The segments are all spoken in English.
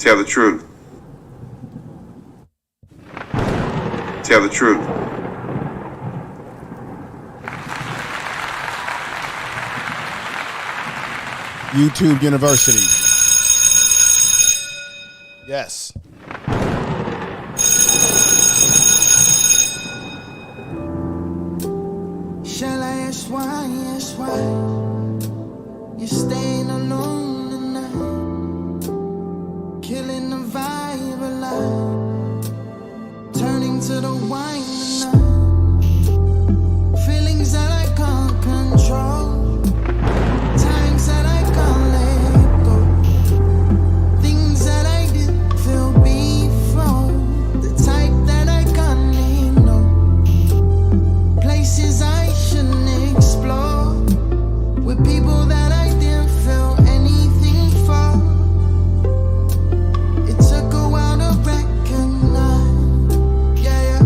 Tell the truth. Tell the truth. YouTube University. Yes. Shall I ask why, yes, why you're staying alone tonight? Killing the vibe alive, turning to the wine tonight. Feelings that I can't control, times that I can't let go, things that I didn't feel before, the type that I can't ignore, places I shouldn't explore, with people that I didn't feel anything for. It took a while to recognize, yeah.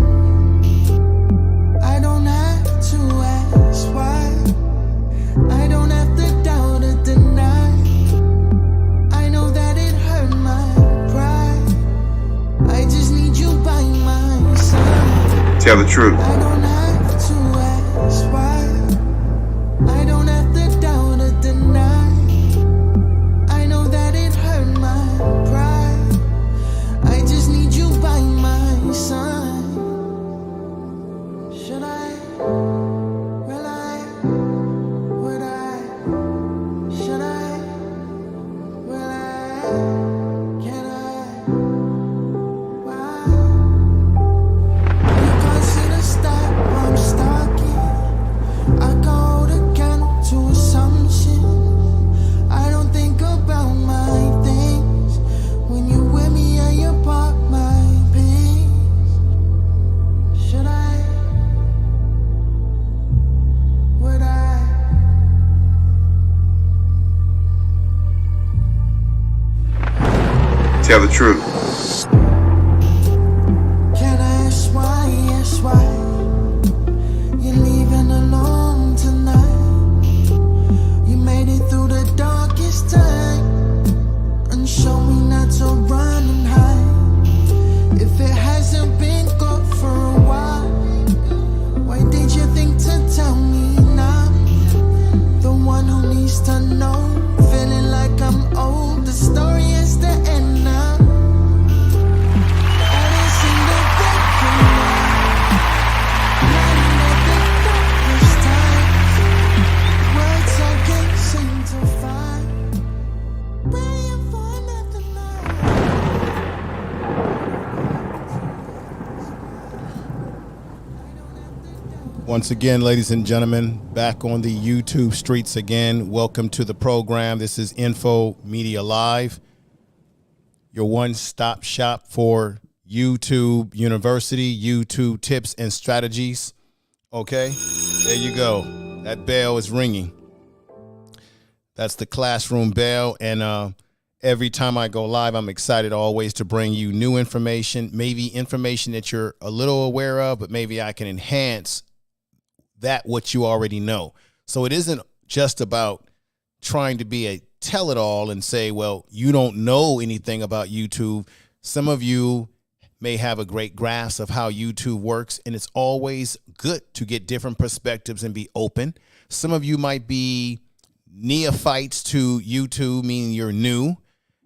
I don't have to ask why, I don't have to doubt or deny. I know that it hurt my pride, I just need you by my side. Tell the truth. I don't have to ask why, I don't have to doubt or deny. I know that it hurt my pride, I just need you by my side. Should I, will I, would I, should I, will I, can I, why? You can't see the stop, I'm stalking. I go to count to assumption. I don't think about my things. When you with me, yeah, you pop my pain. Should I? Would I? Tell the truth. Can I ask why, yes, why you're leaving alone tonight? You made it through the darkest time and show me not to run and hide. If it hasn't been good for a while, why did you think to tell me now? The one who needs to know, feeling like I'm old, the story is the end now. I didn't seem to recognize, running at the darkest times, words I can't seem to find, praying for another night. Once again, ladies and gentlemen, back on the YouTube streets again. Welcome to the program. This is Info Media Live, your one-stop shop for YouTube University, YouTube tips and strategies. Okay, there you go. That bell is ringing. That's the classroom bell. And every time I go live, I'm excited always to bring you new information, maybe information that you're a little aware of, but maybe I can enhance that what you already know. So it isn't just about trying to be a tell-it-all and say, well, you don't know anything about YouTube. Some of you may have a great grasp of how YouTube works, and it's always good to get different perspectives and be open. Some of you might be neophytes to YouTube, meaning you're new,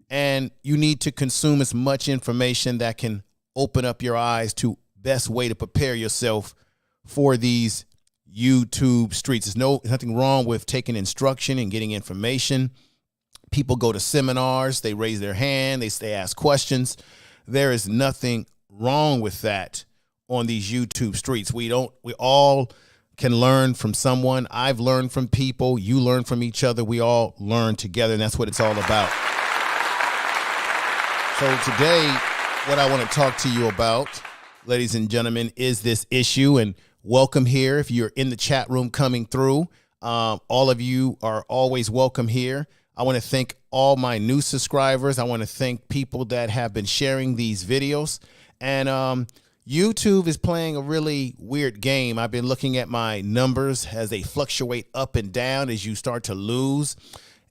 and you need to consume as much information that can open up your eyes to best way to prepare yourself for these YouTube streets. There's nothing wrong with taking instruction and getting information. People go to seminars, they raise their hand, they ask questions. There is nothing wrong with that on these YouTube streets. We all can learn from someone. I've learned from people. You learn from each other. We all learn together, and that's what it's all about. So today, what I want to talk to you about, ladies and gentlemen, is this issue. And welcome here. If you're in the chat room coming through, all of you are always welcome here. I want to thank all my new subscribers. I want to thank people that have been sharing these videos. And YouTube is playing a really weird game. I've been looking at my numbers as they fluctuate up and down as you start to lose.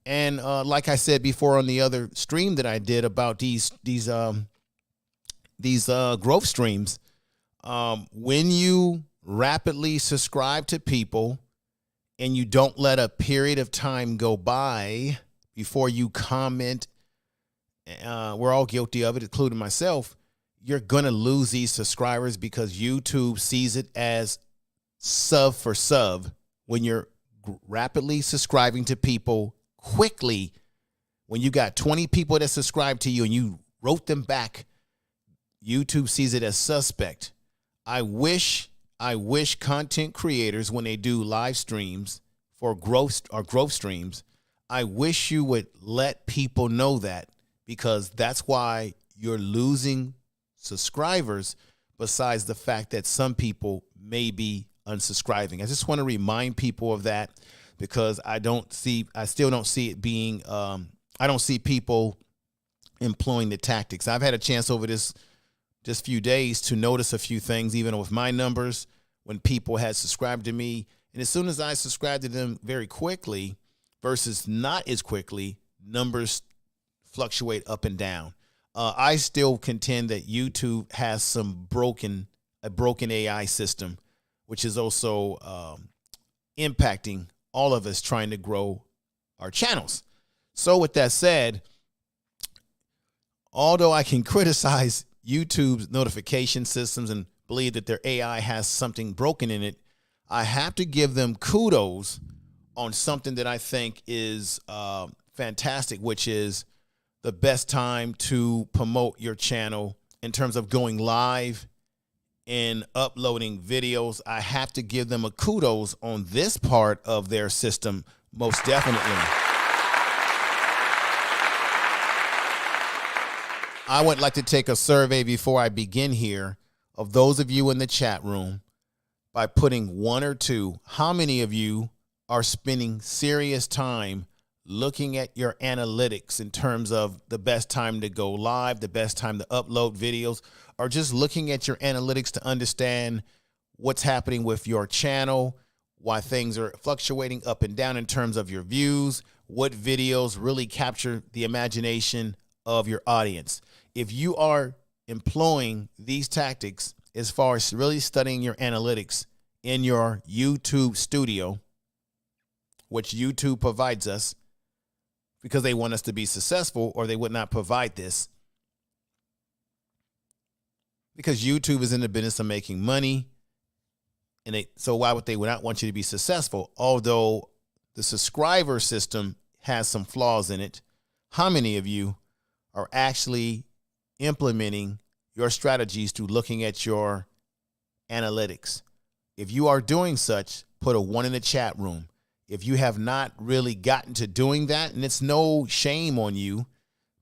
And like I said before on the other stream that I did about these growth streams, when you rapidly subscribe to people and you don't let a period of time go by before you comment, we're all guilty of it, including myself, you're going to lose these subscribers because YouTube sees it as sub for sub. When you're rapidly subscribing to people quickly, when you got 20 people that subscribe to you and you wrote them back, YouTube sees it as suspect. I wish content creators, when they do live streams for growth streams, I wish you would let people know that, because that's why you're losing subscribers, besides the fact that some people may be unsubscribing. I just want to remind people of that, because I still don't see it being, I don't see people employing the tactics. I've had a chance over this few days to notice a few things, even with my numbers, when people had subscribed to me. And as soon as I subscribed to them very quickly versus not as quickly, numbers fluctuate up and down. I still contend that YouTube has a broken AI system, which is also impacting all of us trying to grow our channels. So with that said, although I can criticize YouTube's notification systems and believe that their AI has something broken in it, I have to give them kudos on something that I think is fantastic, which is the best time to promote your channel in terms of going live and uploading videos. I have to give them a kudos on this part of their system, most definitely. I would like to take a survey before I begin here of those of you in the chat room by putting 1 or 2. How many of you are spending serious time looking at your analytics in terms of the best time to go live, the best time to upload videos, or just looking at your analytics to understand what's happening with your channel, why things are fluctuating up and down in terms of your views, what videos really capture the imagination of your audience? If you are employing these tactics as far as really studying your analytics in your YouTube studio, which YouTube provides us because they want us to be successful, or they would not provide this, because YouTube is in the business of making money, and so why would they not want you to be successful? Although the subscriber system has some flaws in it, how many of you are actually implementing your strategies through looking at your analytics? If you are doing such, put a 1 in the chat room. If you have not really gotten to doing that, and it's no shame on you,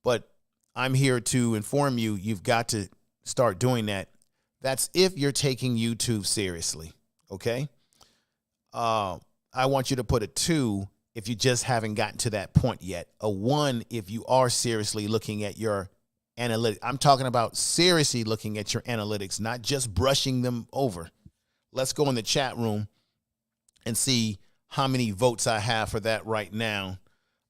but I'm here to inform you, you've got to start doing that. That's if you're taking YouTube seriously, okay? I want you to put a 2 if you just haven't gotten to that point yet. A 1 if you are seriously looking at your analytics. I'm talking about seriously looking at your analytics, not just brushing them over. Let's go in the chat room and see how many votes I have for that right now.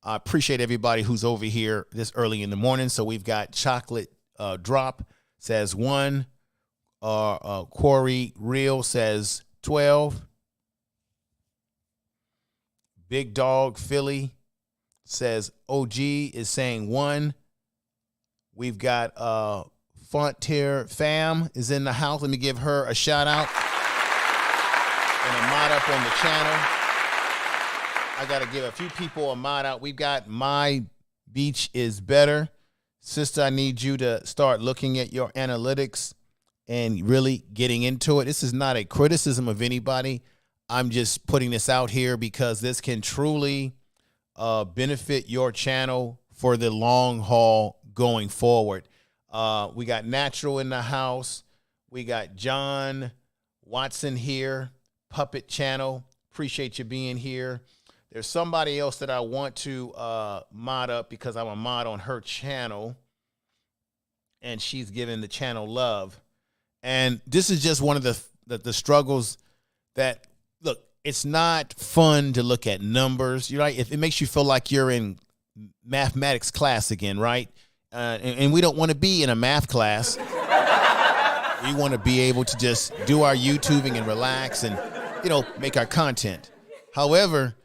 I appreciate everybody who's over here this early in the morning. So we've got Chocolate Drop says 1. Corey Real says 12. Big Dog Philly says OG is saying 1. We've got Frontier Fam is in the house. Let me give her a shout out and a mod up on the channel. I got to give a few people a mod out. We've got My Beach is Better. Sister, I need you to start looking at your analytics and really getting into it. This is not a criticism of anybody. I'm just putting this out here because this can truly benefit your channel for the long haul going forward. We got Natural in the house. We got John Watson here, Puppet Channel. Appreciate you being here. There's somebody else that I want to mod up because I'm a mod on her channel, and she's giving the channel love. And this is just one of the struggles that, look, it's not fun to look at numbers. You're right. It makes you feel like you're in mathematics class again, right? And we don't want to be in a math class. We want to be able to just do our YouTubing and relax and, make our content. However,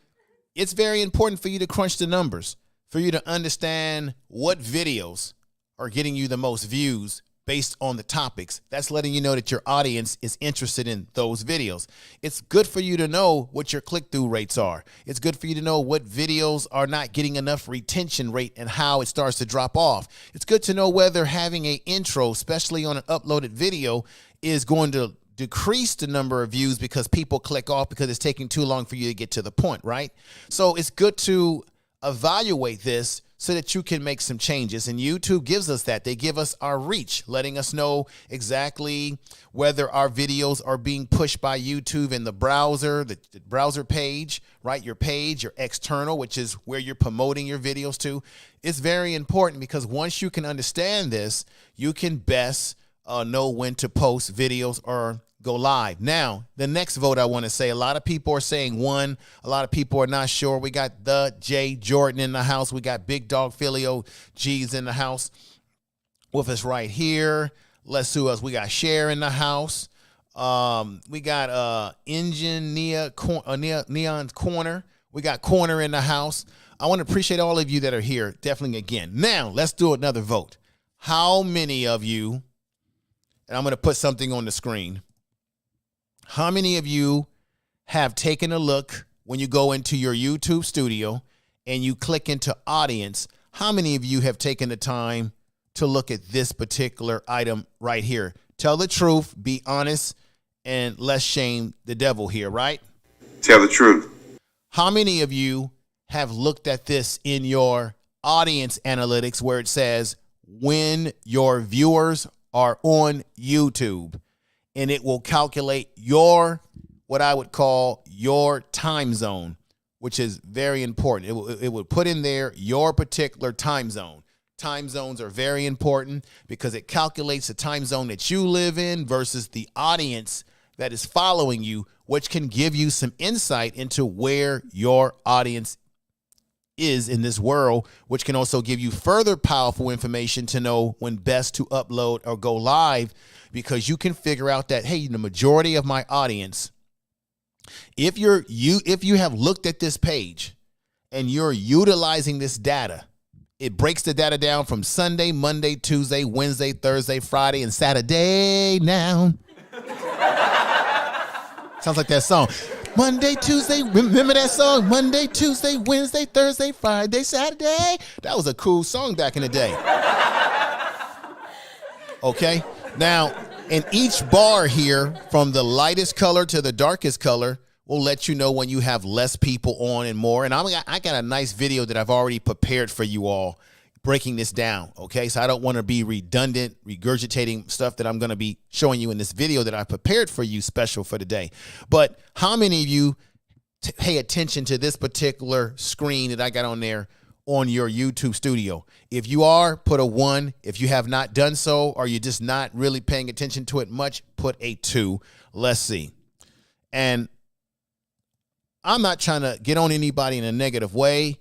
it's very important for you to crunch the numbers, for you to understand what videos are getting you the most views based on the topics. That's letting you know that your audience is interested in those videos. It's good for you to know what your click-through rates are. It's good for you to know what videos are not getting enough retention rate and how it starts to drop off. It's good to know whether having an intro, especially on an uploaded video, is going to decrease the number of views because people click off because it's taking too long for you to get to the point, right? So it's good to evaluate this so that you can make some changes. And YouTube gives us that. They give us our reach, letting us know exactly whether our videos are being pushed by YouTube in the browser, the browser page, right? Your page, your external, which is where you're promoting your videos to. It's very important because once you can understand this, you can best know when to post videos or go live. Now, the next vote I want to say, a lot of people are saying 1. A lot of people are not sure. We got the Jay Jordan in the house. We got Big Dog Filio G's in the house with us right here. Let's see who else. We got Share in the house. We got Neon's Corner. We got Corner in the house. I want to appreciate all of you that are here. Definitely again. Now, let's do another vote. How many of you, and I'm going to put something on the screen. How many of you have taken a look when you go into your YouTube studio and you click into audience? How many of you have taken the time to look at this particular item right here? Tell the truth, be honest, and let's shame the devil here, right? Tell the truth. How many of you have looked at this in your audience analytics where it says when your viewers are on YouTube? And it will calculate your, what I would call your time zone, which is very important. It will put in there your particular time zone. Time zones are very important because it calculates the time zone that you live in versus the audience that is following you, which can give you some insight into where your audience is in this world, which can also give you further powerful information to know when best to upload or go live, because you can figure out that, hey, the majority of my audience, if you have looked at this page and you're utilizing this data, it breaks the data down from Sunday, Monday, Tuesday, Wednesday, Thursday, Friday, and Saturday now. Sounds like that song. Monday, Tuesday, remember that song? Monday, Tuesday, Wednesday, Thursday, Friday, Saturday. That was a cool song back in the day. Okay, now, in each bar here, from the lightest color to the darkest color, will let you know when you have less people on and more. And I got a nice video that I've already prepared for you all, breaking this down, okay? So I don't want to be redundant, regurgitating stuff that I'm going to be showing you in this video that I prepared for you special for today. But how many of you pay attention to this particular screen that I got on there on your YouTube studio? If you are, put a 1. If you have not done so, or you're just not really paying attention to it much, put a 2. Let's see. And I'm not trying to get on anybody in a negative way,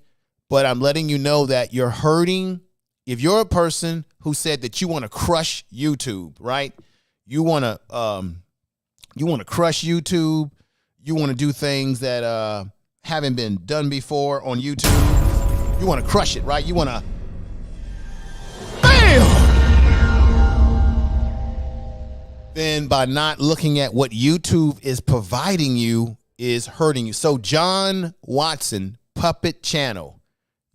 but I'm letting you know that you're hurting. If you're a person who said that you want to crush YouTube, right? You want to crush YouTube. You want to do things that haven't been done before on YouTube. You want to crush it, right? You want to, bam! Then by not looking at what YouTube is providing you is hurting you. So John Watson, Puppet Channel,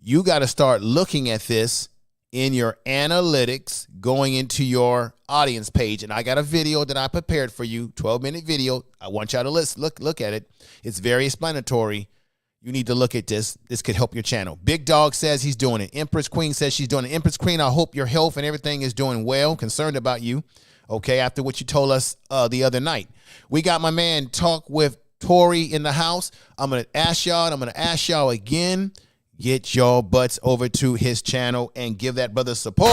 you got to start looking at this in your analytics, going into your audience page. And I got a video that I prepared for you, 12-minute video. I want y'all to look at it. It's very explanatory. You need to look at this. This could help your channel. Big Dog says he's doing it. Empress Queen says she's doing it. Empress Queen, I hope your health and everything is doing well. Concerned about you, okay, after what you told us the other night. We got my man Talk with Tori in the house. I'm going to ask y'all, and I'm going to ask y'all again, get your butts over to his channel and give that brother support.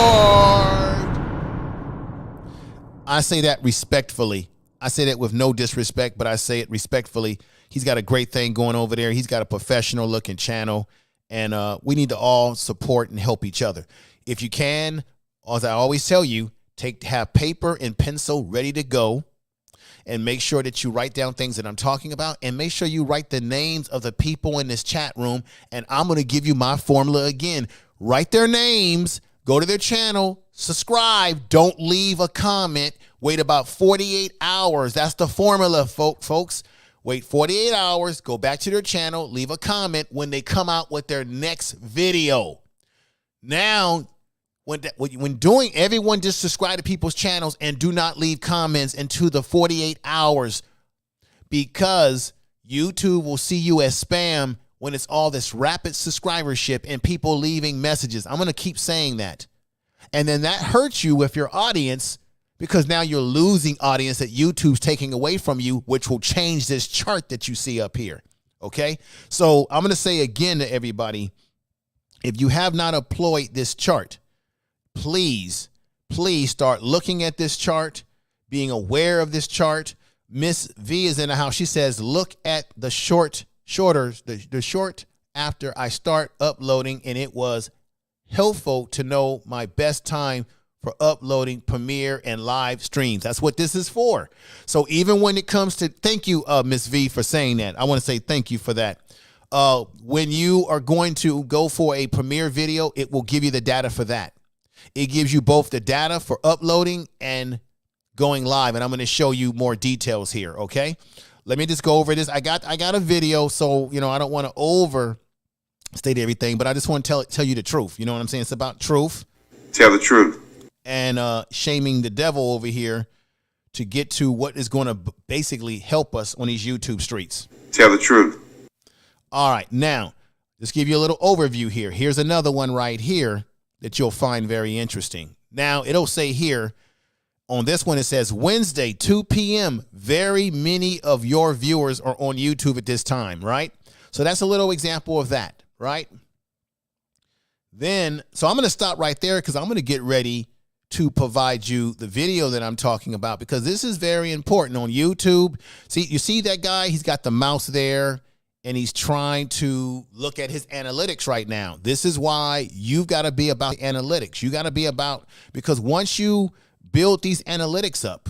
I say that respectfully. I say that with no disrespect, but I say it respectfully. He's got a great thing going over there. He's got a professional looking channel, and we need to all support and help each other. If you can, as I always tell you, have paper and pencil ready to go, and make sure that you write down things that I'm talking about, and make sure you write the names of the people in this chat room. And I'm going to give you my formula again. Write their names, go to their channel, subscribe, don't leave a comment, wait about 48 hours. That's the formula, folks. Wait 48 hours, go back to their channel, leave a comment when they come out with their next video. Now, when doing, everyone just subscribe to people's channels and do not leave comments into the 48 hours, because YouTube will see you as spam when it's all this rapid subscribership and people leaving messages. I'm going to keep saying that. And then that hurts you with your audience, because now you're losing audience that YouTube's taking away from you, which will change this chart that you see up here. Okay? So I'm going to say again to everybody, if you have not employed this chart, please start looking at this chart, being aware of this chart. Miss V is in the house. She says, look at the short after I start uploading, and it was helpful to know my best time for uploading Premiere and live streams. That's what this is for. So even when it comes to, thank you, Miss V, for saying that. I want to say thank you for that. When you are going to go for a Premiere video, it will give you the data for that. It gives you both the data for uploading and going live, and I'm going to show you more details here. Okay, let me just go over this. I got a video, so I don't want to overstate everything, but I just want to tell you the truth. You know what I'm saying? It's about truth. Tell the truth. And shaming the devil over here to get to what is going to basically help us on these YouTube streets. Tell the truth. All right, now just give you a little overview here. Here's another one right here that you'll find very interesting. Now, it'll say here on this one, it says Wednesday, 2 p.m. Very many of your viewers are on YouTube at this time, right? So that's a little example of that, right? Then, so I'm going to stop right there, because I'm going to get ready to provide you the video that I'm talking about, because this is very important on YouTube. See, you see that guy? He's got the mouse there, and he's trying to look at his analytics right now. This is why you've got to be about analytics. You got to be about, because once you build these analytics up,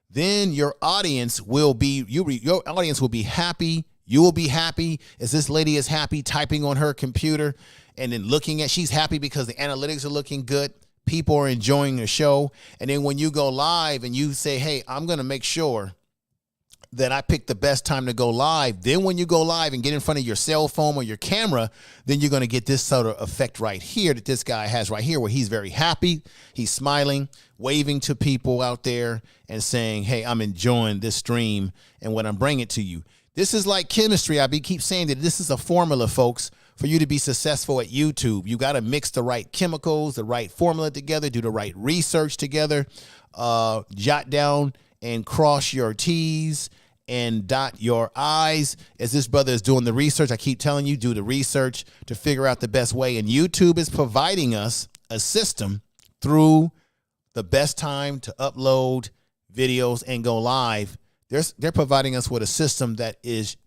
then your audience will be, your audience will be happy. You will be happy as this lady is happy typing on her computer, and then looking at, she's happy because the analytics are looking good. People are enjoying the show. And then when you go live and you say, hey, I'm going to make sure that I pick the best time to go live. Then when you go live and get in front of your cell phone or your camera, then you're going to get this sort of effect right here that this guy has right here, where he's very happy. He's smiling, waving to people out there and saying, hey, I'm enjoying this stream and what I'm bringing to you. This is like chemistry. keep saying that this is a formula, folks, for you to be successful at YouTube. You got to mix the right chemicals, the right formula together, do the right research together, jot down and cross your T's and dot your I's. As this brother is doing the research, I keep telling you, do the research to figure out the best way. And YouTube is providing us a system through the best time to upload videos and go live. They're providing us with a system that is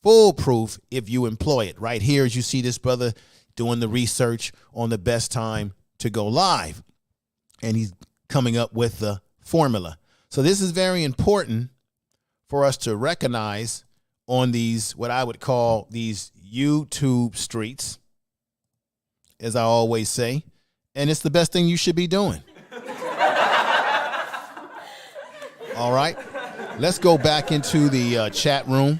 foolproof if you employ it. Right here, as you see this brother doing the research on the best time to go live, and he's coming up with the formula. So this is very important for us to recognize on these, what I would call these YouTube streets, as I always say, and it's the best thing you should be doing. All right, let's go back into the chat room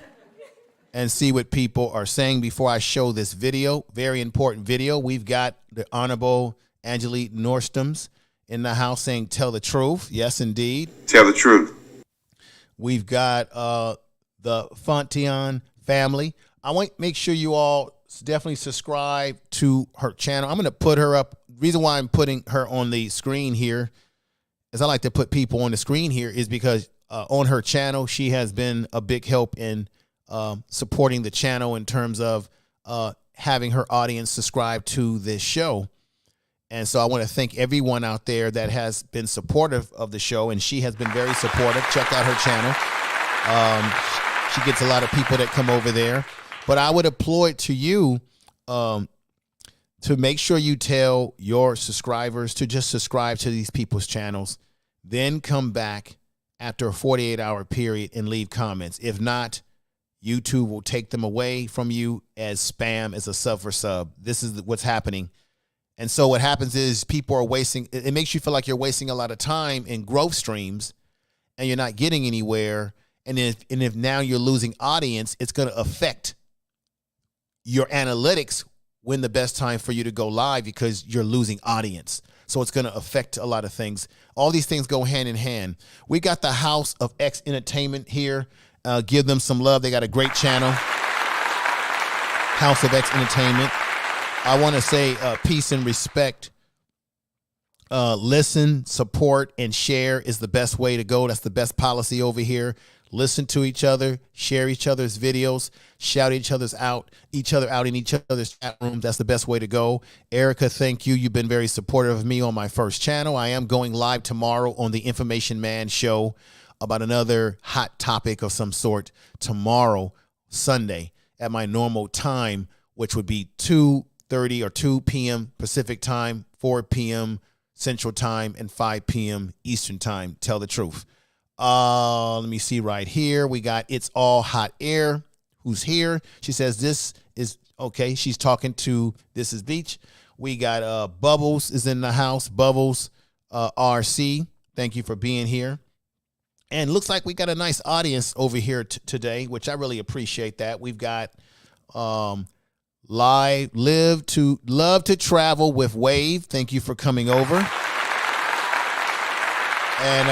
and see what people are saying before I show this video. Very important video. We've got the Honorable Angelique Nordstrom's in the house saying, tell the truth. Yes, indeed. Tell the truth. We've got the Fontion family. I want to make sure you all definitely subscribe to her channel. I'm going to put her up. The reason why I'm putting her on the screen here, as I like to put people on the screen here, is because on her channel, she has been a big help in supporting the channel in terms of having her audience subscribe to this show. And so I want to thank everyone out there that has been supportive of the show, and she has been very supportive. Check out her channel. She gets a lot of people that come over there. But I would applaud to you to make sure you tell your subscribers to just subscribe to these people's channels, then come back after a 48-hour period and leave comments. If not, YouTube will take them away from you as spam, as a sub for sub. This is what's happening. And so what happens is people are wasting, it makes you feel like you're wasting a lot of time in growth streams and you're not getting anywhere. And if now you're losing audience, it's going to affect your analytics when the best time for you to go live, because you're losing audience. So it's going to affect a lot of things. All these things go hand in hand. We got the House of X Entertainment here. Give them some love. They got a great channel, House of X Entertainment. I want to say peace and respect. Listen, support, and share is the best way to go. That's the best policy over here. Listen to each other, share each other's videos, shout each other out in each other's chat rooms. That's the best way to go. Erica, thank you. You've been very supportive of me on my first channel. I am going live tomorrow on the Information Man show about another hot topic of some sort tomorrow, Sunday, at my normal time, which would be 2:30 or 2 p.m. Pacific time, 4 p.m. Central time, and 5 p.m. Eastern time. Tell the truth. Let me see right here. We got It's All Hot Air, who's here. She says this is okay. She's talking to This Is Beach. We got Bubbles is in the house. Bubbles RC. Thank you for being here. And looks like we got a nice audience over here today, which I really appreciate that. We've got Love to Travel with Wave. Thank you for coming over. And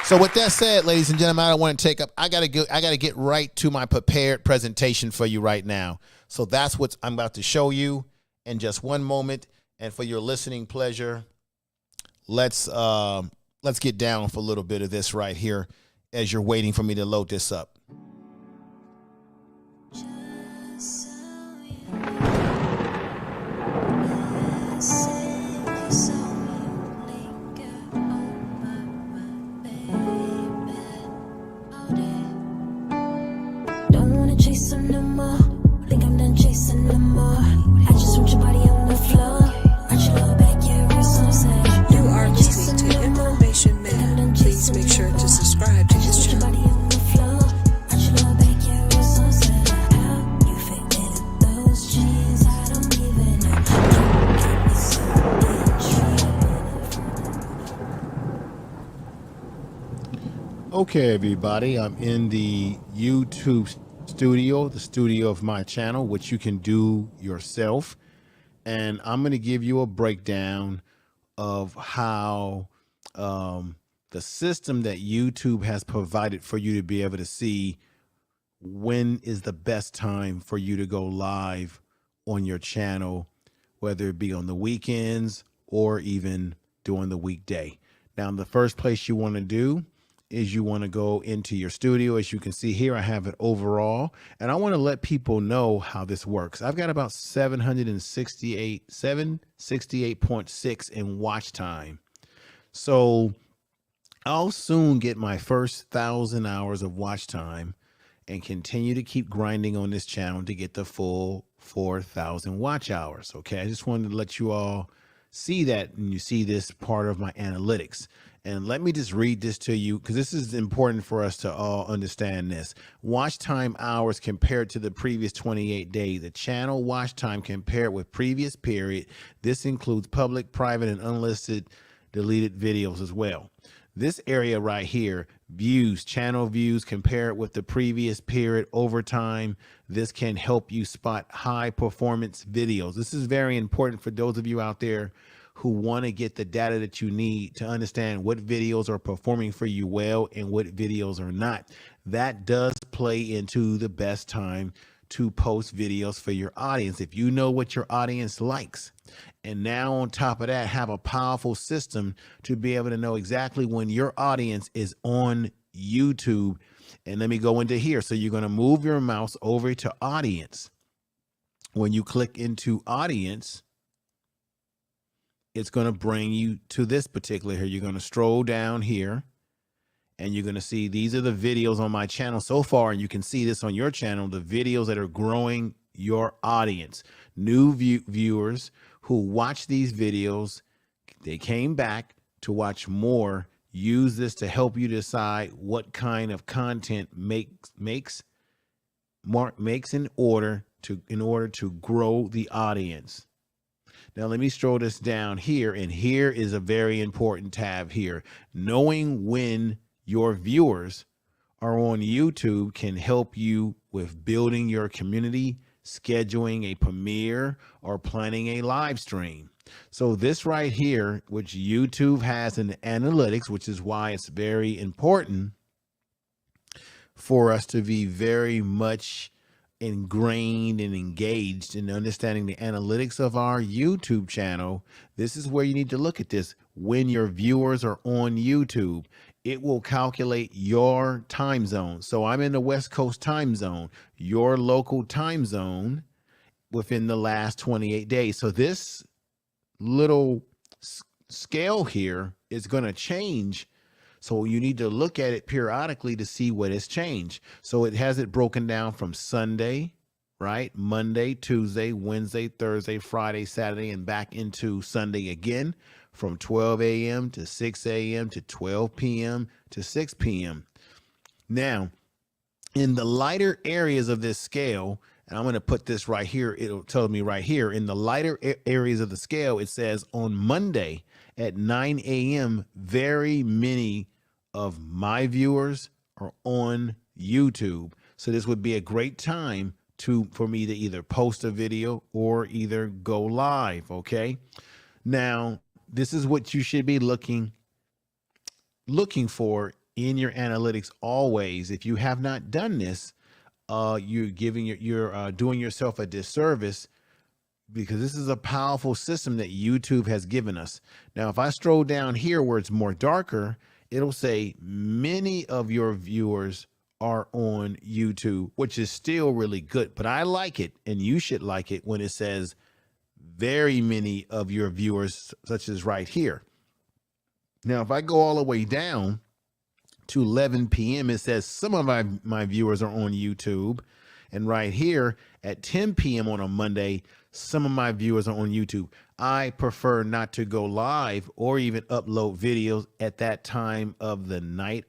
so with that said, ladies and gentlemen, I don't want to take up. I gotta get right to my prepared presentation for you right now. So that's what I'm about to show you in just one moment. And for your listening pleasure, let's get down for a little bit of this right here as you're waiting for me to load this up. Make sure to subscribe to his channel. Okay, everybody, I'm in the YouTube studio, the studio of my channel, which you can do yourself. And I'm going to give you a breakdown of how the system that YouTube has provided for you to be able to see when is the best time for you to go live on your channel, whether it be on the weekends or even during the weekday. Now, the first place you want to do is you want to go into your studio. As you can see here, I have it overall, and I want to let people know how this works. I've got about 768.6 in watch time. So I'll soon get my first 1,000 hours of watch time and continue to keep grinding on this channel to get the full 4,000 watch hours. Okay, I just wanted to let you all see that, and you see this part of my analytics. And let me just read this to you, because this is important for us to all understand this. Watch time hours compared to the previous 28 days. The channel watch time compared with previous period. This includes public, private, and unlisted deleted videos as well. This area right here, views, channel views compared with the previous period over time. This can help you spot high performance videos. This is very important for those of you out there who want to get the data that you need to understand what videos are performing for you well and what videos are not. That does play into the best time to post videos for your audience. If you know what your audience likes, and now on top of that, have a powerful system to be able to know exactly when your audience is on YouTube. And let me go into here. So you're going to move your mouse over to audience. When you click into audience, it's going to bring you to this particular here. You're going to scroll down here and you're going to see these are the videos on my channel so far, and you can see this on your channel, the videos that are growing your audience. New viewers who watch these videos, they came back to watch more. Use this to help you decide what kind of content makes in order to grow the audience. Now let me scroll this down here, and here is a very important tab here. Knowing when your viewers are on YouTube can help you with building your community, scheduling a premiere, or planning a live stream. So this right here, which YouTube has in the analytics, which is why it's very important for us to be very much ingrained and engaged in understanding the analytics of our YouTube channel. This is where you need to look at this. When your viewers are on YouTube, it will calculate your time zone. So I'm in the West Coast time zone, your local time zone within the last 28 days. So this little scale here is going to change. So you need to look at it periodically to see what has changed. So it has it broken down from Sunday, right? Monday, Tuesday, Wednesday, Thursday, Friday, Saturday, and back into Sunday again from 12 a.m. to 6 a.m. to 12 p.m. to 6 p.m. Now, in the lighter areas of this scale, and I'm going to put this right here, it'll tell me right here, in the lighter areas of the scale, it says on Monday at 9 a.m., very many of my viewers are on YouTube. So this would be a great time for me to either post a video or either go live, okay? Now, this is what you should be looking for in your analytics always. If you have not done this, you're doing yourself a disservice, because this is a powerful system that YouTube has given us. Now, if I scroll down here where it's more darker, it'll say many of your viewers are on YouTube, which is still really good. But I like it, and you should like it, when it says very many of your viewers, such as right here. Now, if I go all the way down to 11 p.m., it says some of my viewers are on YouTube. And right here at 10 p.m. on a Monday, some of my viewers are on YouTube. I prefer not to go live or even upload videos at that time of the night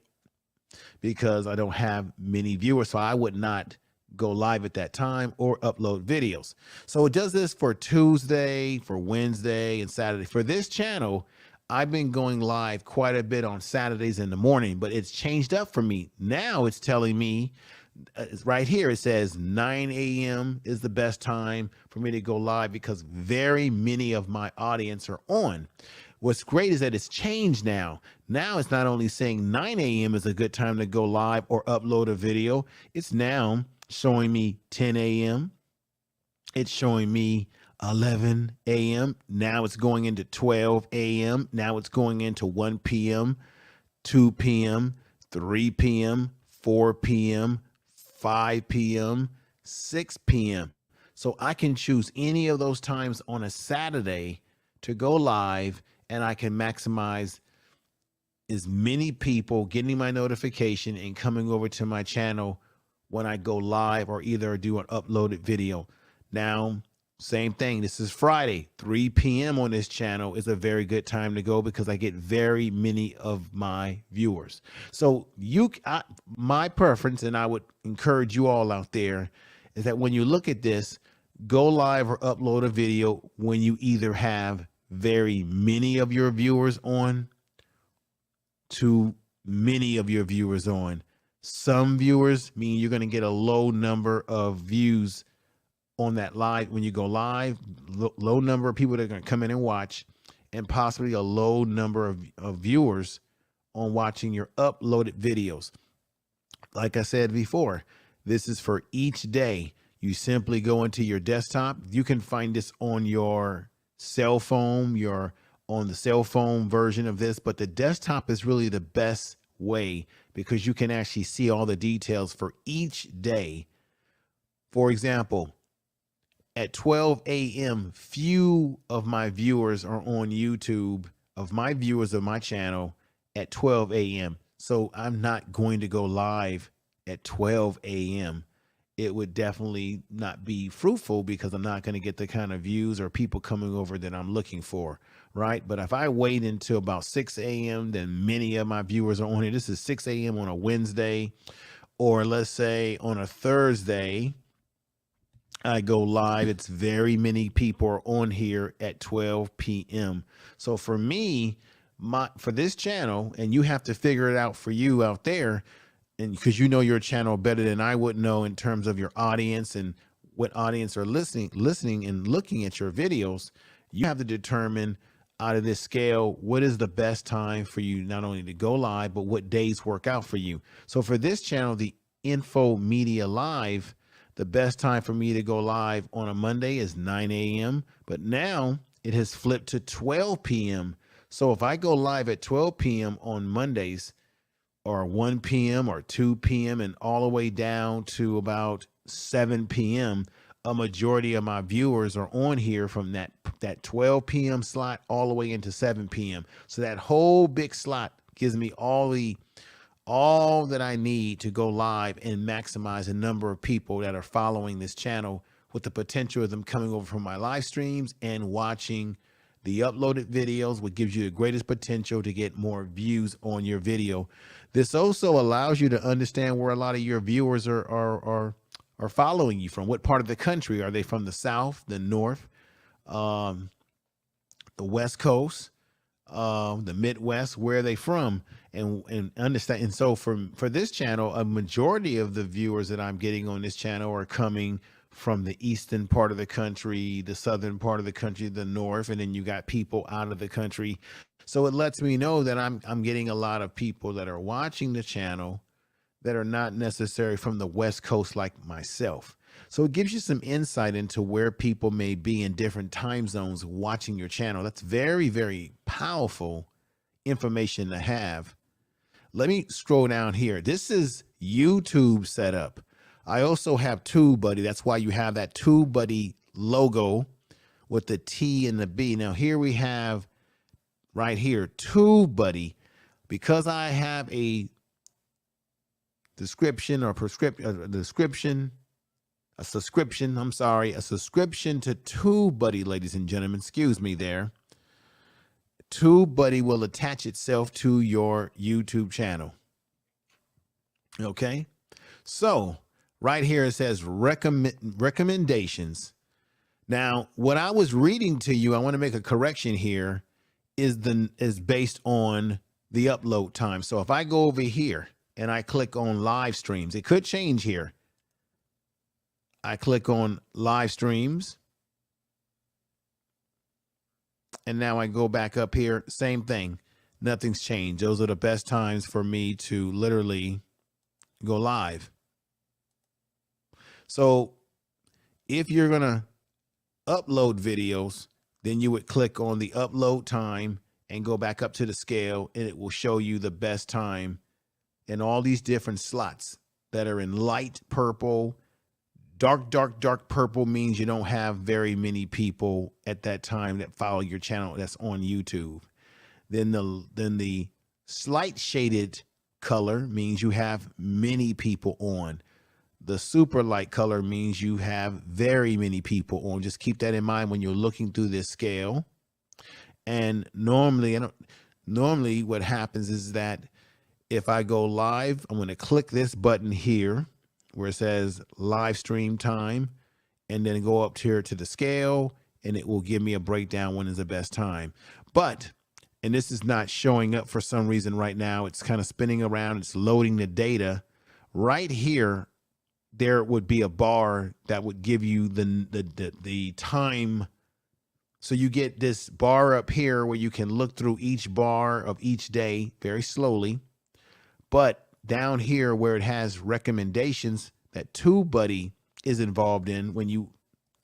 because I don't have many viewers. So I would not go live at that time or upload videos. So it does this for Tuesday, for Wednesday, and Saturday. For this channel, I've been going live quite a bit on Saturdays in the morning, but it's changed up for me. Now it's telling me right here, it says 9 a.m. is the best time for me to go live because very many of my audience are on. What's great is that it's changed now. Now it's not only saying 9 a.m. is a good time to go live or upload a video. It's now showing me 10 a.m. It's showing me 11 a.m. Now it's going into 12 a.m. Now it's going into 1 p.m., 2 p.m., 3 p.m., 4 p.m., 5 p.m., 6 p.m. So I can choose any of those times on a Saturday to go live, and I can maximize as many people getting my notification and coming over to my channel when I go live or either do an uploaded video. Now, same thing. This is Friday, 3 p.m. on this channel is a very good time to go because I get very many of my viewers. So my preference, and I would encourage you all out there, is that when you look at this, go live or upload a video when you either have very many of your viewers on to many of your viewers on. Some viewers mean you're going to get a low number of views on that live. When you go live, low number of people that are going to come in and watch, and possibly a low number of viewers on watching your uploaded videos. Like I said before, this is for each day. You simply go into your desktop. You can find this on your cell phone, on the cell phone version of this, but the desktop is really the best way because you can actually see all the details for each day. For example, at 12 a.m., few of my viewers are on YouTube, of my viewers of my channel at 12 a.m. So I'm not going to go live at 12 a.m. It would definitely not be fruitful because I'm not going to get the kind of views or people coming over that I'm looking for, right? But if I wait until about 6 a.m., then many of my viewers are on here. This is 6 a.m. on a Wednesday, or let's say on a Thursday, I go live. It's very many people are on here at 12 p.m. So for me, for this channel, and you have to figure it out for you out there, and because you know your channel better than I would know in terms of your audience and what audience are listening and looking at your videos, you have to determine out of this scale, what is the best time for you, not only to go live, but what days work out for you. So for this channel, the Info Media Live, the best time for me to go live on a Monday is 9 a.m. But now it has flipped to 12 p.m. So if I go live at 12 p.m. on Mondays, or 1 p.m. or 2 p.m. and all the way down to about 7 p.m., a majority of my viewers are on here from that 12 p.m. slot all the way into 7 p.m. So that whole big slot gives me all that I need to go live and maximize the number of people that are following this channel, with the potential of them coming over from my live streams and watching the uploaded videos, what gives you the greatest potential to get more views on your video. This also allows you to understand where a lot of your viewers are following you from. What part of the country are they from? The South, the North, the West Coast, the Midwest? Where are they from? And understand. And so for this channel, a majority of the viewers that I'm getting on this channel are coming from the eastern part of the country, the southern part of the country, the north, and then you got people out of the country. So it lets me know that I'm getting a lot of people that are watching the channel that are not necessarily from the West Coast like myself. So it gives you some insight into where people may be in different time zones watching your channel. That's very, very powerful information to have. Let me scroll down here. This is YouTube setup. I also have TubeBuddy. That's why you have that TubeBuddy logo with the T and the B. Now here we have right here, TubeBuddy. Because I have a subscription to TubeBuddy, ladies and gentlemen, excuse me there. TubeBuddy will attach itself to your YouTube channel. Okay, so right here it says recommendations. Now, what I was reading to you, I want to make a correction here, is based on the upload time. So if I go over here and I click on live streams, it could change here. I click on live streams. And now I go back up here, same thing. Nothing's changed. Those are the best times for me to literally go live. So if you're going to upload videos, then you would click on the upload time and go back up to the scale, and it will show you the best time in all these different slots that are in light purple. Dark purple means you don't have very many people at that time that follow your channel that's on YouTube. Then the slight shaded color means you have many people on. The super light color means you have very many people on. Just keep that in mind when you're looking through this scale. And normally what happens is that if I go live, I'm going to click this button here where it says live stream time, and then go up here to the scale, and it will give me a breakdown when is the best time. But, and this is not showing up for some reason right now, it's kind of spinning around, it's loading the data. Right here, there would be a bar that would give you the time. So you get this bar up here where you can look through each bar of each day very slowly. But down here where it has recommendations that TubeBuddy is involved in, when you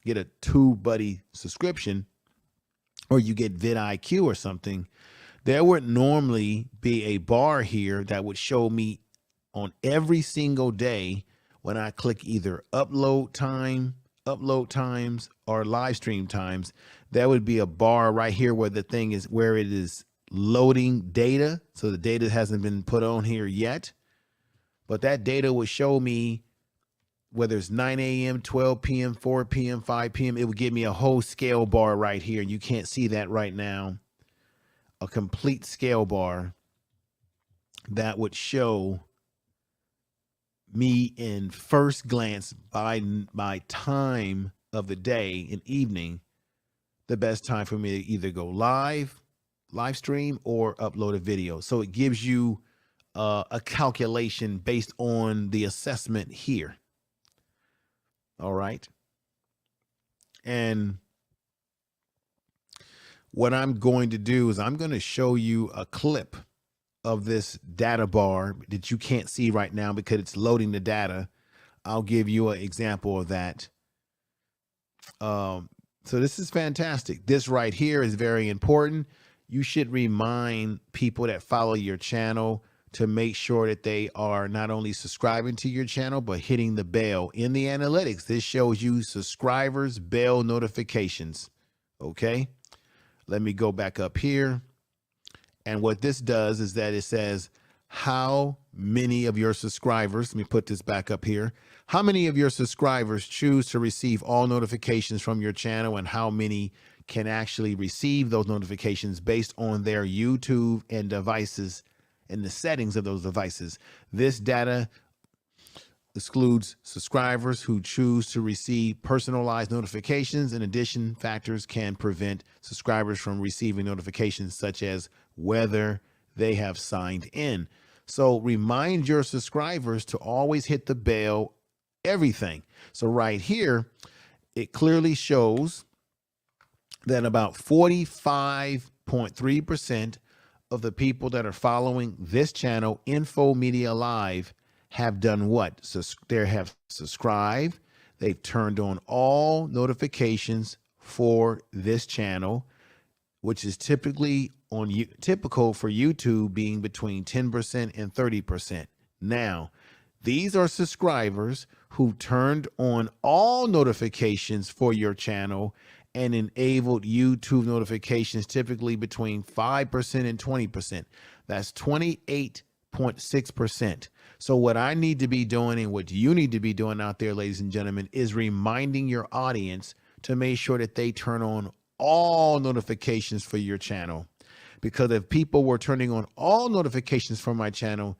get a TubeBuddy subscription or you get vidIQ or something, there would normally be a bar here that would show me on every single day when I click either upload times or live stream times. There would be a bar right here where the thing is, where it is loading data. So the data hasn't been put on here yet, but that data would show me whether it's 9 a.m., 12 p.m., 4 p.m., 5 p.m. It would give me a whole scale bar right here. You can't see that right now. A complete scale bar that would show me in first glance by time of the day and evening, the best time for me to either go live stream or upload a video. So it gives you a calculation based on the assessment here. All right. And what I'm going to do is I'm going to show you a clip of this data bar that you can't see right now because it's loading the data. I'll give you an example of that. So this is fantastic. This right here is very important. You should remind people that follow your channel to make sure that they are not only subscribing to your channel, but hitting the bell. In the analytics, this shows you subscribers, bell notifications. Okay. Let me go back up here. And what this does is that it says how many of your subscribers, let me put this back up here. How many of your subscribers choose to receive all notifications from your channel, and how many can actually receive those notifications based on their YouTube and devices and the settings of those devices. This data excludes subscribers who choose to receive personalized notifications. In addition, factors can prevent subscribers from receiving notifications, such as whether they have signed in. So remind your subscribers to always hit the bell, everything. So right here, it clearly shows that about 45.3% of the people that are following this channel, Info Media Live, have done what? So they have subscribed. They've turned on all notifications for this channel, which is typically typical for YouTube being between 10% and 30%. Now, these are subscribers who turned on all notifications for your channel and enabled YouTube notifications typically between 5% and 20%. That's 28.6%. So what I need to be doing and what you need to be doing out there, ladies and gentlemen, is reminding your audience to make sure that they turn on all notifications for your channel. Because if people were turning on all notifications for my channel,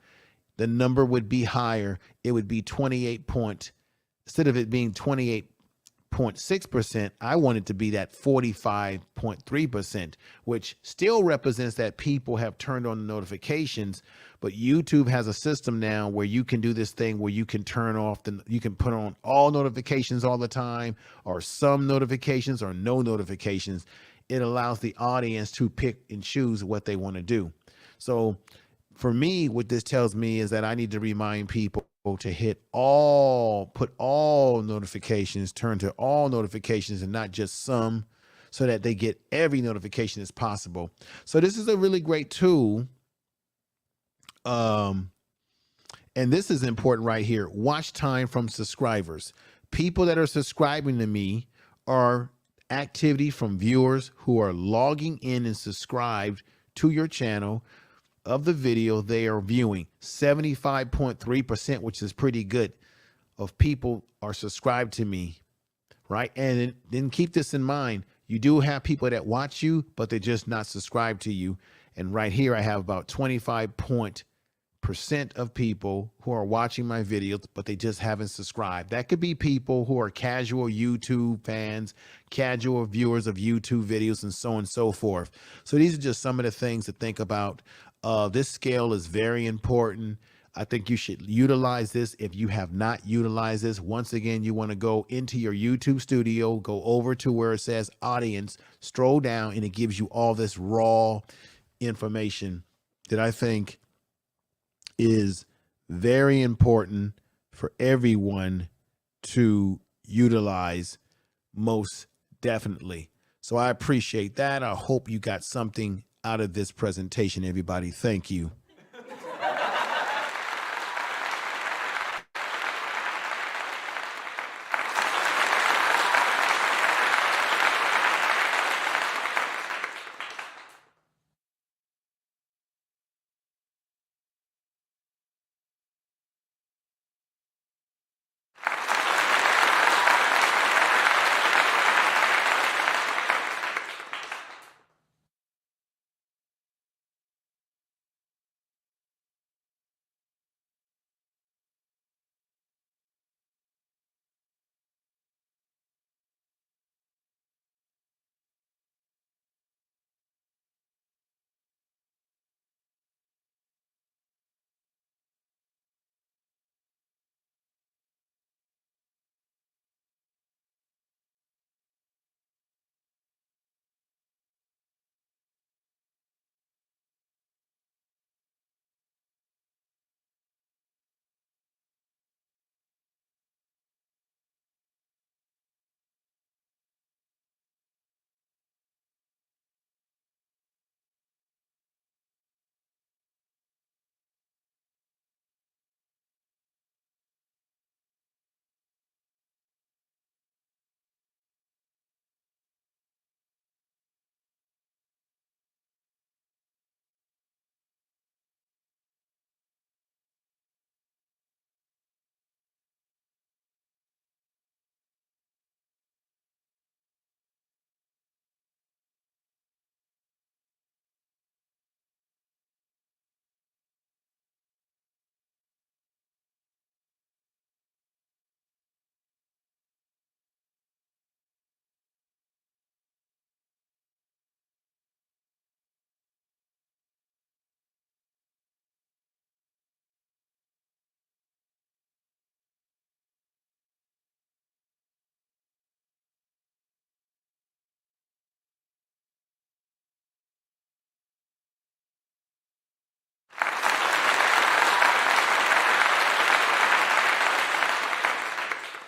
the number would be higher. It would be instead of it being 28.6%, I want it to be that 45.3%, which still represents that people have turned on the notifications. But YouTube has a system now where you can do this thing where you can turn off you can put on all notifications all the time, or some notifications, or no notifications. It allows the audience to pick and choose what they want to do. So for me, what this tells me is that I need to remind people to put all notifications, turn to all notifications and not just some, so that they get every notification as possible. So this is a really great tool. And this is important right here. Watch time from subscribers. People that are subscribing to me are activity from viewers who are logging in and subscribed to your channel of the video they are viewing. 75.3%, which is pretty good, of people are subscribed to me, right? And then keep this in mind. You do have people that watch you, but they're just not subscribed to you. And right here, I have about 25% of people who are watching my videos, but they just haven't subscribed. That could be people who are casual YouTube fans, casual viewers of YouTube videos, and so on and so forth. So these are just some of the things to think about. This scale is very important. I think you should utilize this. If you have not utilized this, once again, you want to go into your YouTube studio, go over to where it says audience, scroll down, and it gives you all this raw information that I think is very important for everyone to utilize, most definitely. So I appreciate that. I hope you got something out of this presentation, everybody. Thank you.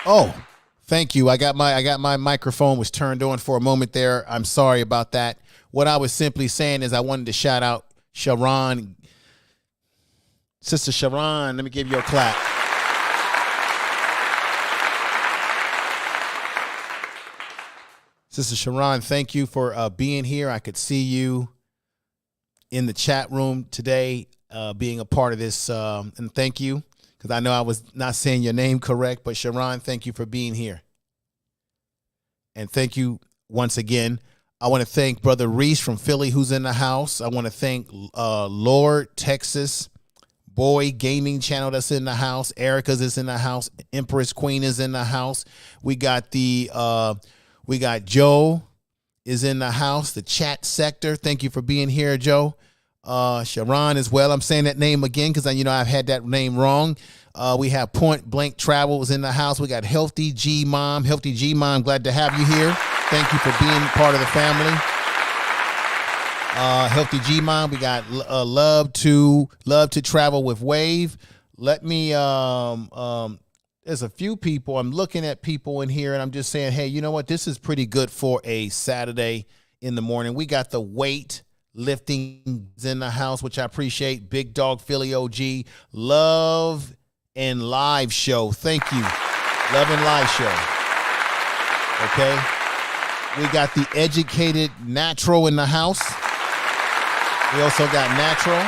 Oh, thank you. I got my microphone was turned on for a moment there. I'm sorry about that. What I was simply saying is I wanted to shout out Sharon. Sister Sharon, let me give you a clap. Sister Sharon, thank you for being here. I could see you in the chat room today, being a part of this, and thank you, because I know I was not saying your name correct, but Sharon, thank you for being here. And thank you once again. I want to thank Brother Reese from Philly, who's in the house. I want to thank Lord Texas Boy Gaming Channel that's in the house. Erica's is in the house. Empress Queen is in the house. We got Joe is in the house, the chat sector. Thank you for being here, Joe. Sharon as well. I'm saying that name again because I've had that name wrong. We have Point Blank Travels in the house. We got Healthy G Mom. Healthy G Mom, glad to have you here. Thank you for being part of the family. Healthy G Mom. We got Love to Travel with Wave. Let me there's a few people. I'm looking at people in here and I'm just saying, hey, you know what? This is pretty good for a Saturday in the morning. We got the weight lifting in the house, which I appreciate. Big Dog Philly OG. Love and Live Show. Thank you. Love and Live Show. Okay. We got the Educated Natural in the house. We also got Natural.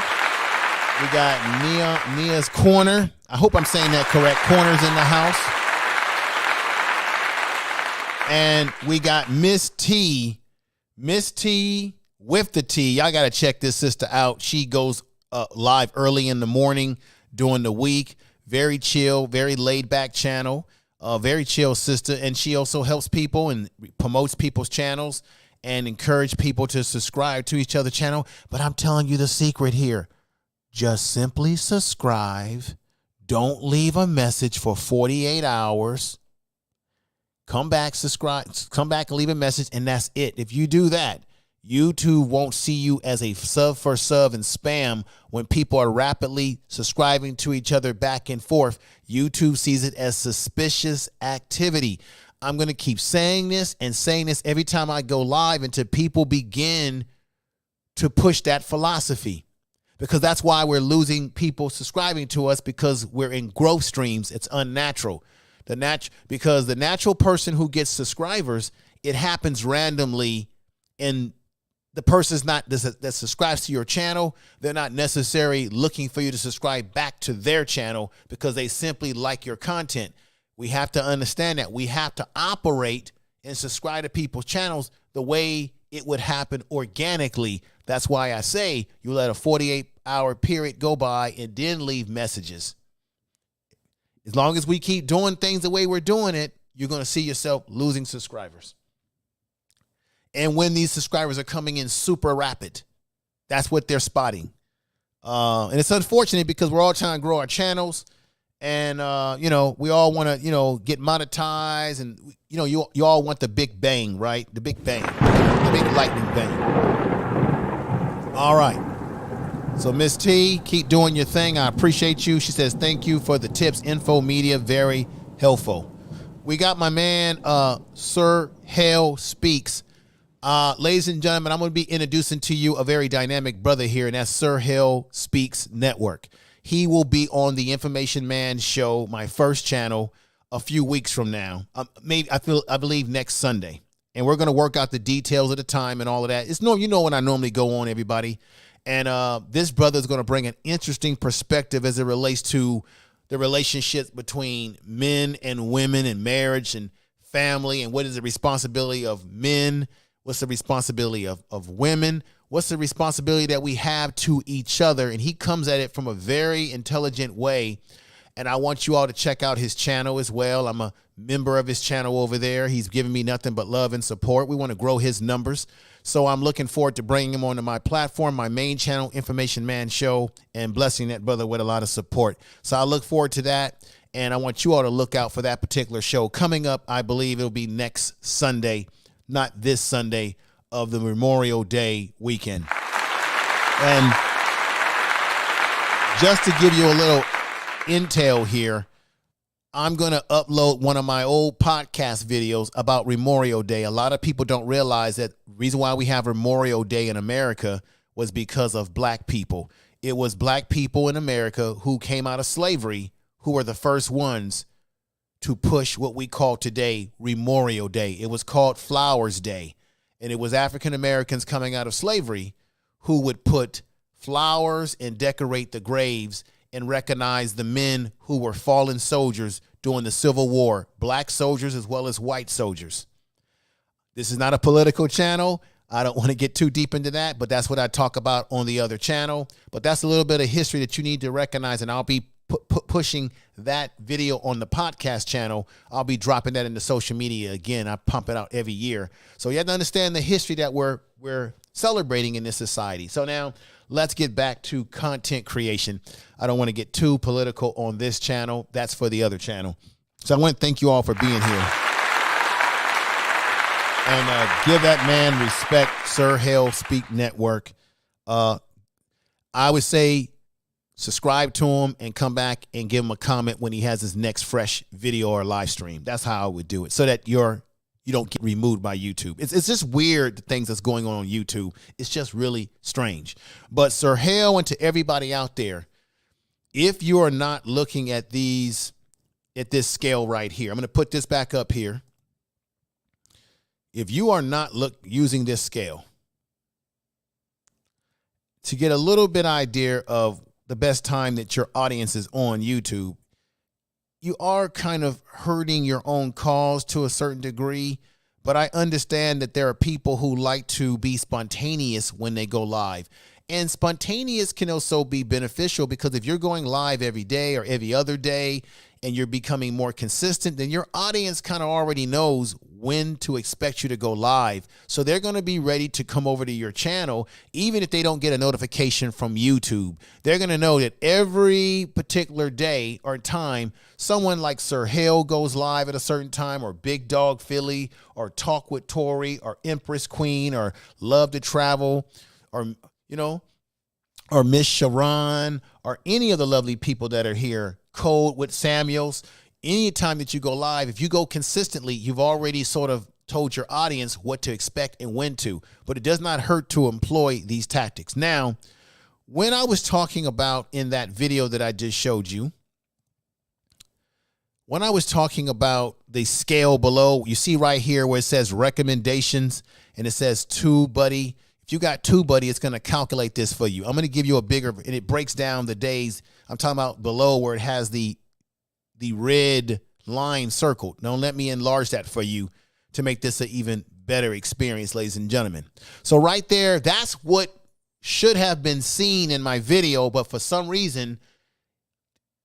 We got Nia's Corner. I hope I'm saying that correct. Corner's in the house. And we got Miss T. Miss T with the T. Y'all got to check this sister out. She goes live early in the morning during the week. Very chill, very laid back channel. Very chill sister. And she also helps people and promotes people's channels and encourage people to subscribe to each other's channel. But I'm telling you the secret here. Just simply subscribe. Don't leave a message for 48 hours. Come back, subscribe, come back and leave a message, and that's it. If you do that, YouTube won't see you as a sub for sub and spam when people are rapidly subscribing to each other back and forth. YouTube sees it as suspicious activity. I'm going to keep saying this and saying this every time I go live until people begin to push that philosophy. Because that's why we're losing people subscribing to us, because we're in growth streams. It's unnatural. Because the natural person who gets subscribers, it happens randomly, and the person's not that subscribes to your channel, they're not necessarily looking for you to subscribe back to their channel because they simply like your content. We have to understand that. We have to operate and subscribe to people's channels the way it would happen organically. That's why I say you let a 48-hour period go by and then leave messages. As long as we keep doing things the way we're doing it, you're going to see yourself losing subscribers. And when these subscribers are coming in super rapid, that's what they're spotting. And it's unfortunate because we're all trying to grow our channels. And, we all want to, get monetized. And, you all want the big bang, right? The big bang, the big lightning bang. All right. So, Miss T, keep doing your thing. I appreciate you. She says, thank you for the tips. Info Media, very helpful. We got my man, Sir Hale Speaks. Ladies and gentlemen, I'm going to be introducing to you a very dynamic brother here, and that's Sir Hale Speaks Network. He will be on the Information Man show, my first channel, a few weeks from now. I believe next Sunday. And we're going to work out the details of the time and all of that. It's when I normally go on, everybody. And this brother is going to bring an interesting perspective as it relates to the relationship between men and women and marriage and family, and what is the responsibility of men, what's the responsibility of women, what's the responsibility that we have to each other. And he comes at it from a very intelligent way. And I want you all to check out his channel as well. I'm a member of his channel over there. He's giving me nothing but love and support. We want to grow his numbers. So I'm looking forward to bringing him onto my platform, my main channel, Information Man Show, and blessing that brother with a lot of support. So I look forward to that. And I want you all to look out for that particular show coming up. I believe it'll be next Sunday, not this Sunday of the Memorial Day weekend. And just to give you a little intel here, I'm going to upload one of my old podcast videos about Memorial Day. A lot of people don't realize that the reason why we have Memorial Day in America was because of black people. It was black people in America who came out of slavery who were the first ones to push what we call today Memorial Day. It was called Flowers Day. And it was African Americans coming out of slavery who would put flowers and decorate the graves and recognize the men who were fallen soldiers during the Civil War, black soldiers as well as white soldiers. This is not a political channel. I don't want to get too deep into that, but that's what I talk about on the other channel. But that's a little bit of history that you need to recognize, and I'll be pushing that video on the podcast channel. I'll be dropping that into social media again. I pump it out every year. So you have to understand the history that we're celebrating in this society. So now let's get back to content creation. I don't want to get too political on this channel. That's for the other channel. So I want to thank you all for being here. And give that man respect, Sir Hale Speak Network. I would say subscribe to him and come back and give him a comment when he has his next fresh video or live stream. That's how I would do it, so that you don't get removed by YouTube. It's just weird, the things that's going on YouTube. It's just really strange. But Sir Hale, and to everybody out there, if you are not looking at this scale right here, I'm going to put this back up here. If you are not using this scale to get a little bit idea of the best time that your audience is on YouTube, you are kind of hurting your own cause to a certain degree. But I understand that there are people who like to be spontaneous when they go live. And spontaneous can also be beneficial, because if you're going live every day or every other day and you're becoming more consistent, then your audience kind of already knows when to expect you to go live. So they're going to be ready to come over to your channel, even if they don't get a notification from YouTube. They're going to know that every particular day or time, someone like Sir Hale goes live at a certain time, or Big Dog Philly, or Talk with Tori, or Empress Queen, or Love to Travel, or, or Miss Sharon, or any of the lovely people that are here, Code with Samuels. Anytime that you go live, if you go consistently, you've already sort of told your audience what to expect and when to, but it does not hurt to employ these tactics. Now, when I was talking about in that video that I just showed you, when I was talking about the scale below, you see right here where it says recommendations and it says TubeBuddy. If you got TubeBuddy, it's going to calculate this for you. I'm going to give you a bigger, and it breaks down the days. I'm talking about below where it has the red line circled. Now let me enlarge that for you to make this an even better experience, ladies and gentlemen. So right there, that's what should have been seen in my video, but for some reason,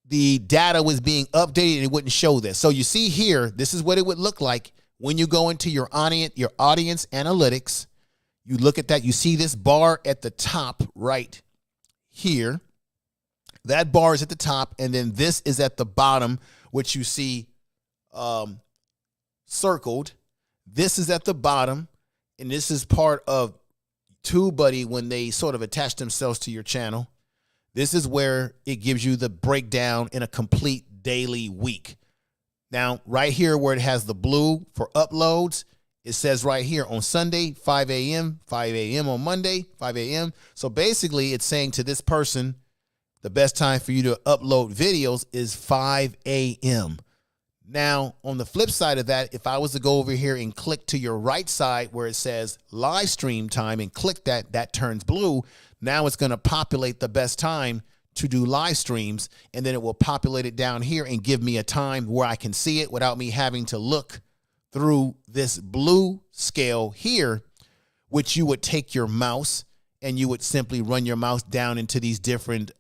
the data was being updated and it wouldn't show this. So you see here, this is what it would look like when you go into your audience analytics. You look at that, you see this bar at the top right here. That bar is at the top, and then this is at the bottom, which you see circled. This is at the bottom, and this is part of TubeBuddy when they sort of attach themselves to your channel. This is where it gives you the breakdown in a complete daily week. Now, right here where it has the blue for uploads, it says right here on Sunday, 5 a.m., 5 a.m. on Monday, 5 a.m. So basically, it's saying to this person, the best time for you to upload videos is 5 a.m. Now, on the flip side of that, if I was to go over here and click to your right side where it says live stream time and click that, that turns blue. Now it's going to populate the best time to do live streams, and then it will populate it down here and give me a time where I can see it without me having to look through this blue scale here, which you would take your mouse and you would simply run your mouse down into these different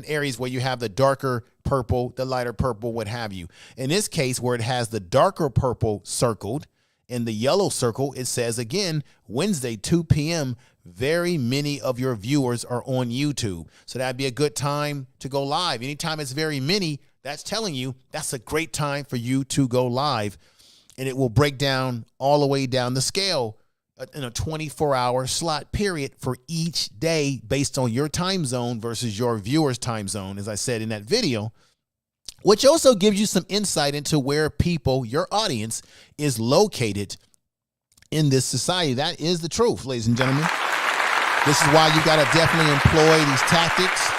areas where you have the darker purple, the lighter purple, what have you. In this case, where it has the darker purple circled and the yellow circle, it says again, Wednesday, 2 p.m., very many of your viewers are on YouTube. So that'd be a good time to go live. Anytime it's very many, that's telling you that's a great time for you to go live. And it will break down all the way down the scale in a 24-hour slot period for each day based on your time zone versus your viewer's time zone, as I said in that video, which also gives you some insight into where people, your audience, is located in this society. That is the truth, ladies and gentlemen. This is why you got to definitely employ these tactics.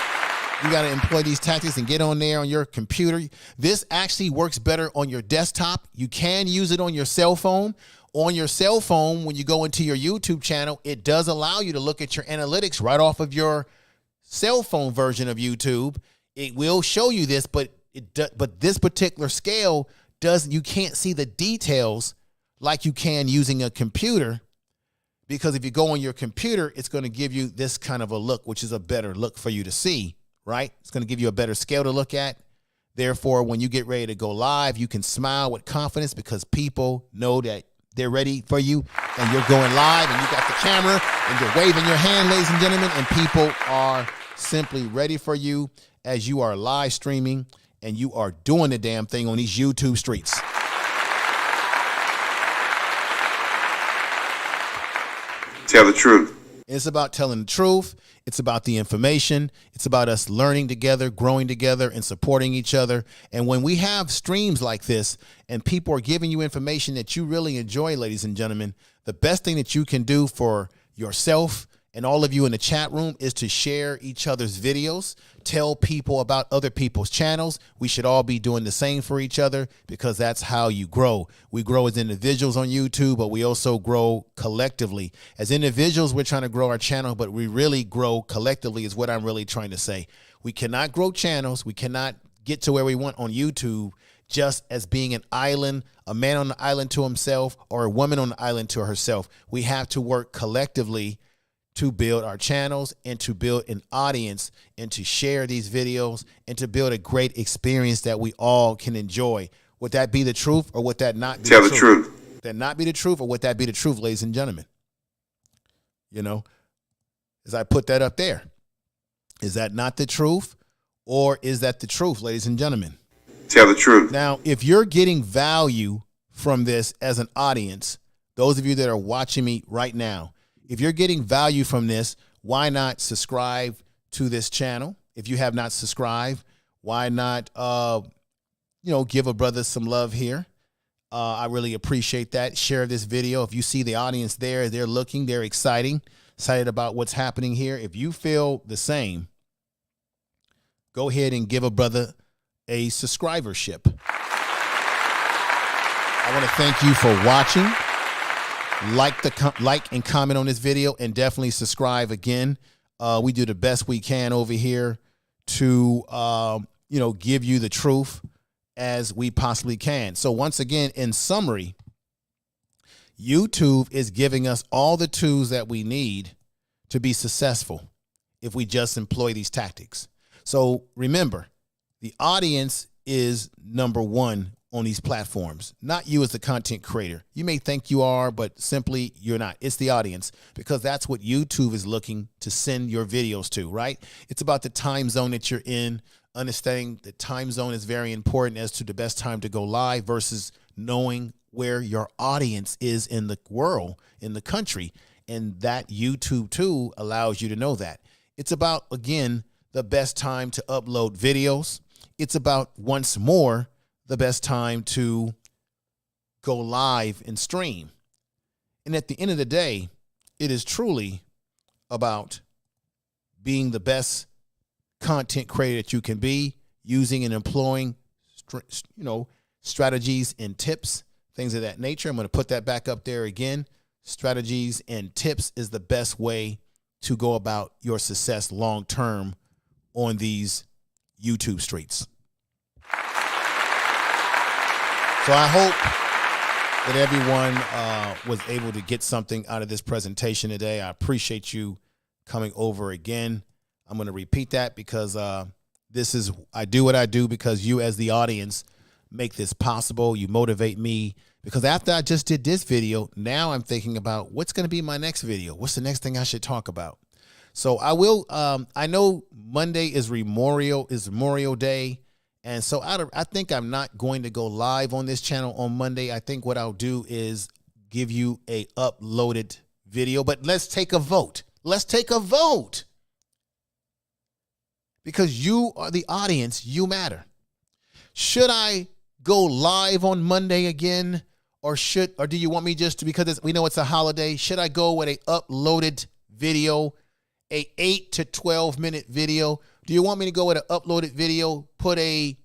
You got to employ these tactics and get on there on your computer. This actually works better on your desktop. You can use it on your cell phone. On your cell phone, when you go into your YouTube channel, it does allow you to look at your analytics right off of your cell phone version of YouTube. It will show you this, but this particular scale doesn't. You can't see the details like you can using a computer, because if you go on your computer, it's going to give you this kind of a look, which is a better look for you to see, right? It's going to give you a better scale to look at. Therefore, when you get ready to go live, you can smile with confidence because people know that they're ready for you and you're going live and you got the camera and you're waving your hand, ladies and gentlemen, and people are simply ready for you as you are live streaming and you are doing the damn thing on these YouTube streets. Tell the truth. It's about telling the truth. It's about the information. It's about us learning together, growing together, and supporting each other. And when we have streams like this and people are giving you information that you really enjoy, ladies and gentlemen, the best thing that you can do for yourself and all of you in the chat room is to share each other's videos, tell people about other people's channels. We should all be doing the same for each other because that's how you grow. We grow as individuals on YouTube, but we also grow collectively. As individuals, we're trying to grow our channel, but we really grow collectively is what I'm really trying to say. We cannot grow channels. We cannot get to where we want on YouTube just as being an island, a man on the island to himself or a woman on the island to herself. We have to work collectively to build our channels and to build an audience and to share these videos and to build a great experience that we all can enjoy. Would that be the truth or would that not be Tell the truth? Would that not be the truth or would that be the truth, ladies and gentlemen? You know, as I put that up there, is that not the truth or is that the truth, ladies and gentlemen? Tell the truth. Now, if you're getting value from this as an audience, those of you that are watching me right now, if you're getting value from this, why not subscribe to this channel? If you have not subscribed, why not, give a brother some love here? I really appreciate that. Share this video. If you see the audience there, they're looking, they're excited about what's happening here. If you feel the same, go ahead and give a brother a subscribership. I want to thank you for watching. Like and comment on this video and definitely subscribe again. We do the best we can over here to, give you the truth as we possibly can. So once again, in summary, YouTube is giving us all the tools that we need to be successful if we just employ these tactics. So remember, the audience is number one on these platforms, not you as the content creator. You may think you are, but simply you're not. It's the audience, because that's what YouTube is looking to send your videos to, right? It's about the time zone that you're in. Understanding the time zone is very important as to the best time to go live versus knowing where your audience is in the world, in the country. And that YouTube tool allows you to know that. It's about, again, the best time to upload videos. It's about, once more, the best time to go live and stream. And at the end of the day, it is truly about being the best content creator that you can be, using and employing, strategies and tips, things of that nature. I'm going to put that back up there again. Strategies and tips is the best way to go about your success long term on these YouTube streets. So I hope that everyone was able to get something out of this presentation today. I appreciate you coming over again. I'm going to repeat that because I do what I do because you as the audience make this possible. You motivate me, because after I just did this video, now I'm thinking about what's going to be my next video. What's the next thing I should talk about? So I will. I know Monday is Memorial Day. And so I think I'm not going to go live on this channel on Monday. I think what I'll do is give you a uploaded video, but let's take a vote. Let's take a vote. Because you are the audience, you matter. Should I go live on Monday again? Or do you want me just to, because we know it's a holiday, should I go with a uploaded video, a 8 to 12 minute video? Do you want me to go with an uploaded video? Put a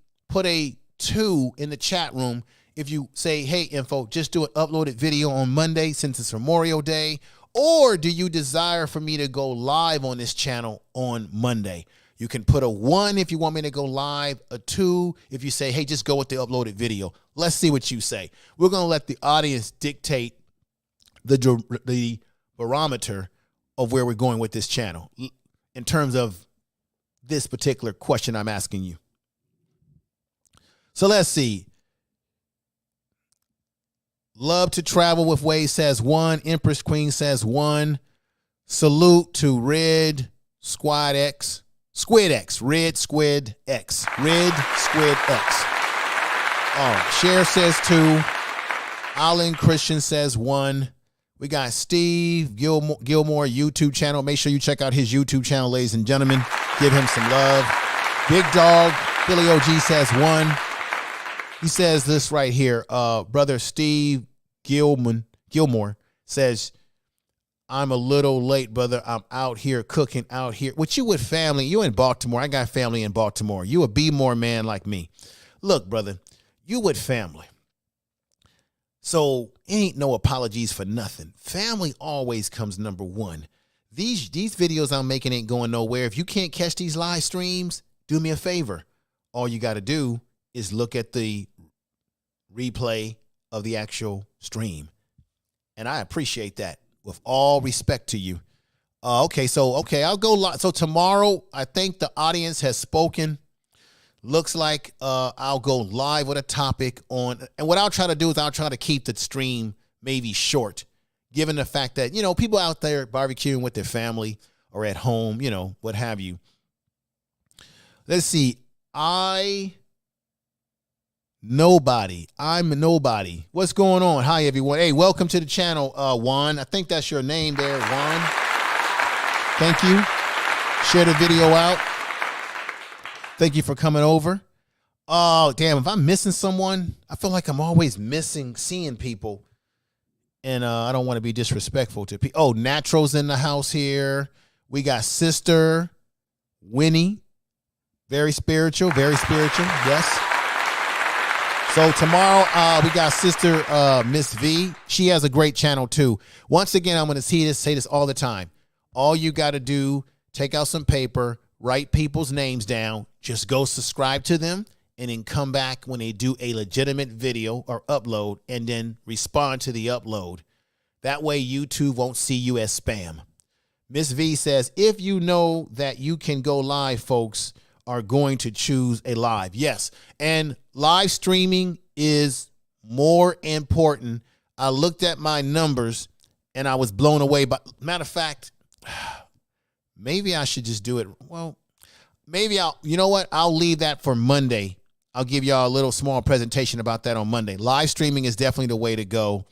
2 in the chat room. If you say, hey, Info, just do an uploaded video on Monday since it's Memorial Day. Or do you desire for me to go live on this channel on Monday? You can put a 1 if you want me to go live, a 2 if you say, hey, just go with the uploaded video. Let's see what you say. We're going to let the audience dictate the barometer of where we're going with this channel in terms of this particular question I'm asking you. So let's see. Love to travel with Wade says 1. Empress Queen says 1. Salute to Red Squid X. Red Squid X. Red Squid X. All right. Share says 2. Alan Christian says 1. We got Steve Gilmore YouTube channel. Make sure you check out his YouTube channel, ladies and gentlemen. Give him some love. Big Dog Philly OG says 1. He says this right here. Brother Steve Gilmore says, I'm a little late, brother. I'm out here cooking out here. What you with family? You in Baltimore. I got family in Baltimore. You a B-more man like me. Look, brother, you with family. So ain't no apologies for nothing. Family always comes number 1. These videos I'm making ain't going nowhere. If you can't catch these live streams, do me a favor. All you got to do is look at the replay of the actual stream. And I appreciate that. With all respect to you. Okay, I'll go live. So tomorrow, I think the audience has spoken. Looks like I'll go live with a topic on, and what I'll try to do is I'll try to keep the stream maybe short, given the fact that, you know, people out there barbecuing with their family or at home, you know, what have you. Let's see. I'm nobody. What's going on? Hi, everyone. Hey, welcome to the channel, Juan. I think that's your name there, Juan. Thank you. Share the video out. Thank you for coming over. Oh, damn. If I'm missing someone, I feel like I'm always seeing people. And I don't want to be disrespectful to people. Oh, Natural's in the house here. We got Sister Winnie. Very spiritual. Yes. So tomorrow, we got Sister Miss V. She has a great channel too. Once again, I'm going to say this all the time. All you got to do, take out some paper, write people's names down, just go subscribe to them, and then come back when they do a legitimate video or upload, and then respond to the upload. That way YouTube won't see you as spam. Miss V says, if you know that you can go live, folks are going to choose a live. Yes. And live streaming is more important. I looked at my numbers and I was blown away. But matter of fact, maybe I should just do it. Well, maybe you know what? I'll leave that for Monday. I'll give y'all a little small presentation about that on Monday. Live streaming is definitely the way to go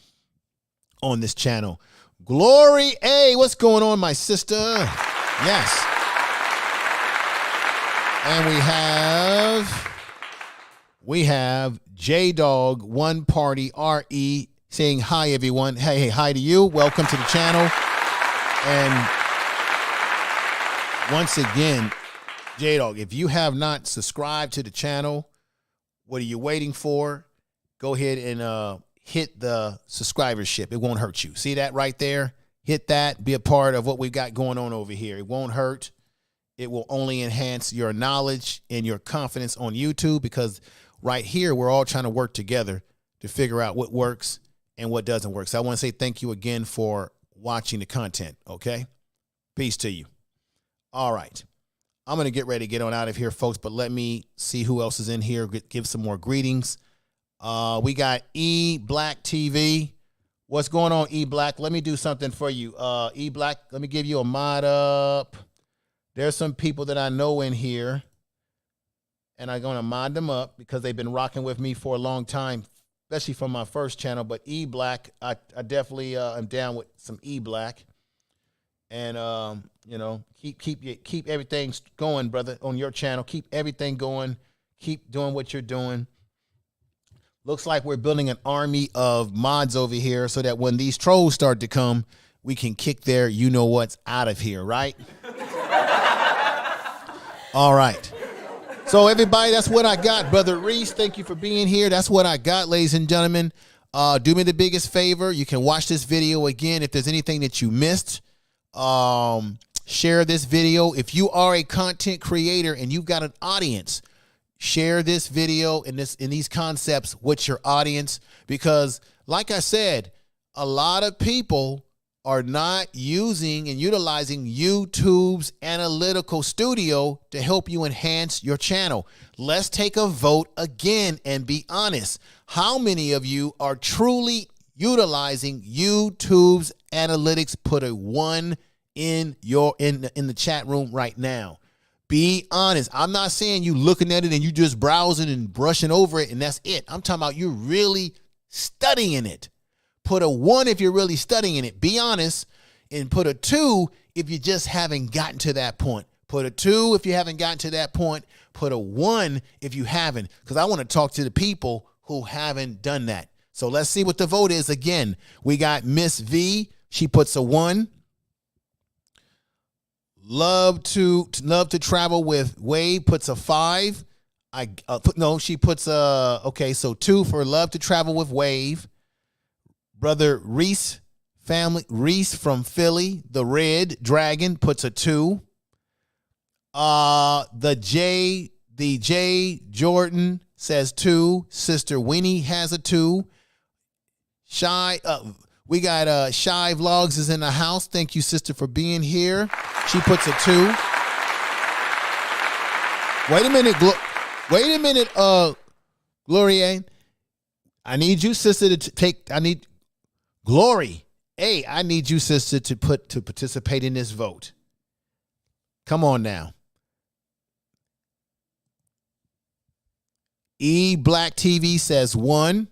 on this channel. Glory, hey, what's going on, my sister? Yes. And we have J-Dog One Party RE saying hi, everyone. Hey, hi to you. Welcome to the channel. And once again, J-Dog, if you have not subscribed to the channel, what are you waiting for? Go ahead and hit the subscribership. It won't hurt you. See that right there? Hit that. Be a part of what we've got going on over here. It won't hurt. It will only enhance your knowledge and your confidence on YouTube, because right here, we're all trying to work together to figure out what works and what doesn't work. So I want to say thank you again for watching the content, okay? Peace to you. All right. I'm going to get ready to get on out of here, folks, but let me see who else is in here. Give some more greetings. We got E Black TV. What's going on, E Black? Let me do something for you. E Black, let me give you a mod up. There's some people that I know in here, and I'm going to mod them up because they've been rocking with me for a long time. especially from my first channel. But E Black, I definitely am down with some E Black. And you know, keep everything going, brother, on your channel. Keep everything going. Keep doing what you're doing. Looks like we're building an army of mods over here so that when these trolls start to come, we can kick their you know what's out of here, right? All right. So everybody, that's what I got. Brother Reese, thank you for being here. That's what I got, ladies and gentlemen. Do me the biggest favor. You can watch this video again. If there's anything that you missed, share this video. If you are a content creator and you've got an audience, share this video and these concepts with your audience, because like I said, a lot of people are not using and utilizing YouTube's analytical studio to help you enhance your channel. Let's take a vote again and be honest. How many of you are truly utilizing YouTube's analytics? Put a 1 in the chat room right now. Be honest. I'm not saying you looking at it and you just browsing and brushing over it and that's it. I'm talking about you're really studying it. Put a 1 if you're really studying it. Be honest. And put a 2 if you just haven't gotten to that point. Put a 2 if you haven't gotten to that point. Put a 1 if you haven't, because I want to talk to the people who haven't done that. So let's see what the vote is again. We got Miss V. She puts a 1. Love to travel with Wade puts a 5. She puts a, okay, so 2 for love to travel with Wave. Brother Reese from Philly, the Red Dragon, puts a 2. The J Jordan says 2. Sister Winnie has a 2. We got Shy Vlogs is in the house. Thank you, sister, for being here. She puts a 2. Wait a minute, Gloria. I need you, sister, to Glory. Hey, I need you, sister, to participate in this vote. Come on now. E Black TV says 1.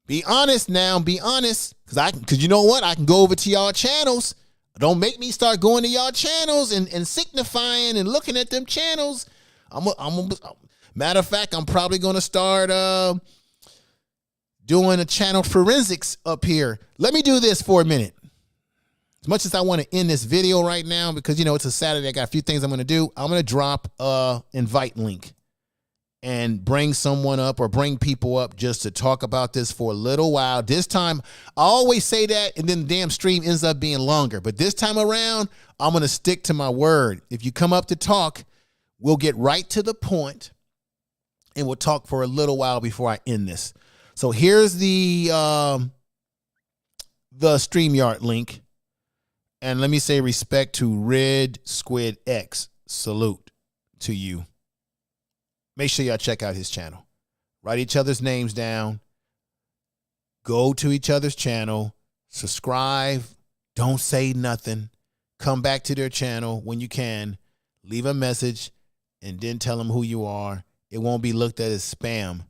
Be honest now. Be honest, because you know what? I can go over to y'all channels. Don't make me start going to y'all channels and signifying and looking at them channels. Matter of fact, I'm probably going to start doing a channel forensics up here. Let me do this for a minute. As much as I want to end this video right now, because, you know, it's a Saturday, I got a few things I'm going to do. I'm going to drop a invite link and bring someone up or bring people up just to talk about this for a little while. This time, I always say that, and then the damn stream ends up being longer. But this time around, I'm going to stick to my word. If you come up to talk, we'll get right to the point, and we'll talk for a little while before I end this. So here's the StreamYard link. And let me say respect to Red Squid X. Salute to you. Make sure y'all check out his channel. Write each other's names down. Go to each other's channel. Subscribe. Don't say nothing. Come back to their channel when you can. Leave a message and then tell them who you are. It won't be looked at as spam.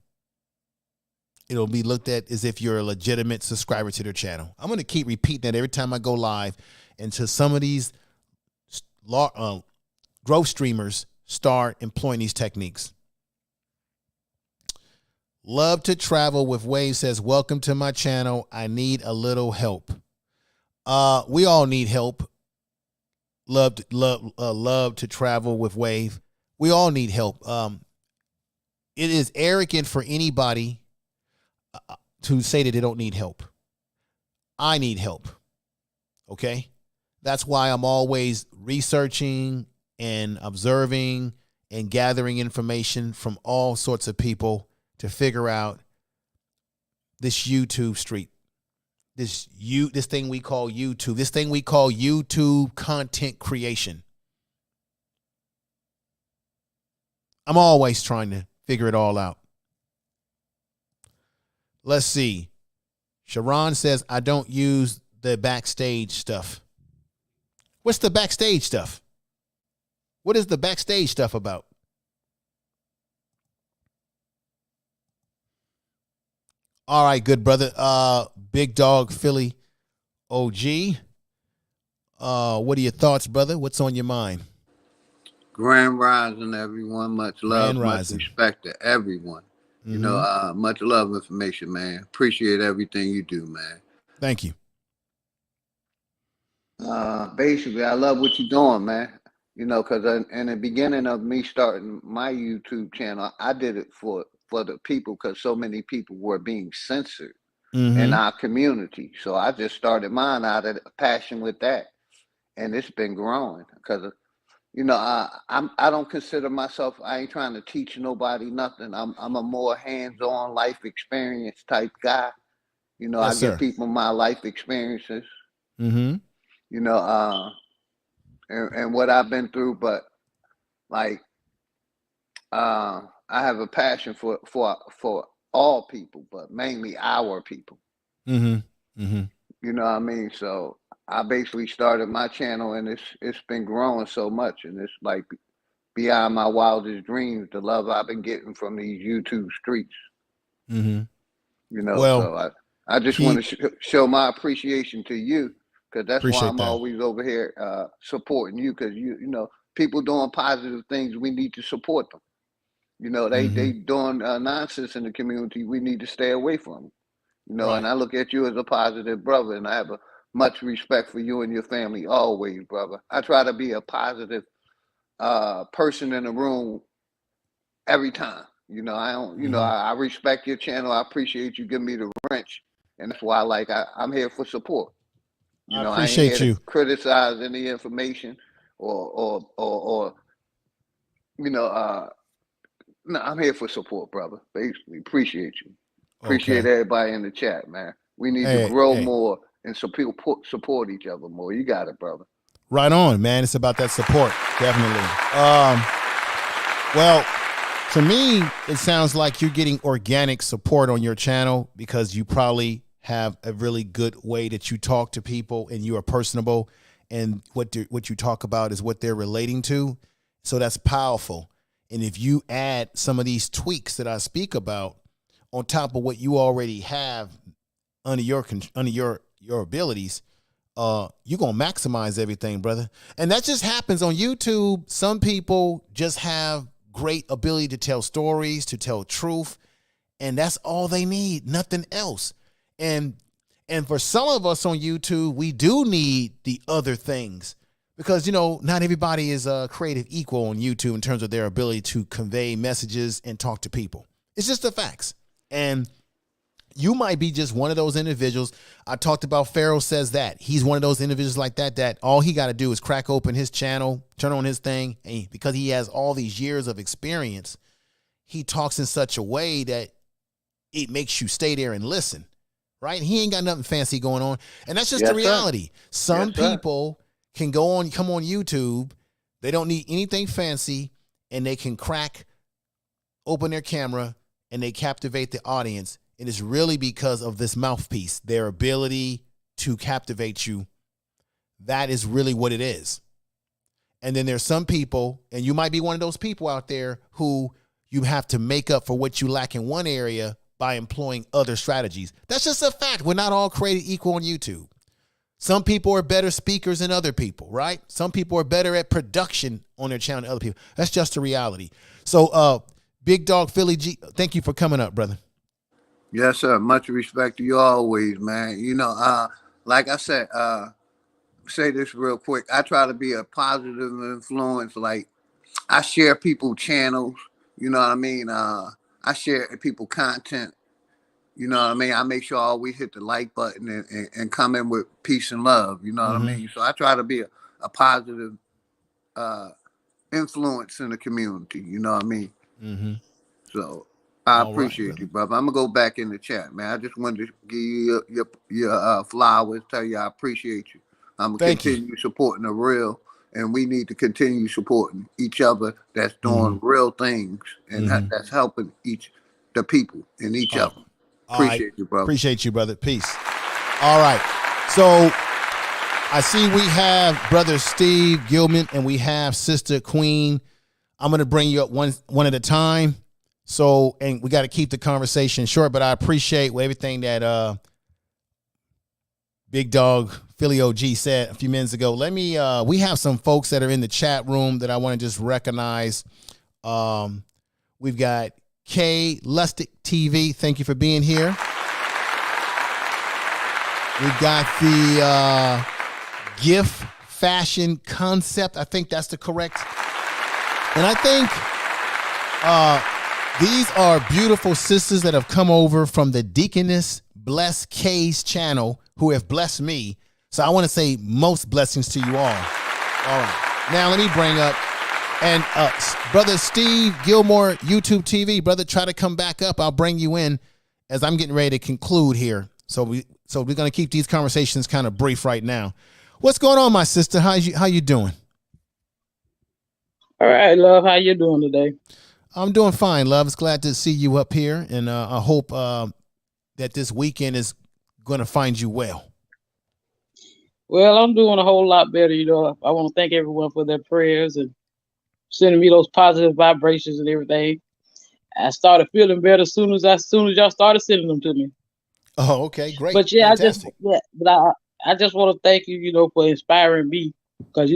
It'll be looked at as if you're a legitimate subscriber to their channel. I'm going to keep repeating that every time I go live until some of these growth streamers start employing these techniques. Love to travel with Wave says, welcome to my channel. I need a little help. We all need help. Love to travel with Wave. We all need help. It is arrogant for anybody to say that they don't need help. I need help. Okay? That's why I'm always researching and observing and gathering information from all sorts of people to figure out this YouTube street, this thing we call YouTube, this thing we call YouTube content creation. I'm always trying to figure it all out. Let's see. Sharon says, I don't use the backstage stuff. What's the backstage stuff? What is the backstage stuff about? All right, good brother. Big Dog Philly OG. What are your thoughts, brother? What's on your mind? Grand rising, everyone. Much love, Grand much rising. respect to everyone. You know, much love, information, man. Appreciate everything you do, man. Thank you. Basically, I love what you're doing, man. You know, because in the beginning of me starting my YouTube channel, I did it for the people because so many people were being censored in our community. So I just started mine out of passion with that, and it's been growing because you know I don't consider myself. I ain't trying to teach nobody nothing. I'm a more hands-on life experience type guy. You know, Yes, I give sir. people my life experiences. Mm-hmm. You know, and what I've been through, but like I have a passion for all people, but mainly our people. Mm-hmm. Mm-hmm. You know what I mean? So I basically started my channel, and it's been growing so much, and it's like beyond my wildest dreams. The love I've been getting from these YouTube streets. Mm-hmm. You know, Well, so I just want to show my appreciation to you, because that's why appreciate I'm that. always over here supporting you, because you know, people doing positive things, we need to support them. You know, they doing nonsense in the community, we need to stay away from them. You know, Right. and I look at you as a positive brother, and I have a much respect for you and your family always, brother. I try to be a positive person in the room every time. You know, I don't. You know, I respect your channel. I appreciate you giving me the wrench, and that's why, like, I'm here for support. You I know, I ain't here appreciate to you. criticize any information or you know. No, I'm here for support, brother. Basically, appreciate you. Appreciate Okay. everybody in the chat, man. We need to Hey, grow hey. more, and so people support each other more. You got it, brother. Right on, man. It's about that support, definitely. Well, to me, it sounds like you're getting organic support on your channel because you probably have a really good way that you talk to people and you are personable, and what you talk about is what they're relating to. So that's powerful. And if you add some of these tweaks that I speak about on top of what you already have under your abilities, you're gonna maximize everything, brother. And that just happens on YouTube. Some people just have great ability to tell stories, to tell truth, and that's all they need, nothing else. And for some of us on YouTube, we do need the other things, because, you know, not everybody is creative equal on YouTube in terms of their ability to convey messages and talk to people. It's just the facts. And you might be just one of those individuals. I talked about Pharaoh Says That. He's one of those individuals like that all he got to do is crack open his channel, turn on his thing, and because he has all these years of experience, he talks in such a way that it makes you stay there and listen, right? He ain't got nothing fancy going on. And that's just the reality. Some people can come on YouTube. They don't need anything fancy, and they can crack open their camera and they captivate the audience. And it's really because of this mouthpiece, their ability to captivate you. That is really what it is. And then there's some people, and you might be one of those people out there, who you have to make up for what you lack in one area by employing other strategies. That's just a fact. We're not all created equal on YouTube. Some people are better speakers than other people, right? Some people are better at production on their channel than other people. That's just the reality. So, Big Dog Philly G, thank you for coming up, brother. Yes, sir. Much respect to you always, man. You know, like I said, say this real quick. I try to be a positive influence. Like, I share people channels. You know what I mean? I share people content. You know what I mean? I make sure I always hit the like button and come in with peace and love. You know what I mean? So I try to be a positive influence in the community. You know what I mean? So I appreciate you, brother. I'm gonna go back in the chat, man. I just wanted to give you your flowers, tell you I appreciate you. I'm gonna continue supporting the real, and we need to continue supporting each other that's doing real things, and that's helping the people and each other. Appreciate you, brother. Appreciate you, brother. Peace. All right. So I see we have Brother Steve Gilman and we have Sister Queen. I'm going to bring you up one at a time. So, and we got to keep the conversation short, but I appreciate everything that Big Dog Philly OG said a few minutes ago. Let me, we have some folks that are in the chat room that I want to just recognize. We've got K Lustig TV. Thank you for being here. We've got the GIF Fashion Concept. I think that's the correct. And I think these are beautiful sisters that have come over from the Deaconess Bless K's channel who have blessed me. So I want to say most blessings to you all. All right. Now let me bring up, and Brother Steve Gilmore, YouTube TV. Brother, try to come back up. I'll bring you in as I'm getting ready to conclude here. So we're going to keep these conversations kind of brief right now. What's going on, my sister? How you doing? All right, love. How you doing today? I'm doing fine, love. It's glad to see you up here, and I hope that this weekend is going to find you well. Well, I'm doing a whole lot better. I want to thank everyone for their prayers and sending me those positive vibrations and everything. I started feeling better as soon as y'all started sending them to me. Oh, okay, great. But yeah, fantastic. I just want to thank you, for inspiring me, because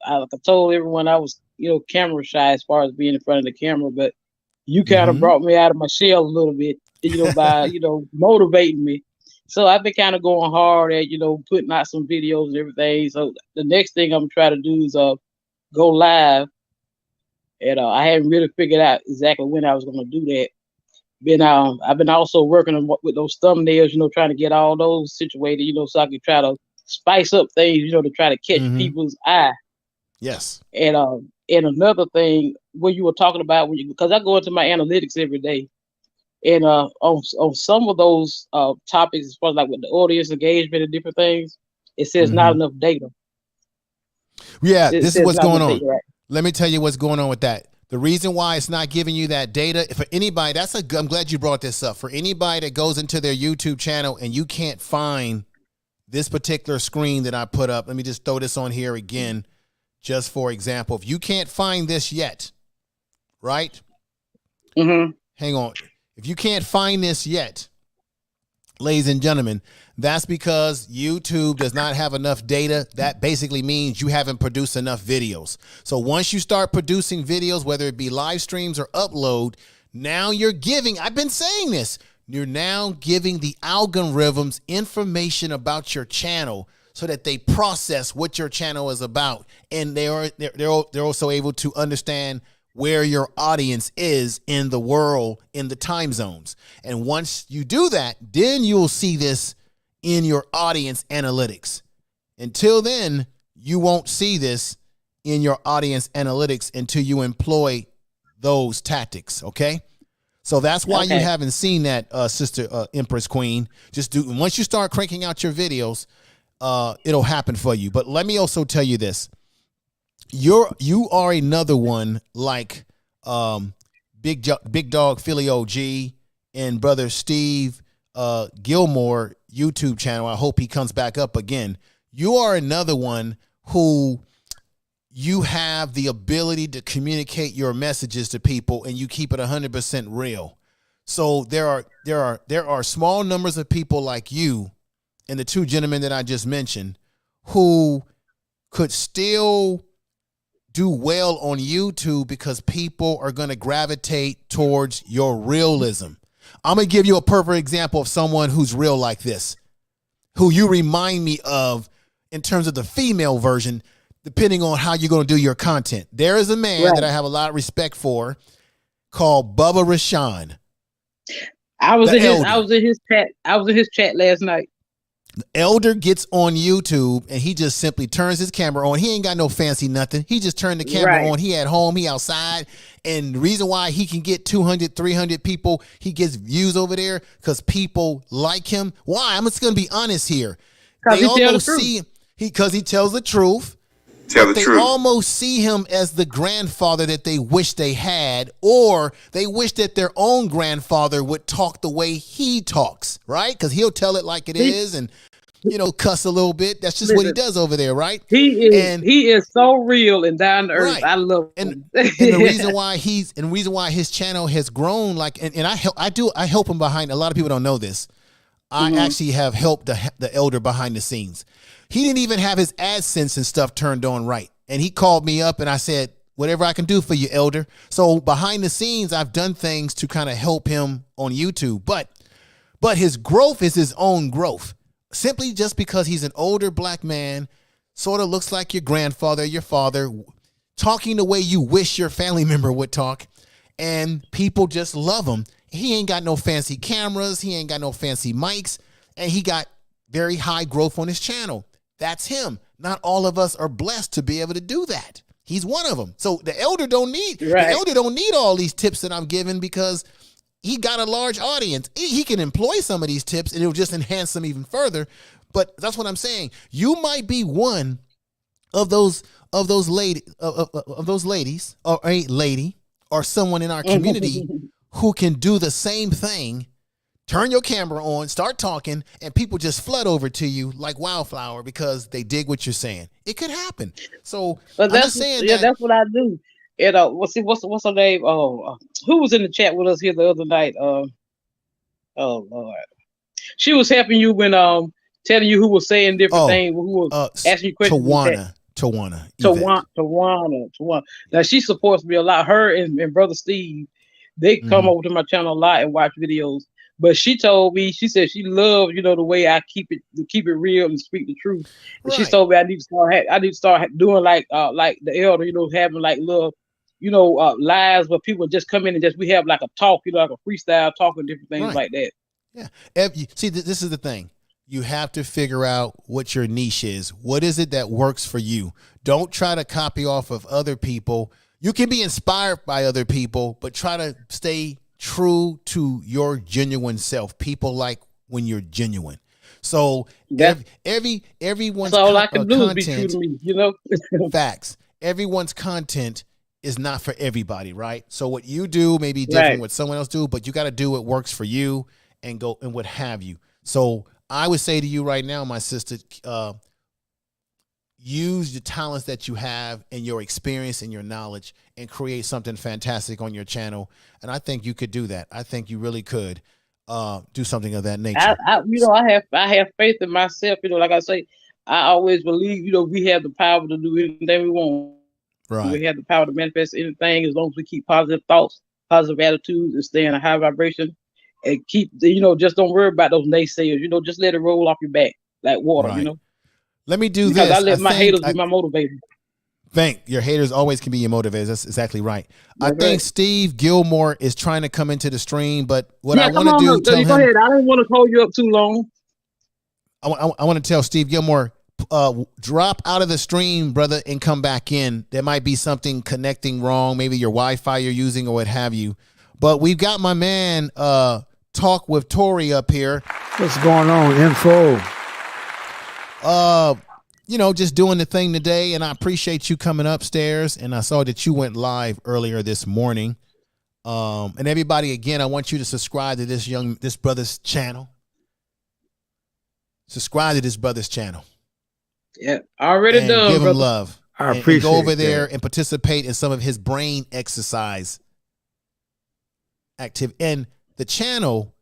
I told everyone I was camera shy as far as being in front of the camera, but you kind of brought me out of my shell a little bit, by motivating me. So I've been kind of going hard at putting out some videos and everything. So the next thing I'm trying to do is go live, and I haven't really figured out exactly when I was going to do that. I've been also working with those thumbnails, trying to get all those situated, so I can try to spice up things, to try to catch people's eye. Yes. And another thing, when you were talking about, because I go into my analytics every day, and on some of those topics, as far as like with the audience engagement and different things, it says not enough data. Yeah, this is what's going on. Data, right? Let me tell you what's going on with that. The reason why it's not giving you that data, for anybody, I'm glad you brought this up. For anybody that goes into their YouTube channel and you can't find this particular screen that I put up, let me just throw this on here again, just for example. If you can't find this yet, right? Hang on. If you can't find this yet, ladies and gentlemen, that's because YouTube does not have enough data. That basically means you haven't produced enough videos. So once you start producing videos, whether it be live streams or upload, now you're giving, I've been saying this, you're now giving the algorithms information about your channel so that they process what your channel is about. And they're also able to understand where your audience is in the world, in the time zones. And once you do that, then you'll see this in your audience analytics. Until then, you won't see this in your audience analytics until you employ those tactics. Okay. So that's why you haven't seen that, Sister Empress Queen. Once you start cranking out your videos, it'll happen for you. But let me also tell you this. You are another one like Big Dog Philly OG and Brother Steve Gilmore YouTube channel. I hope he comes back up again. You are another one who you have the ability to communicate your messages to people and you keep it 100% real. So there are small numbers of people like you and the two gentlemen that I just mentioned who could still do well on YouTube because people are going to gravitate towards your realism. I'm going to give you a perfect example of someone who's real like this, who you remind me of in terms of the female version, depending on how you're going to do your content. There is a man that I have a lot of respect for called Bubba Rashawn. I was in his chat last night. The elder gets on YouTube and he just simply turns his camera on. He ain't got no fancy nothing. He just turned the camera on. He at home, he outside. And the reason why he can get 200, 300 people, he gets views over there because people like him. Why? I'm just going to be honest here. They almost see him because he tells the truth. They almost see him as the grandfather that they wish they had, or they wish that their own grandfather would talk the way he talks, right? Because he'll tell it like it is. And cuss a little bit. That's just what he Listen, does over there, right? And he is so real and down to earth. right. I love And him. and the reason why his channel has grown, like, and I help him behind. A lot of people don't know this. I actually have helped the elder behind the scenes. He didn't even have his AdSense and stuff turned on right. And he called me up and I said, whatever I can do for you, elder. So behind the scenes, I've done things to kind of help him on YouTube. But his growth is his own growth. Simply just because he's an older black man, sort of looks like your grandfather, your father, talking the way you wish your family member would talk. And people just love him. He ain't got no fancy cameras. He ain't got no fancy mics. And he got very high growth on his channel. That's him. Not all of us are blessed to be able to do that. He's one of them. So the elder don't need all these tips that I'm giving because he got a large audience. He can employ some of these tips and it'll just enhance them even further. But that's what I'm saying. You might be one of those ladies or a lady or someone in our community who can do the same thing. Turn your camera on, start talking, and people just flood over to you like wildflower because they dig what you're saying. It could happen. So But I'm that's just saying that's what I do. And what's her name? Who was in the chat with us here the other night? Oh Lord, she was helping you when telling you who was saying different things, who was asking you questions. Tawana. Now she supports me a lot. Her and brother Steve, they come over to my channel a lot and watch videos. But she told me, she said she loved, the way I keep it real and speak the truth. And she told me I need to start doing like the elder, having like little, lives where people just come in and we have like a talk, like a freestyle talk and different things like that. Yeah. See, this is the thing. You have to figure out what your niche is. What is it that works for you? Don't try to copy off of other people. You can be inspired by other people, but try to stay true to your genuine self. People like when you're genuine. So everyone's all I can do content, is be true to me, facts. Everyone's content is not for everybody, right? So what you do may be different than what someone else do, but you got to do what works for you and go and what have you. So I would say to you right now, my sister, use the talents that you have and your experience and your knowledge and create something fantastic on your channel. And I think you could do that. I think you really could do something of that nature. I have faith in myself. Like I say, I always believe, we have the power to do anything we want. Right. We have the power to manifest anything as long as we keep positive thoughts, positive attitudes, and stay in a high vibration. And keep, just don't worry about those naysayers. Just let it roll off your back like water. Right. Let me do because this. I let my haters be my motivator. Your haters always can be your motivators. That's exactly right. I think Steve Gilmore is trying to come into the stream, but what I want to do, tell him. Go ahead. I don't want to hold you up too long. I want to tell Steve Gilmore, drop out of the stream, brother, and come back in. There might be something connecting wrong, maybe your Wi-Fi you're using or what have you. But we've got my man, Talk with Tori up here. What's going on, Info? Just doing the thing today, and I appreciate you coming upstairs. And I saw that you went live earlier this morning. And everybody, again, I want you to subscribe to this brother's channel. Subscribe to this brother's channel. Yeah, already done. Give him love. I appreciate and go over there that. and participate in some of his brain exercise activity. And the channel,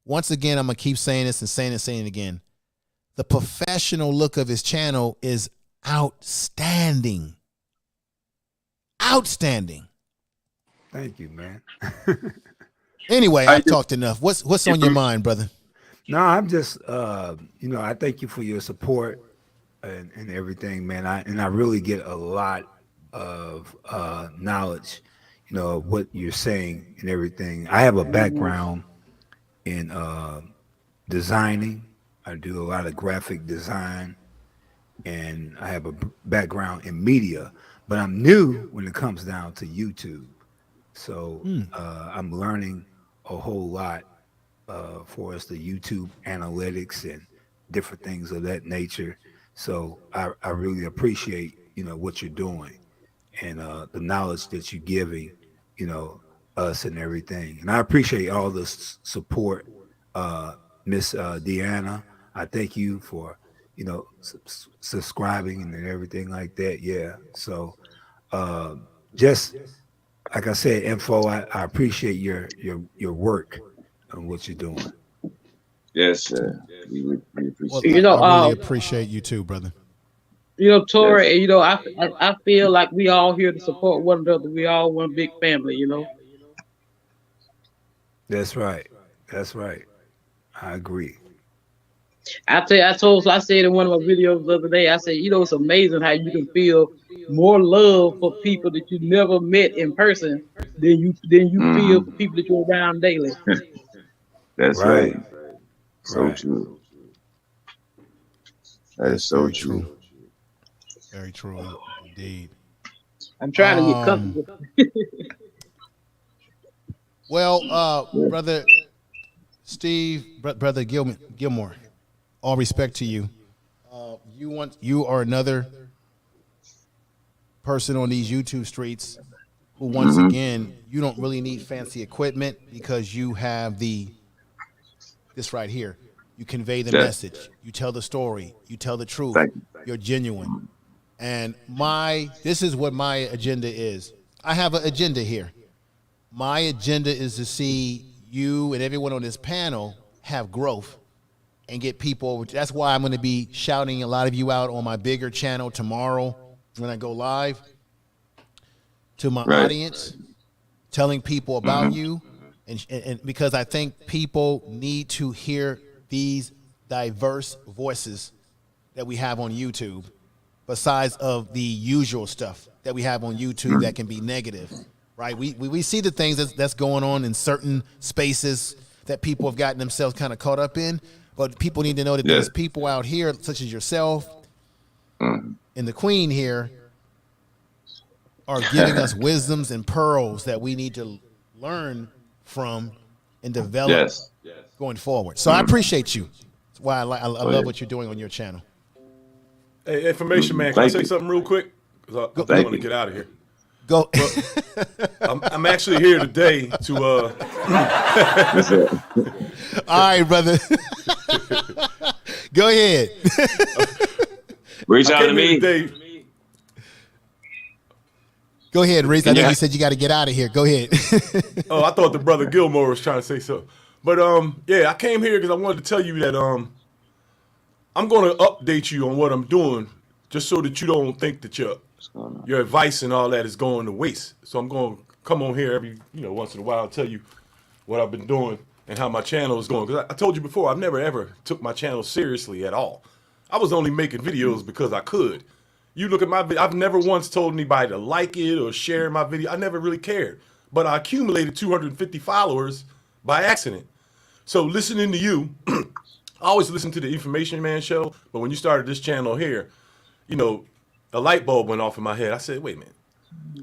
once again, I'm gonna keep saying this and saying it again. The professional look of his channel is outstanding. Outstanding. Thank you, man. Anyway, I've talked enough. What's on your mind, brother? No, I'm just, I thank you for your support and everything, man. I really get a lot of knowledge, of what you're saying and everything. I have a background in designing. I do a lot of graphic design, and I have a background in media, but I'm new when it comes down to YouTube. So I'm learning a whole lot for us, the YouTube analytics and different things of that nature. So I really appreciate, what you're doing and the knowledge that you're giving, us and everything. And I appreciate all the support, Miss Deanna. I thank you for subscribing and everything like that. Yeah. So just like I said, Info, I appreciate your work and what you're doing. Yes, sir. We Well, appreciate I really appreciate you too, brother. Tori, Yes. I feel like we all here to support one another. We all one big family. That's right. That's right. I agree. I said in one of my videos the other day, I said, it's amazing how you can feel more love for people that you never met in person than you feel for people that you're around daily. That's Right. right. So Right. true. That is so Very true. Very true indeed. I'm trying to get comfortable. Well, brother Steve, brother Gilmore, all respect to you. You are another person on these YouTube streets who, once again, you don't really need fancy equipment because you have this right here. You convey the Yes. message. You tell the story. You tell the truth. Thank you. You're genuine. And this is what my agenda is. I have an agenda here. My agenda is to see you and everyone on this panel have growth and get people. That's why I'm going to be shouting a lot of you out on my bigger channel tomorrow when I go live to my audience, telling people about you. And because I think people need to hear these diverse voices that we have on YouTube, besides of the usual stuff that we have on YouTube that can be negative, right? We see the things that's going on in certain spaces that people have gotten themselves kind of caught up in, but people need to know that there's people out here such as yourself and the Queen here are giving us wisdoms and pearls that we need to learn from and develop going forward. So I appreciate you. That's why I love what you're doing on your channel. Hey, information man, can I say something real quick? Because I want to get out of here. Go. I'm actually here today to. All right, brother. Go ahead. Reach out to me. Today, Go ahead, Reese. I know you said you got to get out of here. Go ahead. oh, I thought the brother Gilmore was trying to say something. But yeah, I came here because I wanted to tell you that I'm going to update you on what I'm doing, just so that you don't think that your advice and all that is going to waste. So I'm going to come on here every once in a while and tell you what I've been doing and how my channel is going. Because I told you before, I've never ever took my channel seriously at all. I was only making videos because I could. You look at my video, I've never once told anybody to like it or share my video. I never really cared. But I accumulated 250 followers by accident. So listening to you, I always listen to the Information Man show, but when you started this channel here, a light bulb went off in my head. I said, wait a minute,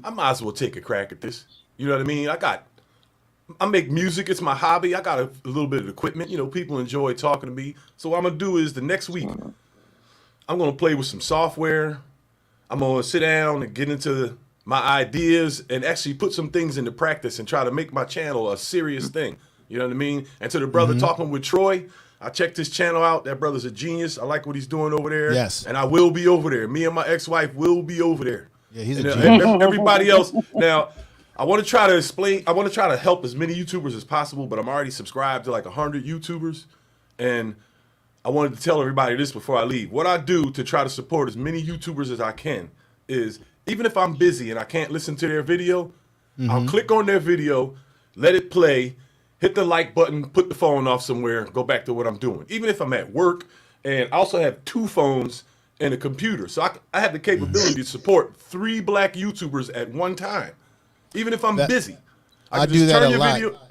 I might as well take a crack at this. You know what I mean? I make music, it's my hobby. I got a little bit of equipment, people enjoy talking to me. So what I'm gonna do is the next week, I'm gonna play with some software. I'm gonna sit down and get into my ideas and actually put some things into practice and try to make my channel a serious thing. You know what I mean? And to the brother talking with Troy, I checked his channel out. That brother's a genius. I like what he's doing over there. Yes. And I will be over there. Me and my ex-wife will be over there. Yeah, he's and a genius. everybody else. Now, I want to try to help as many YouTubers as possible, but I'm already subscribed to like 100 YouTubers. And I wanted to tell everybody this before I leave. What I do to try to support as many YouTubers as I can is, even if I'm busy and I can't listen to their video, I'll click on their video, let it play, hit the like button, put the phone off somewhere, go back to what I'm doing. Even if I'm at work, and I also have 2 phones and a computer. So I have the capability to support 3 black YouTubers at one time, even if I'm busy. I can do just that turn a your lot.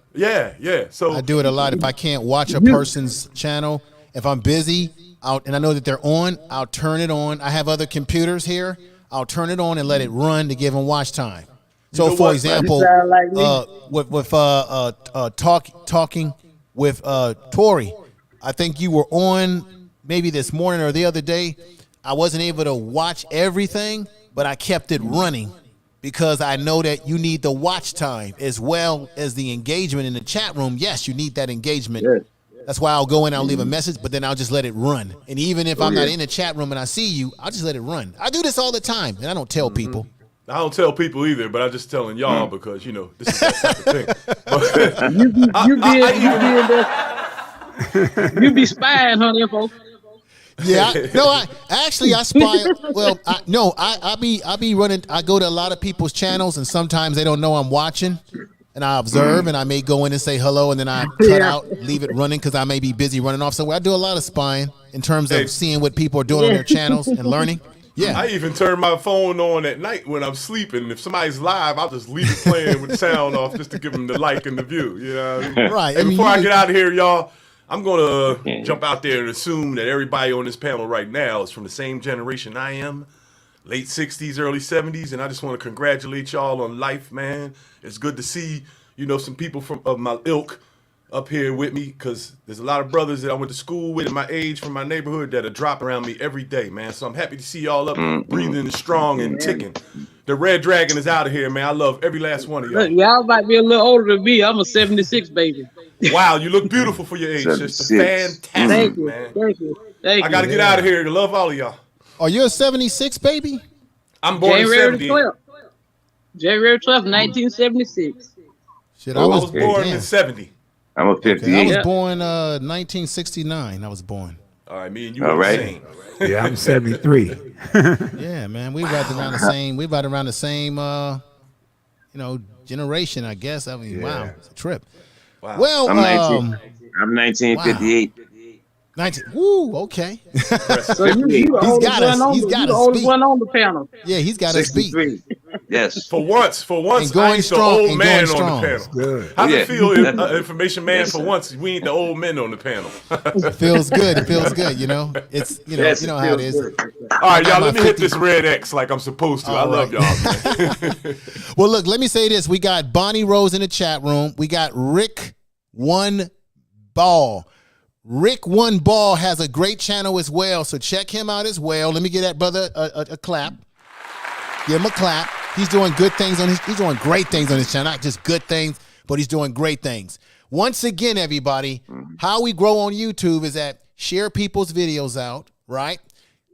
Yeah. So I do it a lot. If I can't watch a person's channel, if I'm busy, and I know that they're on, I'll turn it on. I have other computers here. I'll turn it on and let it run to give them watch time. So, know for what? example, You sound like me. talking with Tori, I think you were on maybe this morning or the other day. I wasn't able to watch everything, but I kept it running because I know that you need the watch time as well as the engagement in the chat room. Yes, you need that engagement That's why I'll go in, I'll leave a message, but then I'll just let it run. And even if I'm not in the chat room and I see you, I'll just let it run. I do this all the time, and I don't tell people. I don't tell people either, but I'm just telling y'all because, you know, this is that type of thing. You be spying, huh, Info? Yeah, I spy. Well, I be running. I go to a lot of people's channels, and sometimes they don't know I'm watching, and I observe, and I may go in and say hello, and then I cut out, leave it running because I may be busy running off somewhere. I do a lot of spying in terms of seeing what people are doing on their channels and learning. Yeah, I even turn my phone on at night when I'm sleeping. If somebody's live, I'll just leave it playing with the sound off just to give them the like and the view. You know what I mean? Right. And before I get out of here, y'all, I'm going to jump out there and assume that everybody on this panel right now is from the same generation I am, late 60s, early 70s, and I just want to congratulate y'all on life, man. It's good to see, you know, some people of my ilk up here with me because there's a lot of brothers that I went to school with in my age from my neighborhood that are dropping around me every day, man. So I'm happy to see y'all up breathing and strong and ticking. The Red Dragon is out of here, man. I love every last one of y'all. Look, y'all might be a little older than me. I'm a 76 baby. Wow, you look beautiful for your age, sister. Fantastic, Thank you, man. thank you. I got to get out of here. I love all of y'all. Are you a 76 baby? I'm born in 70. January 12th, 1976. Shit, I was born in 70. I'm a 50. Okay, I was born 1969. I was born. All right, me and you are the same. Yeah, I'm 73. Yeah, man, we right around the same. We right around the same, generation, I guess. I mean, wow, it's a trip. Wow. Well, I'm 1958. Wow. 19. Woo, okay. So you the oldest one on the panel. Yeah, he's got us beat. Yes. For once, And going I ain't strong, the old and man going on the strong. panel. Good. How's Yeah. it feel, information man? Yes, For sir. once, we ain't the old men on the panel. It feels good. It feels good. You know, it's Yes, you know it how it feels is. good. All right, y'all, my let me hit 50 this red X like I'm supposed to. I All love right. y'all, man. Well, look, let me say this. We got Bonnie Rose in the chat room. We got Rick One Ball. Rick One Ball has a great channel as well, so check him out as well. Let me give that brother a clap. Give him a clap. He's doing good things he's doing great things on his channel. Not just good things, but he's doing great things. Once again, everybody, how we grow on YouTube is that share people's videos out, right?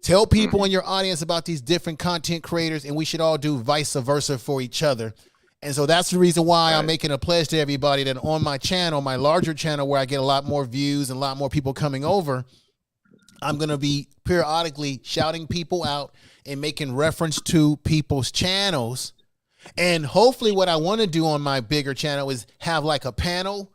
Tell people in your audience about these different content creators, and we should all do vice versa for each other. And so that's the reason why I'm making a pledge to everybody that on my channel, my larger channel where I get a lot more views and a lot more people coming over, I'm going to be periodically shouting people out and making reference to people's channels. And hopefully what I want to do on my bigger channel is have like a panel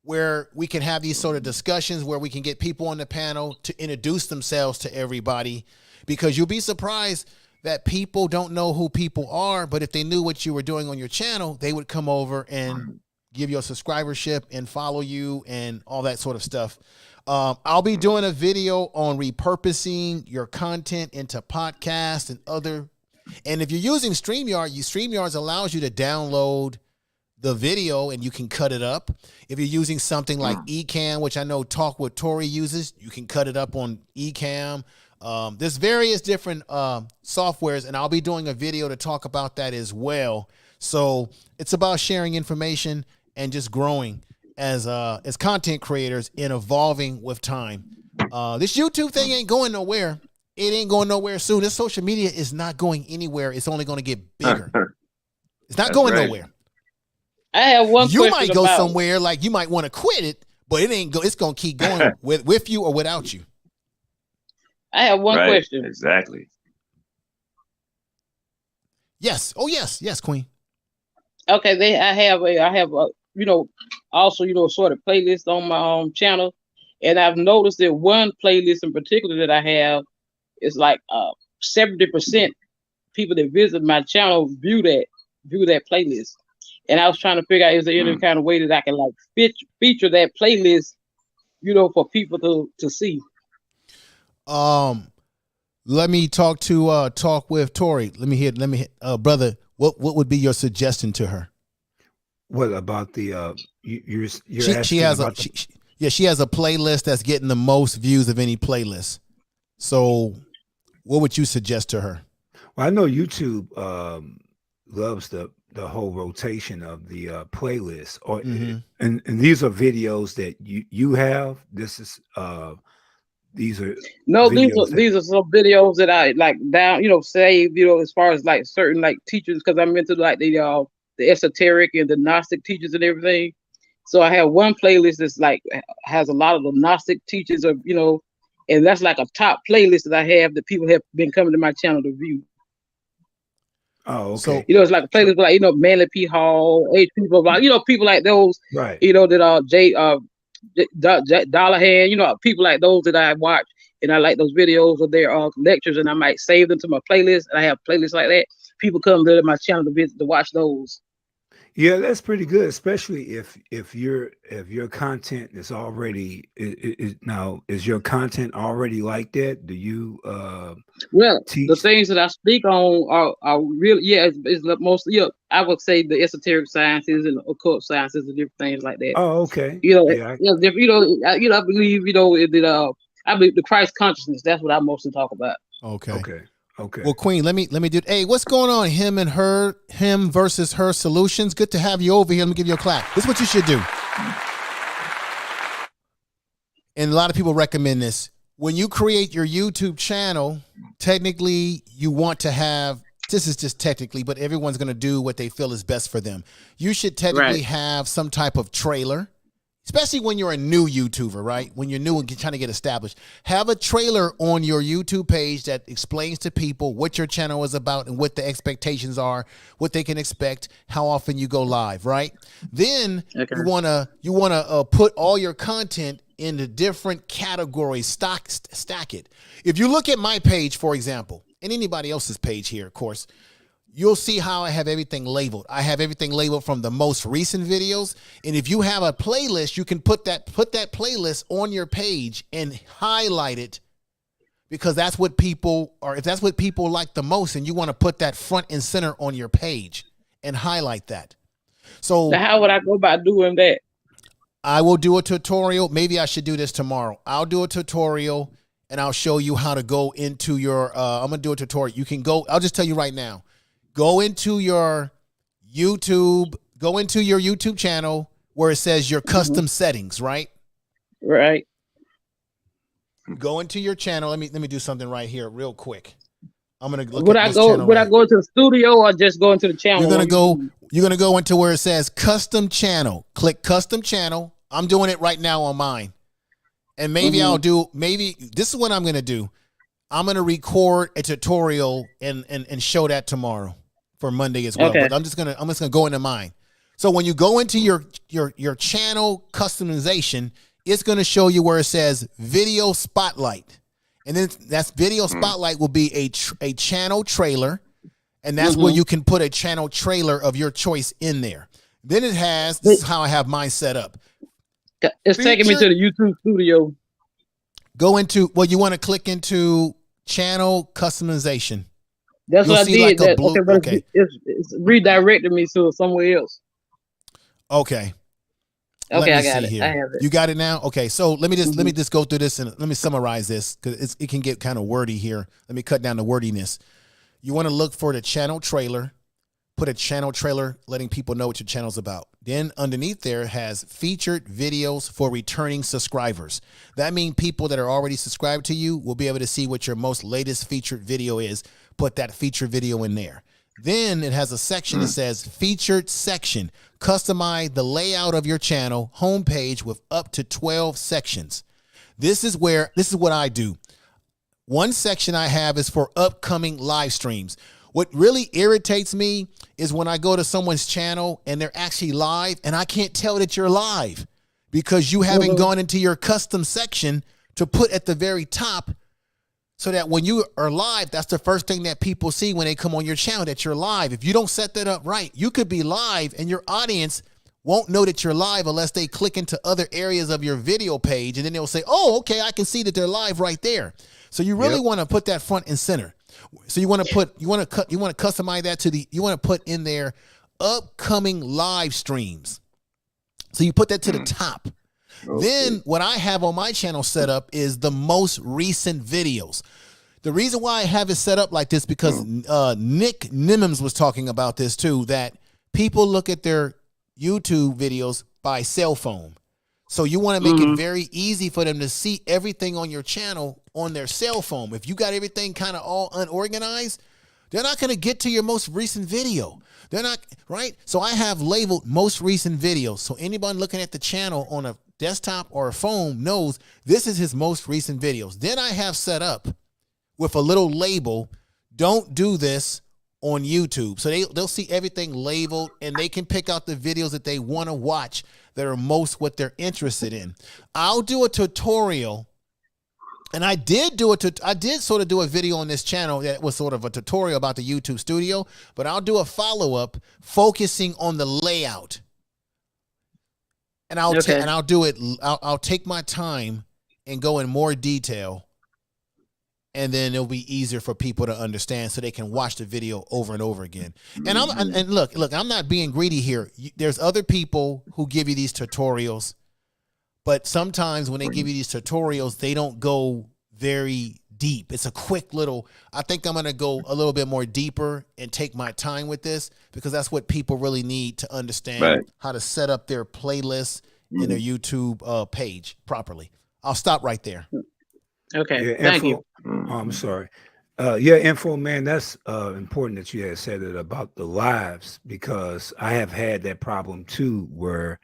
where we can have these sort of discussions where we can get people on the panel to introduce themselves to everybody, because you'll be surprised that people don't know who people are, but if they knew what you were doing on your channel, they would come over and give you a subscribership and follow you and all that sort of stuff. I'll be doing a video on repurposing your content into podcasts and other. And if you're using StreamYard, StreamYard allows you to download the video and you can cut it up. If you're using something like Ecamm, which I know Talk with Tori uses, you can cut it up on Ecamm. There's various different softwares, and I'll be doing a video to talk about that as well. So it's about sharing information and just growing as content creators and evolving with time. This YouTube thing ain't going nowhere. It ain't going nowhere soon. This social media is not going anywhere. It's only going to get bigger. It's not going nowhere. I have one question. You might go about, somewhere, like you might want to quit it, but it ain't go. It's going to keep going with you or without you. I have one question. Exactly. Yes. Oh, yes. Yes, Queen. Okay, I have a also sort of playlist on my channel, and I've noticed that one playlist in particular that I have is like 70% people that visit my channel view that playlist, and I was trying to figure out, is there any kind of way that I can like feature that playlist, for people to see. Let me talk with Tori. Let me hear, brother, what would be your suggestion to her? What about the you're she has she has a playlist that's getting the most views of any playlist. So what would you suggest to her? Well, I know YouTube loves the the whole rotation of the playlist, or and these are videos that you have. This is these are No, videos that, these are some videos that I like down, saved, as far as like certain like teachers, because I'm into like the esoteric and the Gnostic teachers and everything. So I have one playlist that's like has a lot of the Gnostic teachers of, and that's like a top playlist that I have that people have been coming to my channel to view. oh, okay. So- It's like a playlist like, Manly P. Hall, H. People, people like those, Right. that are Dollahan, people like those that I watch, and I like those videos of their lectures, and I might save them to my playlist, and I have playlists like that. People come to my channel to visit to watch those. Yeah, that's pretty good, especially if your content is already is your content already like that? Do you Well, teach? the things that I speak on are really, it's mostly, I would say the esoteric sciences and occult sciences and different things like that. Oh, okay. I believe, I believe the Christ consciousness. That's what I mostly talk about. Okay. Okay. Well, Queen, let me do. Hey, what's going on? Him versus her solutions. Good to have you over here. Let me give you a clap. This is what you should do. And a lot of people recommend this. When you create your YouTube channel, technically you want to have, this is just technically, but everyone's going to do what they feel is best for them. You should technically have some type of trailer. Especially when you're a new YouTuber, right? When you're new and trying to get established, have a trailer on your YouTube page that explains to people what your channel is about and what the expectations are, what they can expect, how often you go live, right? Then you wanna put all your content into different categories, stack it. If you look at my page, for example, and anybody else's page here, of course, you'll see how I have everything labeled. I have everything labeled from the most recent videos. And if you have a playlist, you can put that playlist on your page and highlight it, because that's what people are, if that's what people like the most, and you want to put that front and center on your page and highlight that. So how would I go about doing that? I will do a tutorial. Maybe I should do this tomorrow. I'll do a tutorial and I'll show you how to go into your, I'm going to do a tutorial. You can go, I'll just tell you right now. Go into your YouTube channel where it says your custom settings, right? Right. Go into your channel. Let me do something right here real quick. I'm going to look Would at I this go channel. I go to the studio or just go into the channel? You're going to go into where it says custom channel. Click custom channel. I'm doing it right now on mine. And maybe this is what I'm going to do. I'm going to record a tutorial and show that tomorrow for Monday as well. Okay. But I'm just gonna go into mine. So when you go into your channel customization, it's gonna show you where it says video spotlight, and then that's video spotlight will be a channel trailer, and that's where you can put a channel trailer of your choice in there. Then it has, this is how I have mine set up. It's taking me to the YouTube studio. Go into, well, you want to click into channel customization. That's You'll what I see did. like a blue, okay. It's redirected me to somewhere else. Okay. Okay, I got it. Here. I have it. You got it now? Okay, so let me just go through this and let me summarize this, because it can get kind of wordy here. Let me cut down the wordiness. You want to look for the channel trailer, put a channel trailer letting people know what your channel's about. Then underneath there has featured videos for returning subscribers. That means people that are already subscribed to you will be able to see what your most latest featured video is. Put that featured video in there. Then it has a section that says featured section. Customize the layout of your channel homepage with up to 12 sections. This is what I do. One section I have is for upcoming live streams. What really irritates me is when I go to someone's channel and they're actually live and I can't tell that you're live because you haven't gone into your custom section to put at the very top, so that when you are live, that's the first thing that people see when they come on your channel, that you're live. If you don't set that up right, you could be live and your audience won't know that you're live unless they click into other areas of your video page, and then they'll say, oh, okay, I can see that they're live right there. So you really want to put that front and center. So you want to customize that you want to put in there upcoming live streams. So you put that to the top. Then what I have on my channel set up is the most recent videos. The reason why I have it set up like this, because Nick Nimmons was talking about this too, that people look at their YouTube videos by cell phone. So you want to make it very easy for them to see everything on your channel on their cell phone. If you got everything kind of all unorganized, they're not going to get to your most recent video. They're not, right? So I have labeled most recent videos. So anybody looking at the channel on a desktop or a phone knows this is his most recent videos. Then I have set up with a little label, don't do this on YouTube. So they'll see everything labeled and they can pick out the videos that they want to watch that are most what they're interested in. I'll do a tutorial, and I did sort of do a video on this channel that was sort of a tutorial about the YouTube studio, but I'll do a follow-up focusing on the layout. And I'll take my time and go in more detail, and then it'll be easier for people to understand so they can watch the video over and over again. And look, I'm not being greedy here. There's other people who give you these tutorials, but sometimes when they give you these tutorials, they don't go very deep. It's a quick little, I think I'm going to go a little bit more deeper and take my time with this, because that's what people really need to understand how to set up their playlists in their YouTube page properly. I'll stop right there. Okay, Yeah, thank Info, you. I'm sorry. Yeah, Info, man, that's important that you had said it about the lives, because I have had that problem too, where,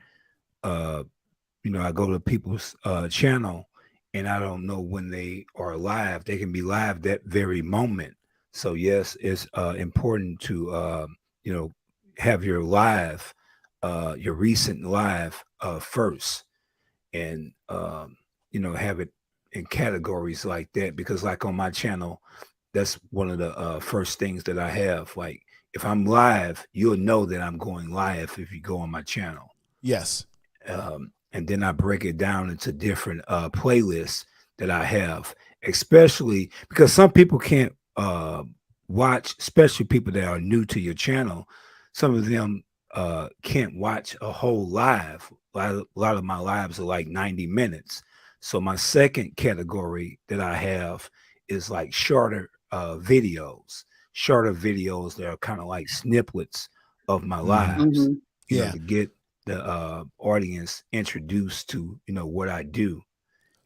I go to people's channel and I don't know when they are live. They can be live that very moment. So yes, it's important to, have your live, your recent live first, and, have it in categories like that, because like on my channel, that's one of the first things that I have. Like if I'm live, you'll know that I'm going live if you go on my channel. Yes. And then I break it down into different playlists that I have, especially because some people can't watch, especially people that are new to your channel. Some of them can't watch a whole live. A lot of my lives are like 90 minutes. So my second category that I have is like shorter videos that are kind of like snippets of my lives, to get the audience introduced to, what I do.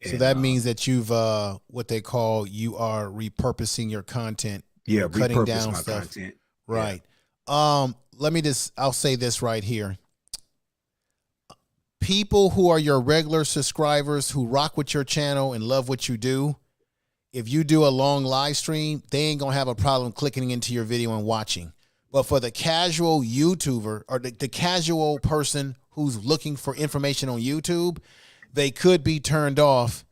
So And, that means that you've what they call, you are repurposing your content. Yeah, cutting repurpose down my stuff. content. Right. I'll say this right here. People who are your regular subscribers who rock with your channel and love what you do, if you do a long live stream, they ain't gonna have a problem clicking into your video and watching. But for the casual YouTuber or the casual person who's looking for information on YouTube, they could be turned off.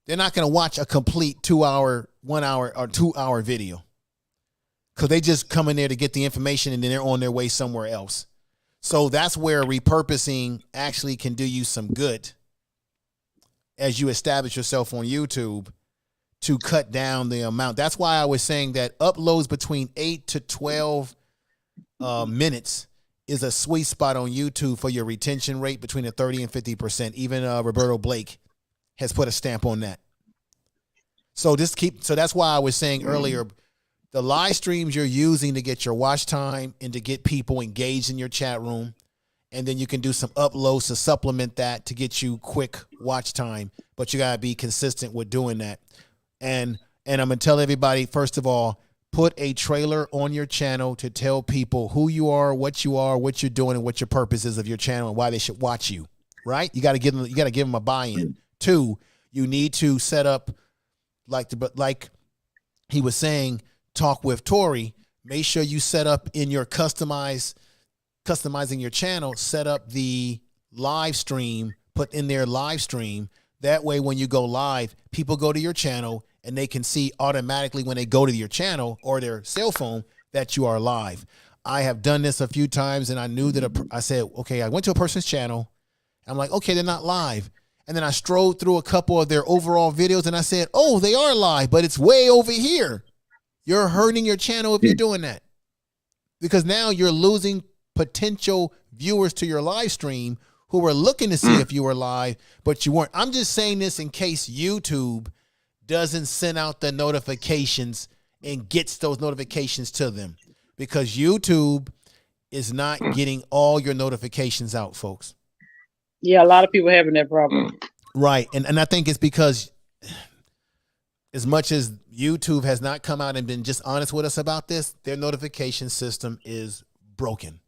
They're not gonna watch a complete 2 hour, 1 hour, or 2 hour video, because they just come in there to get the information and then they're on their way somewhere else. So that's where repurposing actually can do you some good as you establish yourself on YouTube to cut down the amount. That's why I was saying that uploads between 8 to 12 minutes is a sweet spot on YouTube for your retention rate between the 30 and 50%. Even Roberto Blake has put a stamp on that. So that's why I was saying earlier, the live streams you're using to get your watch time and to get people engaged in your chat room, and then you can do some uploads to supplement that to get you quick watch time, but you got to be consistent with doing that. And I'm going to tell everybody, first of all, put a trailer on your channel to tell people who you are, what you're doing, and what your purpose is of your channel and why they should watch you, right? You got to give them a buy-in. 2, you need to set up, like he was saying, talk with Tori. Make sure you set up in your customizing your channel, set up the live stream, put in their live stream. That way, when you go live, people go to your channel and they can see automatically when they go to your channel or their cell phone that you are live. I have done this a few times, and I knew that I said, okay, I went to a person's channel. I'm like, okay, they're not live. And then I strolled through a couple of their overall videos and I said, oh, they are live, but it's way over here. You're hurting your channel if you're doing that, because now you're losing potential viewers to your live stream who were looking to see if you were live, but you weren't. I'm just saying this in case YouTube doesn't send out the notifications and gets those notifications to them, because YouTube is not getting all your notifications out, folks. Yeah, a lot of people having that problem. Right. And I think it's because as much as YouTube has not come out and been just honest with us about this, their notification system is broken.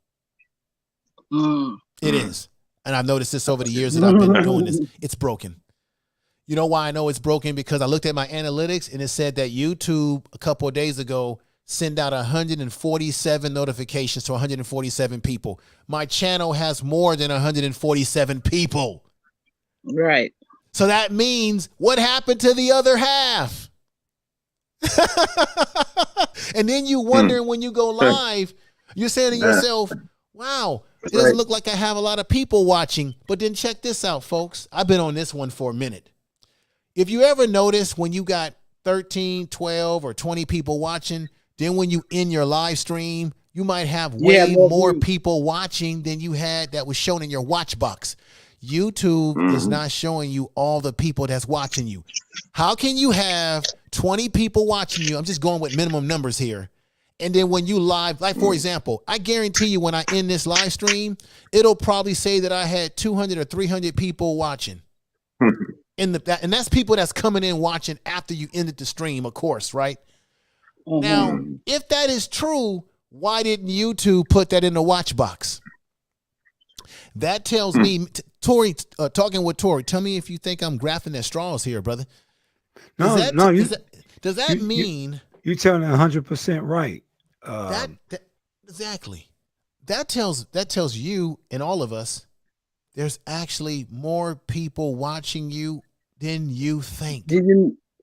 It is. And I've noticed this over the years that I've been doing this. It's broken. You know why I know it's broken? Because I looked at my analytics and it said that YouTube a couple of days ago sent out 147 notifications to 147 people. My channel has more than 147 people. Right. So that means what happened to the other half? And then you wondering when you go live, you're saying to yourself, wow, it doesn't look like I have a lot of people watching. But then check this out, folks. I've been on this one for a minute. If you ever notice when you got 13, 12, or 20 people watching, then when you end your live stream, you might have way more people watching than you had that was shown in your watch box. YouTube is not showing you all the people that's watching you. How can you have 20 people watching you? I'm just going with minimum numbers here. And then when you live, like for example, I guarantee you when I end this live stream, it'll probably say that I had 200 or 300 people watching. And that's people that's coming in watching after you ended the stream, of course, right? Now, if that is true, why didn't YouTube put that in the watch box? That tells me, Tori, talking with Tori, tell me if you think I'm graphing at straws here, brother. Does that mean you're telling 100% right? Exactly. That tells you and all of us there's actually more people watching you than you think.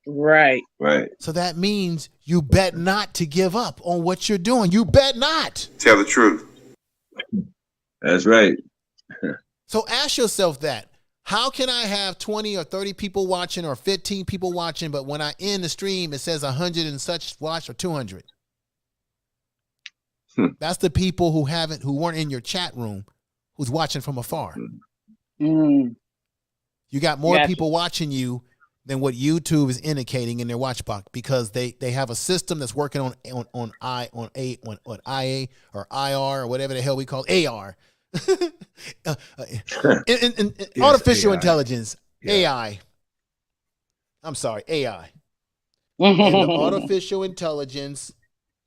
Right. So that means you bet not to give up on what you're doing. You bet not. Tell the truth. That's right. So ask yourself that. How can I have 20 or 30 people watching or 15 people watching, but when I end the stream, it says 100 and such watch or 200? That's the people who weren't in your chat room, who's watching from afar. You got more people watching you than what YouTube is indicating in their watch box, because they have a system that's working on IA or IR or whatever the hell we call AR. in artificial intelligence, AI. I'm sorry, AI. And the artificial intelligence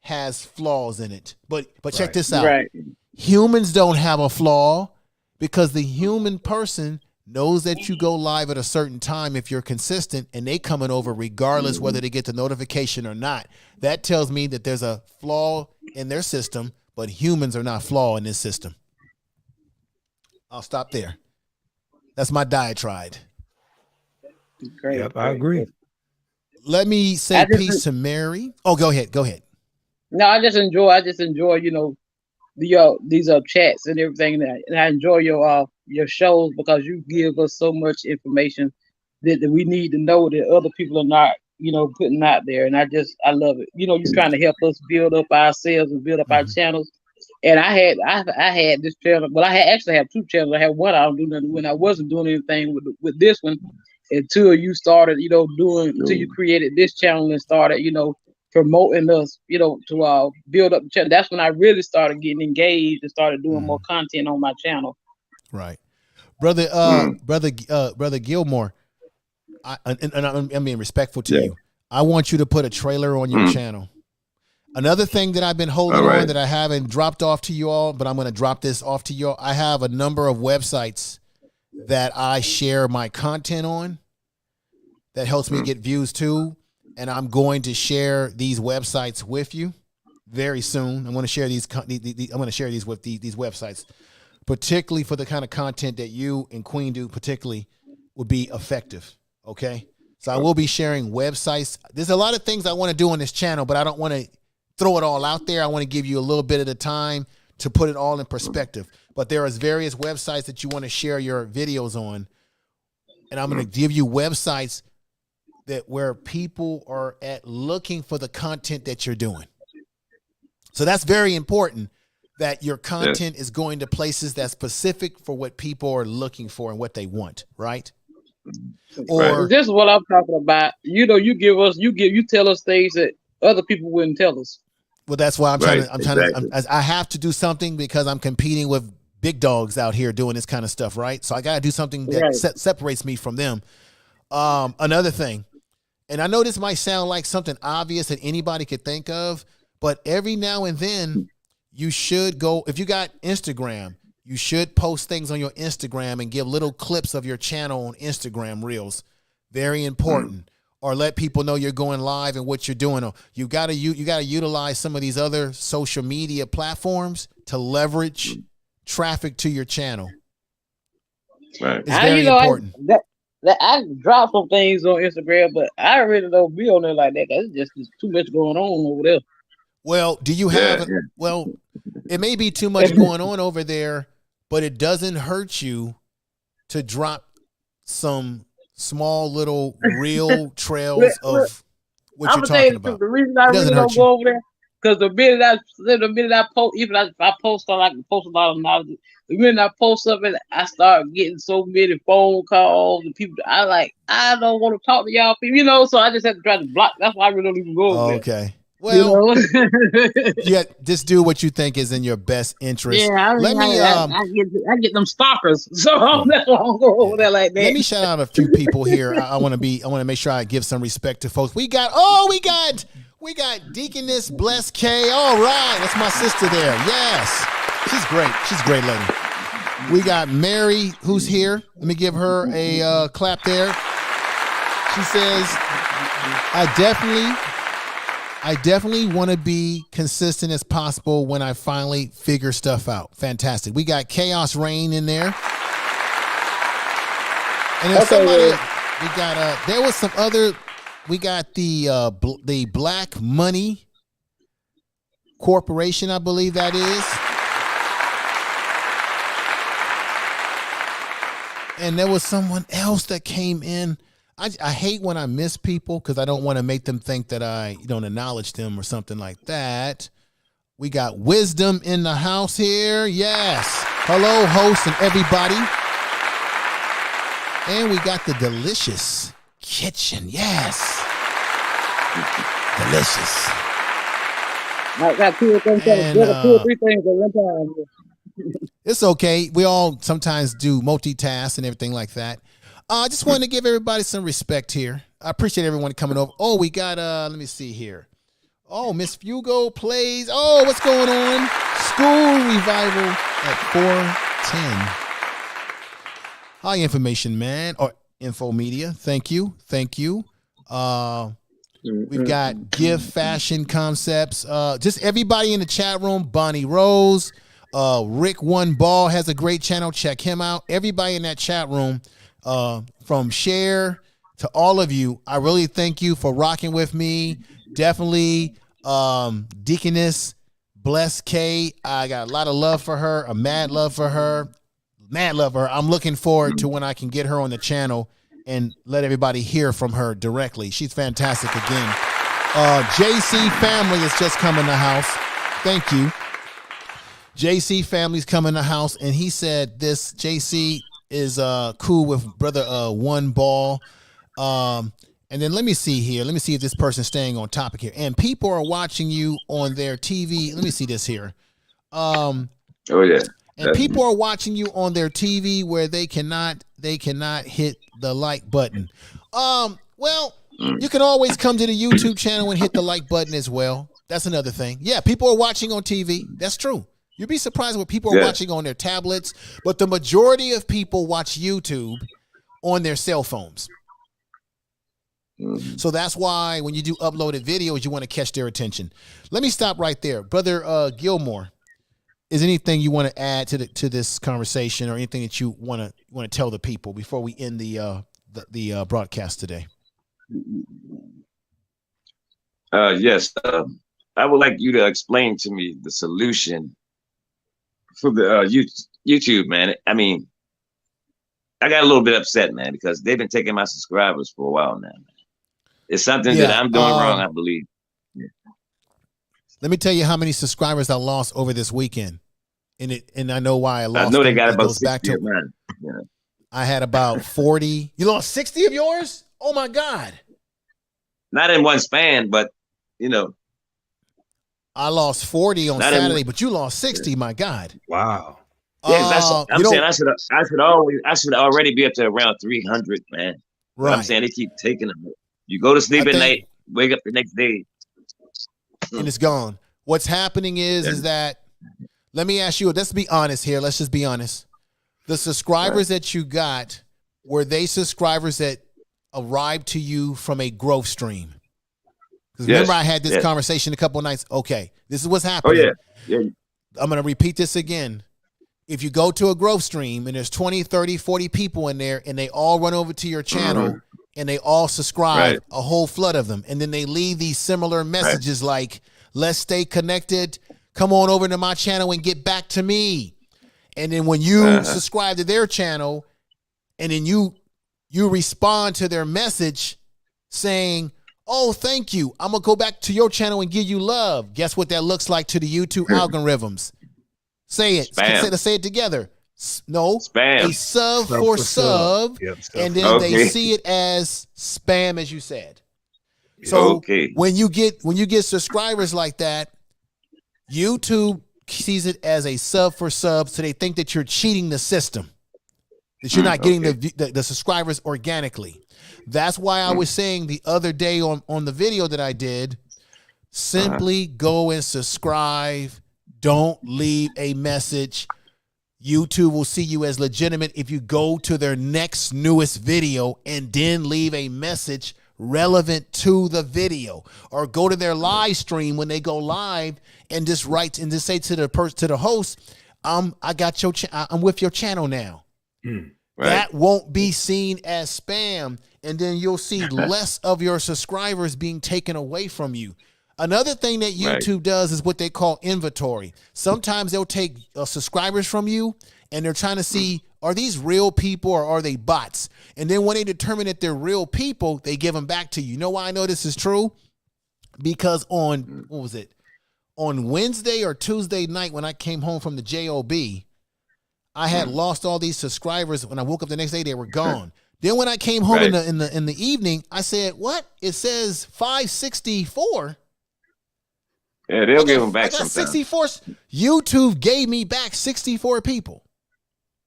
has flaws in it. But check this out. Right. Humans don't have a flaw, because the human person knows that you go live at a certain time if you're consistent, and they coming over regardless whether they get the notification or not. That tells me that there's a flaw in their system, but humans are not flawed in this system. I'll stop there. That's my diatribe. Great. Yep, I agree. Let me say peace to Mary. Oh, go ahead. No, I just enjoy, these chats and everything, and I enjoy your shows because you give us so much information that we need to know that other people are not, putting out there. And I love it. You're trying to help us build up ourselves and build up our channels. And I had this channel. Well, I actually have two channels. I had one I don't do nothing when I wasn't doing anything with this one until you started, until you created this channel and started, promoting us, to build up the channel. That's when I really started getting engaged and started doing more content on my channel. Right, brother Gilmore. I'm being respectful to you. I want you to put a trailer on your channel. Another thing that I've been holding on that I haven't dropped off to you all, but I'm going to drop this off to you all. I have a number of websites that I share my content on that helps me get views too. And I'm going to share these websites with you very soon. I'm going to share these. I'm going to share these with these websites, particularly for the kind of content that you and Queen do. Particularly, would be effective. Okay, so I will be sharing websites. There's a lot of things I want to do on this channel, but I don't want to throw it all out there. I want to give you a little bit of the time to put it all in perspective. But there is various websites that you want to share your videos on, and I'm going to give you websites that where people are at looking for the content that you're doing. So that's very important, that your content is going to places that's specific for what people are looking for and what they want, right? Or this is what I'm talking about. You tell us things that other people wouldn't tell us. Well, that's why I'm Right, trying to. exactly. I have to do something because I'm competing with big dogs out here doing this kind of stuff, right? So I got to do something that Right. separates me from them. Another thing, and I know this might sound like something obvious that anybody could think of, but every now and then you should go, if you got Instagram, you should post things on your Instagram and give little clips of your channel on Instagram Reels. Very important. Or let people know you're going live and what you're doing. Or you gotta utilize some of these other social media platforms to leverage traffic to your channel. Right. It's very important. I drop some things on Instagram, but I really don't be on there like that. 'Cause it's just too much going on over there. Well, do you have? Yeah, yeah. Well, it may be too much going on over there, but it doesn't hurt you to drop some small little real trails of what I'm you're gonna tell you talking the truth. about. The reason I It doesn't really hurt don't you. go over there, because the minute I post, even if I post on, I can post a lot of knowledge. The minute I post something, I start getting so many phone calls and people. I don't want to talk to y'all people, so I just have to try to block. That's why I really don't even go over there. Okay. Well, You know? yeah, just do what you think is in your best interest. Yeah, Let me I get them stalkers, so that's why I don't go over there like that. let me shout out a few people here. I want to make sure I give some respect to folks. We got Deaconess Bless K. All right, that's my sister there. Yes, she's great. She's a great lady. We got Mary who's here. Let me give her a clap there. She says, I definitely want to be consistent as possible when I finally figure stuff out. Fantastic. We got Chaos Rain in there. And then there was some other, we got the Black Money Corporation, I believe that is. And there was someone else that came in. I hate when I miss people because I don't want to make them think that I don't acknowledge them or something like that. We got Wisdom in the house here. Yes. Hello, host and everybody. And we got the Delicious Kitchen. Yes. Delicious. I got two or three things at one time. It's okay. We all sometimes do multitask and everything like that. I just wanted to give everybody some respect here. I appreciate everyone coming over. Oh, we got, let me see here. Oh, Miss Fugo plays. Oh, what's going on? School Revival at 4:10. Hi, Information Man, or Info Media. Thank you. Thank you. We've got Give Fashion Concepts. Just everybody in the chat room. Bonnie Rose. Rick One Ball has a great channel. Check him out. Everybody in that chat room. From SHARE to all of you, I really thank you for rocking with me. Definitely, Deaconess Bless K. I got a lot of love for her, a mad love for her. I'm looking forward to when I can get her on the channel and let everybody hear from her directly. She's fantastic again. JC Family has just come in the house. Thank you. JC Family's come in the house, and he said this. JC is cool with brother One Ball. And then let me see here. Let me see if this person's staying on topic here. And people are watching you on their TV. Let me see this here. Oh yeah. And people are watching you on their TV where they cannot hit the like button. Well, you can always come to the YouTube channel and hit the like button as well. That's another thing. Yeah, people are watching on TV. That's true. You'd be surprised what people are watching on their tablets, but the majority of people watch YouTube on their cell phones. So that's why when you do uploaded videos, you want to catch their attention. Let me stop right there. Brother Gilmore, is anything you want to add to this conversation or anything that you want to tell the people before we end the broadcast today? Yes. I would like you to explain to me the solution for the YouTube, man. I mean, I got a little bit upset, man, because they've been taking my subscribers for a while now, man. It's something that I'm doing wrong, I believe. Yeah. Let me tell you how many subscribers I lost over this weekend. And I know why I lost. I know they them. got It about goes back 60 to man. Yeah. I had about 40. You lost 60 of yours? Oh my God. Not in one span, but I lost 40 on Not Saturday, in, but you lost 60. My God. Wow. yeah, that's I'm You saying know, I should already be up to around 300, man. But I'm right. saying they keep taking them. You go to I sleep at think, night, wake up the next day. and it's gone. What's happening is that, let me ask you, let's be honest here. Let's just be honest. The subscribers that you got, were they subscribers that arrived to you from a growth stream? Because remember, I had this conversation a couple of nights. Okay, this is what's happening. Oh, yeah. I'm going to repeat this again. If you go to a growth stream and there's 20, 30, 40 people in there and they all run over to your channel and they all subscribe, a whole flood of them, and then they leave these similar messages like, let's stay connected, come on over to my channel and get back to me. And then when you subscribe to their channel and then you respond to their message saying, oh, thank you, I'm going to go back to your channel and give you love. Guess what that looks like to the YouTube algorithms? Say it. Let's say it together. No. Spam. A sub for sub. Yep, and then they see it as spam, as you said. So when you get subscribers like that, YouTube sees it as a sub for sub, so they think that you're cheating the system, that you're not getting the subscribers organically. That's why I was saying the other day on the video that I did, simply go and subscribe. Don't leave a message. YouTube will see you as legitimate if you go to their next newest video and then leave a message relevant to the video, or go to their live stream when they go live and just write and just say to the host, I got your I'm with your channel now. That won't be seen as spam, and then you'll see less of your subscribers being taken away from you. Another thing that YouTube does is what they call inventory. Sometimes they'll take subscribers from you and they're trying to see, are these real people or are they bots? And then when they determine that they're real people, they give them back to you. You know why I know this is true? Because on, what was it? On Wednesday or Tuesday night when I came home from the JOB, I had lost all these subscribers. When I woke up the next day, they were gone. Then when I came home in the evening, I said, what? It says 564. Yeah, they'll give them back I got sometimes. 64. YouTube gave me back 64 people.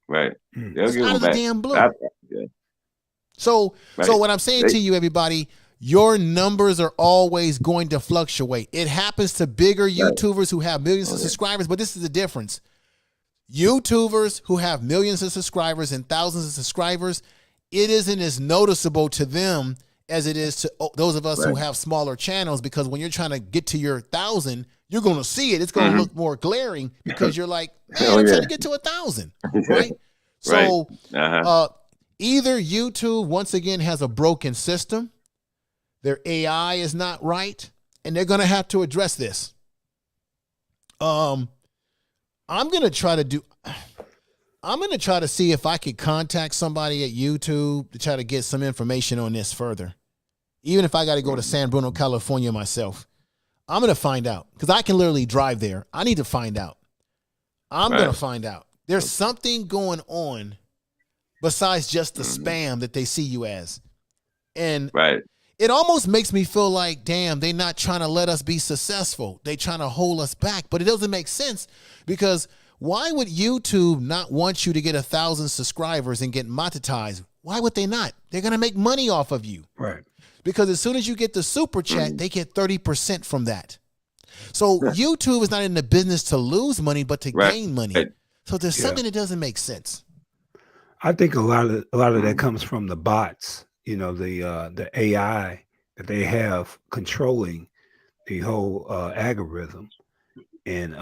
Right. They'll give out them of the back. damn blue. So what I'm saying to you, everybody, your numbers are always going to fluctuate. It happens to bigger YouTubers who have millions of subscribers, but this is the difference. YouTubers who have millions of subscribers and thousands of subscribers, it isn't as noticeable to them as it is to those of us who have smaller channels, because when you're trying to get to your 1,000, you're going to see it. It's going to look more glaring because you're like, man, I'm trying to get to 1,000, right? So either YouTube, once again, has a broken system, their AI is not right, and they're going to have to address this. I'm going to try to see if I could contact somebody at YouTube to try to get some information on this further. Even if I got to go to San Bruno, California myself, I'm going to find out, because I can literally drive there. I need to find out. I'm going to find out. There's something going on besides just the spam that they see you as. And it almost makes me feel like, damn, they're not trying to let us be successful. They're trying to hold us back. But it doesn't make sense, because why would YouTube not want you to get 1,000 subscribers and get monetized? Why would they not? They're going to make money off of you. Right. Because as soon as you get the super chat, they get 30% from that. So YouTube is not in the business to lose money, but to gain money. So there's something that doesn't make sense. I think a lot of that comes from the bots, you know, the AI that they have controlling the whole algorithm. And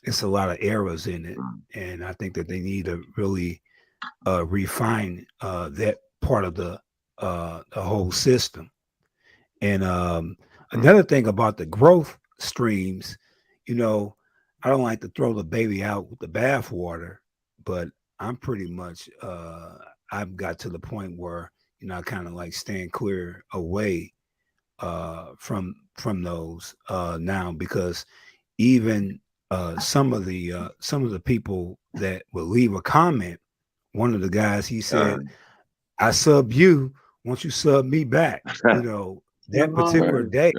it's a lot of errors in it. And I think that they need to really refine that part of the whole system. And another thing about the growth streams, you know, I don't like to throw the baby out with the bathwater, but I'm pretty much I've got to the point where, you know, I kind of like staying clear away from those now, because even some of the people that will leave a comment, one of the guys, he said, I sub you, won't you sub me back? You know, that particular day.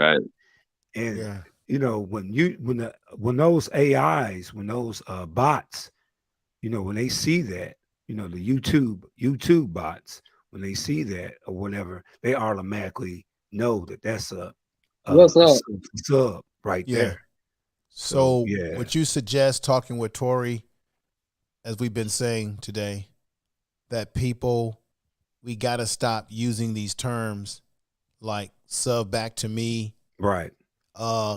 And you know, when those AIs, when those bots, you know, when they see that, you know, the YouTube bots, when they see that or whatever, they automatically know that that's What's a up? sub right there. So yeah. would you suggest, talking with Tori, as we've been saying today, that we got to stop using these terms like sub back to me, Right.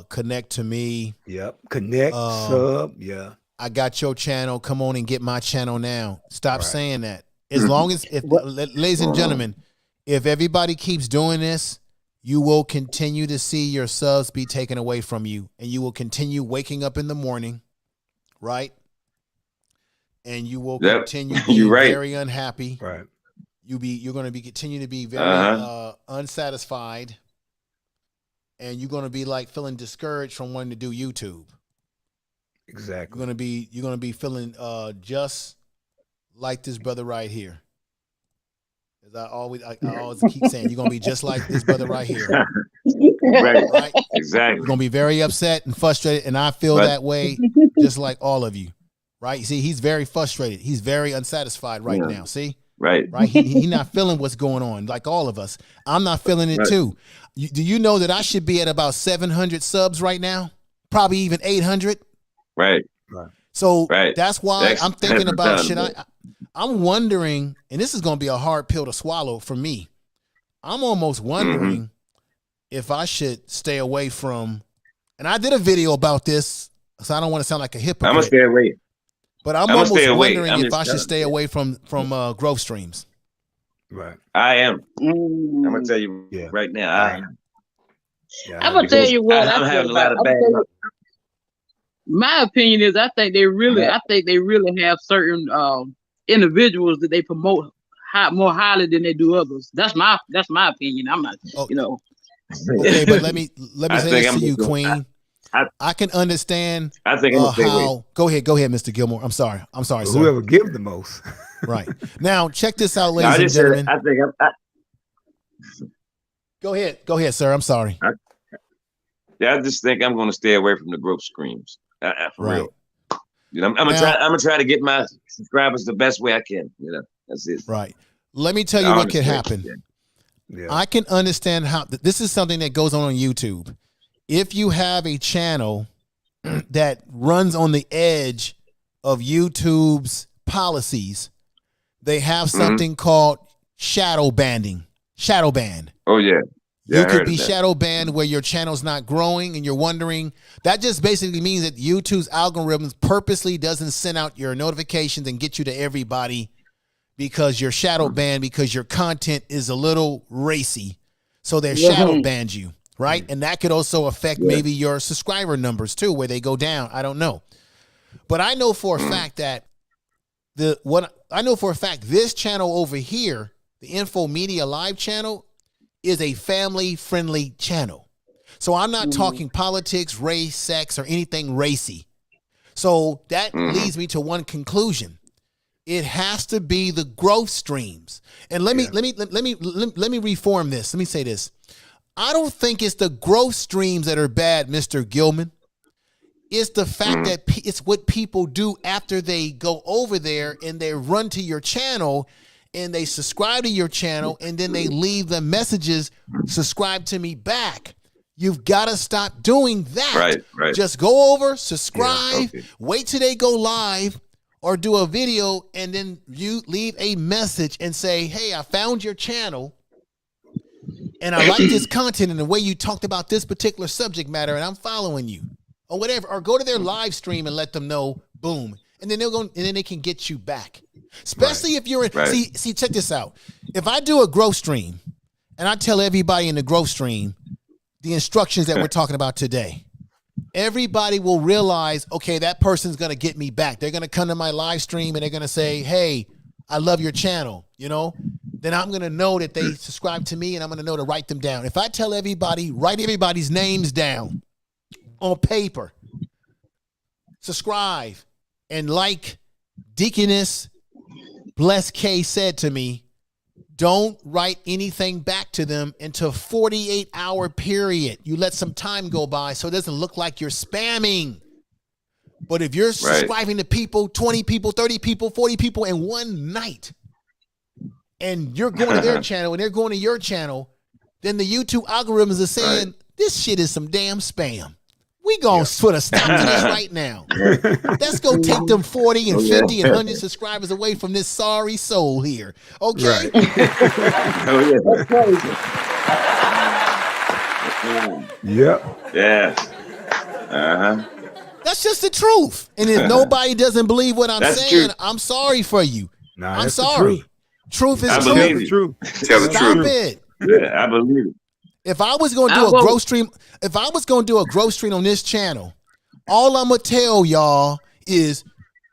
connect to me. Yep. Connect, sub. Yeah. I got your channel. Come on and get my channel now. Stop Right. saying that. As long as, ladies and gentlemen, if everybody keeps doing this, you will continue to see your subs be taken away from you, and you will continue waking up in the morning, right? And you will continue being very unhappy. Right. You're going to be continue to be very unsatisfied, and you're going to be like feeling discouraged from wanting to do YouTube. Exactly. You're going to be feeling just like this brother right here. As I always keep saying, you're going to be just like this brother right here. Right. Exactly. You're going to be very upset and frustrated, and I feel that way just like all of you. Right? You see, he's very frustrated. He's very unsatisfied right now. See? Right. He not feeling what's going on, like all of us. I'm not feeling it too. Do you know that I should be at about 700 subs right now? Probably even 800. Right. So that's why I'm thinking about, I'm wondering, and this is going to be a hard pill to swallow for me. I'm almost wondering if I should stay away from, and I did a video about this, so I don't want to sound like a hypocrite. I'm going to stay away. But I'm almost wondering if I should stay away from growth streams. Right. I am. I'm going to tell you right now. I am. I'm going to tell you what. I'm having a lot of bad luck. My opinion is, I think they really have certain individuals that they promote more highly than they do others. That's my opinion. I'm not, you know. Okay, but let me say this to you, Queen. I can understand. I think how. Go ahead, Mr. Gilmore. I'm sorry, sir. Whoever gives the most. Right. Now, check this out, ladies and gentlemen. I think Go ahead, sir. I'm sorry. I just think I'm going to stay away from the growth streams. For real. You know, I'm gonna try to get my subscribers the best way I can. You know, that's it. Right. Let me tell you what could happen. Yeah. I can understand how this is something that goes on YouTube. If you have a channel that runs on the edge of YouTube's policies, they have something called shadow banning. Shadow ban. Oh yeah. You could be shadow banned where your channel's not growing and you're wondering. That just basically means that YouTube's algorithms purposely doesn't send out your notifications and get you to everybody because you're shadow banned because your content is a little racy. So they're shadow banned you, right? And that could also affect maybe your subscriber numbers too, where they go down. I don't know. But I know for a fact that this channel over here, the Info Media Live channel, is a family-friendly channel. So I'm not talking politics, race, sex, or anything racy. So that leads me to one conclusion. It has to be the growth streams. And let me reform this. Let me say this. I don't think it's the growth streams that are bad, Mr. Gilman. It's the fact that it's what people do after they go over there and they run to your channel and they subscribe to your channel, and then they leave the messages, subscribe to me back. You've got to stop doing that. Right. Just go over, subscribe, wait till they go live, or do a video, and then you leave a message and say, hey, I found your channel, and I like this content and the way you talked about this particular subject matter, and I'm following you, or whatever. Or go to their live stream and let them know, boom. And then they can get you back. Especially if you're in, see, check this out. If I do a growth stream and I tell everybody in the growth stream the instructions that we're talking about today, everybody will realize, okay, that person's going to get me back. They're going to come to my live stream and they're going to say, hey, I love your channel, you know? Then I'm going to know that they subscribe to me and I'm going to know to write them down. If I tell everybody, write everybody's names down on paper, subscribe, and like Deaconess Bless K said to me, don't write anything back to them until 48-hour period. You let some time go by so it doesn't look like you're spamming. But if you're subscribing to people, 20 people, 30 people, 40 people in one night, and you're going to their channel and they're going to your channel, then the YouTube algorithms are saying, this shit is some damn spam. We gonna put a stop to this right now. Let's go take them 40 and 50 and 100 subscribers away from this sorry soul here. Okay? That's crazy. Yep. Yeah. That's just the truth. And if nobody doesn't believe what I'm saying, true. I'm sorry for you. Nah, I'm sorry. Truth is I truth. believe you. True. Tell the Stop truth. it. Yeah, I believe it. If I was gonna do a growth stream, on this channel, all I'm gonna tell y'all is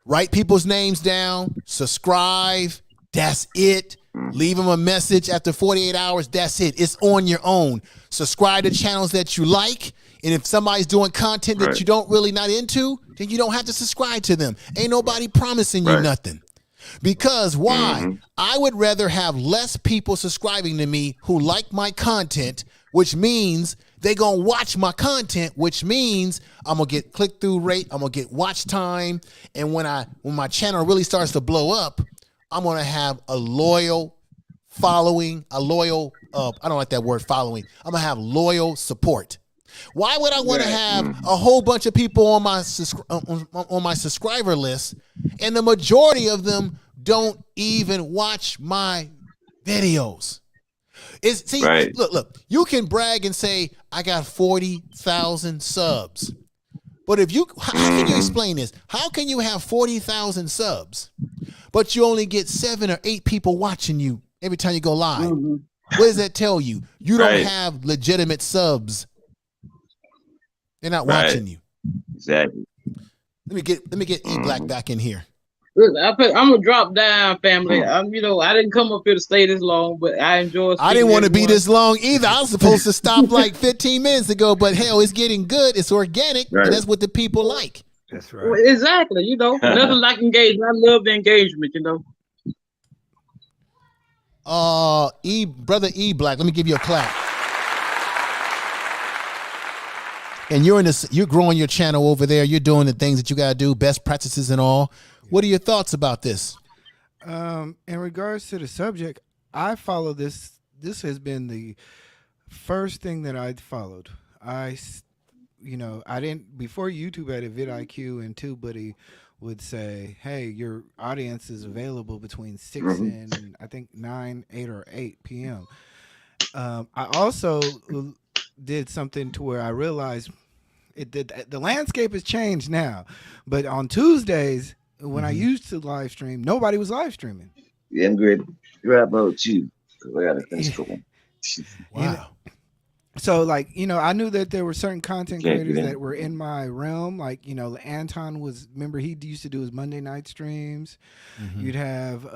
write people's names down, subscribe. That's it. Leave them a message after 48 hours. That's it. It's on your own. Subscribe to channels that you like. And if somebody's doing content that you don't really not into, then you don't have to subscribe to them. Ain't nobody promising you nothing. Because why? I would rather have less people subscribing to me who like my content, which means they gonna watch my content, which means I'm gonna get click-through rate, I'm gonna get watch time, and when my channel really starts to blow up, I'm gonna have a loyal following, I don't like that word following. I'm gonna have loyal support. Why would I want to have a whole bunch of people on my subscriber list, and the majority of them don't even watch my videos? Look, you can brag and say I got 40,000 subs, but how can you explain this? How can you have 40,000 subs, but you only get 7 or 8 people watching you every time you go live? What does that tell you? You don't have legitimate subs. They're not watching you. Exactly. Let me get E Black back in here. Listen, I'm gonna drop down, family. I didn't come up here to stay this long, but I enjoy. I didn't want to be this long either. I was supposed to stop like 15 minutes ago, but hell, it's getting good. It's organic, and that's what the people like. That's right. Exactly. Nothing like engagement. I love the engagement. Brother E Black, let me give you a clap. And you're growing your channel over there. You're doing the things that you gotta do, best practices and all. What are your thoughts about this? In regards to the subject, I follow this. This has been the first thing that I followed. I didn't, before YouTube had a vidIQ and TubeBuddy would say, hey, your audience is available between 6 and I think 9, 8 or 8 p.m. I also did something to where I realized the landscape has changed now, but on Tuesdays when I used to live stream, nobody was live streaming. Yeah, I'm great. Right about you. I got to finish cooking. Wow. So I knew that there were certain content creators that were in my realm. Anton remember he used to do his Monday night streams. You'd have,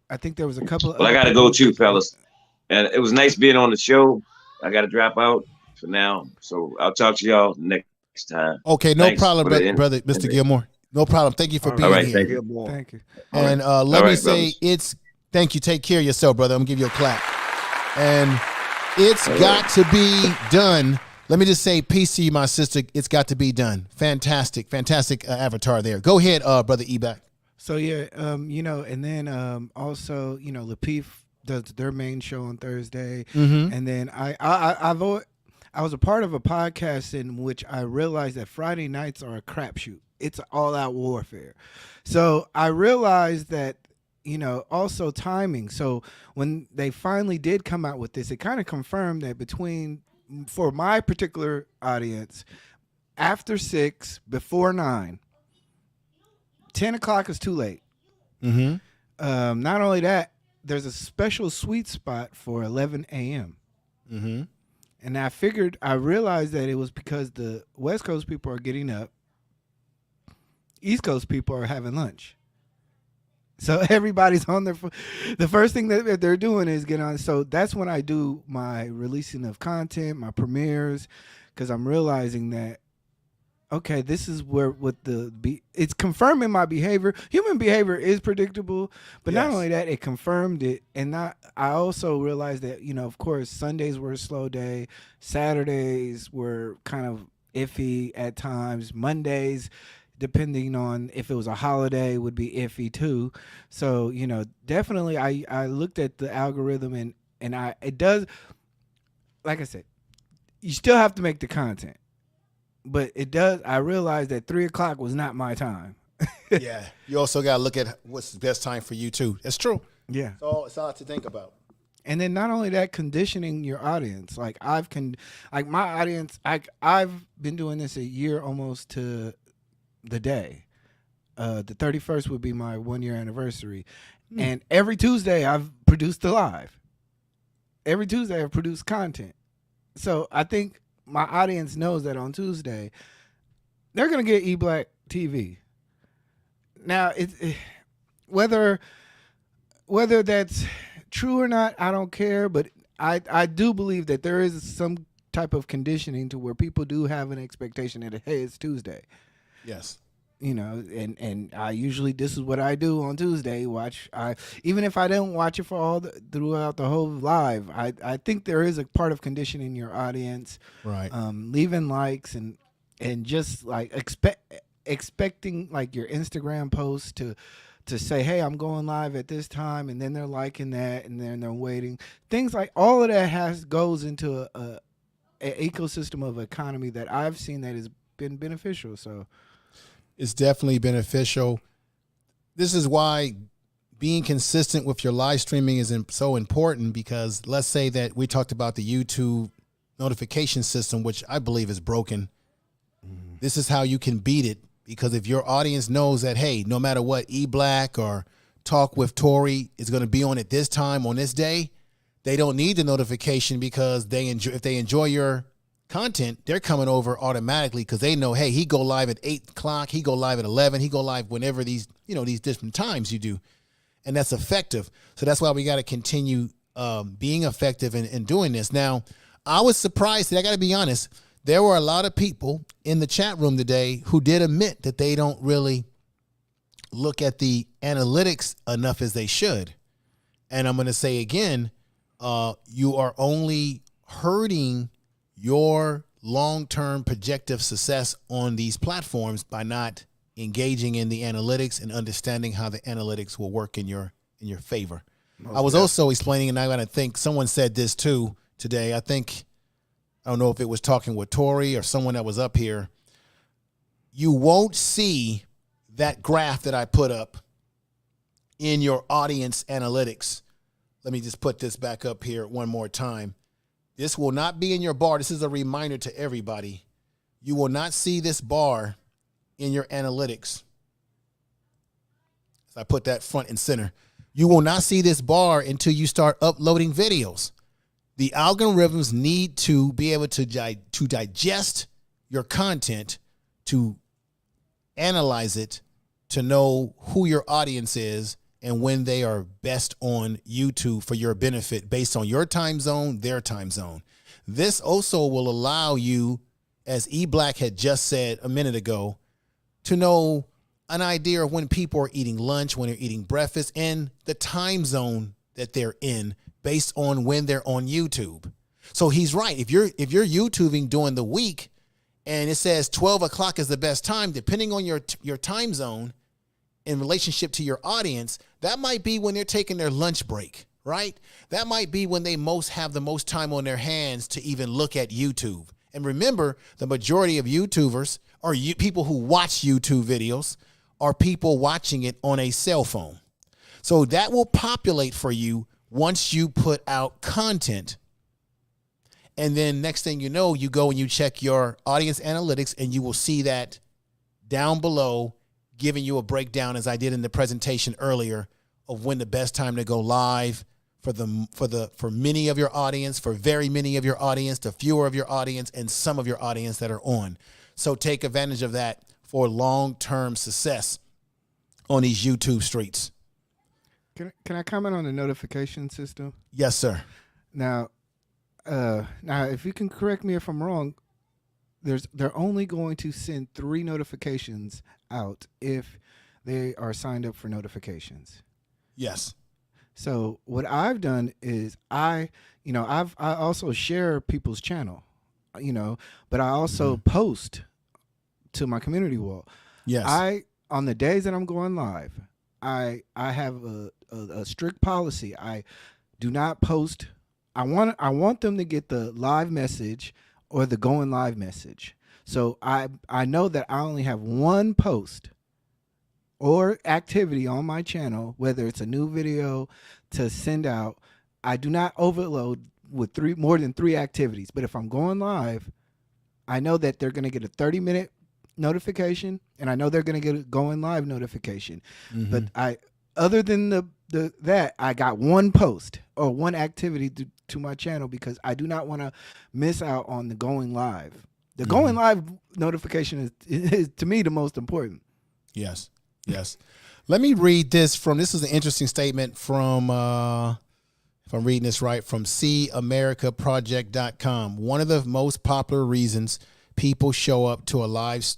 I think there was a couple. Well, I got to go too, fellas. And it was nice being on the show. I got to drop out for now. So I'll talk to y'all next time. Okay, no problem, brother, Mr. Gilmore. No problem. Thank you for being here. Thank you. And let me say, thank you. Take care of yourself, brother. I'm gonna give you a clap. And it's got to be done. Let me just say, peace to you, my sister. It's got to be done. Fantastic avatar there. Go ahead, brother E-Back. So yeah, and then also, Lapeef does their main show on Thursday, and then I was a part of a podcast in which I realized that Friday nights are a crapshoot. It's all-out warfare. So I realized that, also timing. So when they finally did come out with this, it kind of confirmed that for my particular audience, after 6, before 9, 10 o'clock is too late. Not only that, there's a special sweet spot for 11 a.m. And I realized that it was because the West Coast people are getting up, East Coast people are having lunch. So everybody's on the first thing that they're doing is get on. So that's when I do my releasing of content, my premieres, because I'm realizing that okay, this is where it's confirming my behavior. Human behavior is predictable, but not Yes. only that, it confirmed it. And I also realized that, of course, Sundays were a slow day, Saturdays were kind of iffy at times, Mondays, depending on if it was a holiday, would be iffy too. So, definitely I looked at the algorithm, and it does, like I said, you still have to make the content. But it does. I realized that 3:00 was not my time. Yeah. You also got to look at what's the best time for you too. That's true. Yeah. It's all to think about. And then not only that, conditioning your audience. Like my audience. I've been doing this a year almost to the day. The 31st would be my 1-year anniversary, and every Tuesday I've produced a live. Every Tuesday I've produced content. So I think my audience knows that on Tuesday they're gonna get eBlack TV. Now, whether that's true or not, I don't care. But I do believe that there is some type of conditioning to where people do have an expectation that, hey, it's Tuesday. Yes. And I usually, this is what I do on Tuesday. Even if I don't watch it throughout the whole live, I think there is a part of conditioning your audience, Right. Leaving likes and just like expecting like your Instagram post to say, hey, I'm going live at this time, and then they're liking that, and then they're waiting. Things like all of that goes into a ecosystem of economy that I've seen that has been beneficial. So. It's definitely beneficial. This is why being consistent with your live streaming is so important, because let's say that we talked about the YouTube notification system, which I believe is broken. This is how you can beat it, because if your audience knows that, hey, no matter what, eBlack or Talk with Tori is going to be on at this time on this day, they don't need the notification, because if they enjoy your content, they're coming over automatically because they know, hey, he go live at 8:00, he go live at 11, he go live whenever these different times you do, and that's effective. So that's why we got to continue being effective in doing this. Now, I was surprised that I got to be honest. There were a lot of people in the chat room today who did admit that they don't really look at the analytics enough as they should. And I'm going to say again, you are only hurting your long-term projective success on these platforms by not engaging in the analytics and understanding how the analytics will work in your favor. I was also explaining, and I think someone said this too today. I don't know if it was talking with Tori or someone that was up here. You won't see that graph that I put up in your audience analytics. Let me just put this back up here one more time. This will not be in your bar. This is a reminder to everybody. You will not see this bar in your analytics. So I put that front and center. You will not see this bar until you start uploading videos. The algorithms need to be able to digest your content, to analyze it, to know who your audience is, and when they are best on YouTube for your benefit based on your time zone, their time zone. This also will allow you, as eBlack had just said a minute ago, to know an idea of when people are eating lunch, when they're eating breakfast, and the time zone that they're in based on when they're on YouTube. So he's right. If you're YouTubing during the week and it says 12 o'clock is the best time, depending on your time zone, in relationship to your audience, that might be when they're taking their lunch break, right? That might be when they have the most time on their hands to even look at YouTube. And remember, the majority of YouTubers or people who watch YouTube videos are people watching it on a cell phone. So that will populate for you once you put out content. And then next thing you know, you go and you check your audience analytics, and you will see that down below, giving you a breakdown, as I did in the presentation earlier, of when the best time to go live for many of your audience, for very many of your audience, to fewer of your audience, and some of your audience that are on. So take advantage of that for long-term success on these YouTube streets. Can I comment on the notification system? Yes, sir. Now, if you can correct me if I'm wrong, they're only going to send 3 notifications out if they are signed up for notifications. Yes. So what I've done is I also share people's channel, but I also post to my community wall. Yes. On the days that I'm going live, I have a strict policy. I do not post. I want them to get the live message or the going live message. So I know that I only have one post or activity on my channel, whether it's a new video to send out. I do not overload with more than 3 activities. But if I'm going live, I know that they're going to get a 30-minute notification, and I know they're going to get a going live notification. But other than that, I got one post or one activity to my channel because I do not want to miss out on the going live. The going live notification is to me the most important. Yes. Yes. Let me read this is an interesting statement from, if I'm reading this right, from CAmericaProject.com. One of the most popular reasons people show up to a live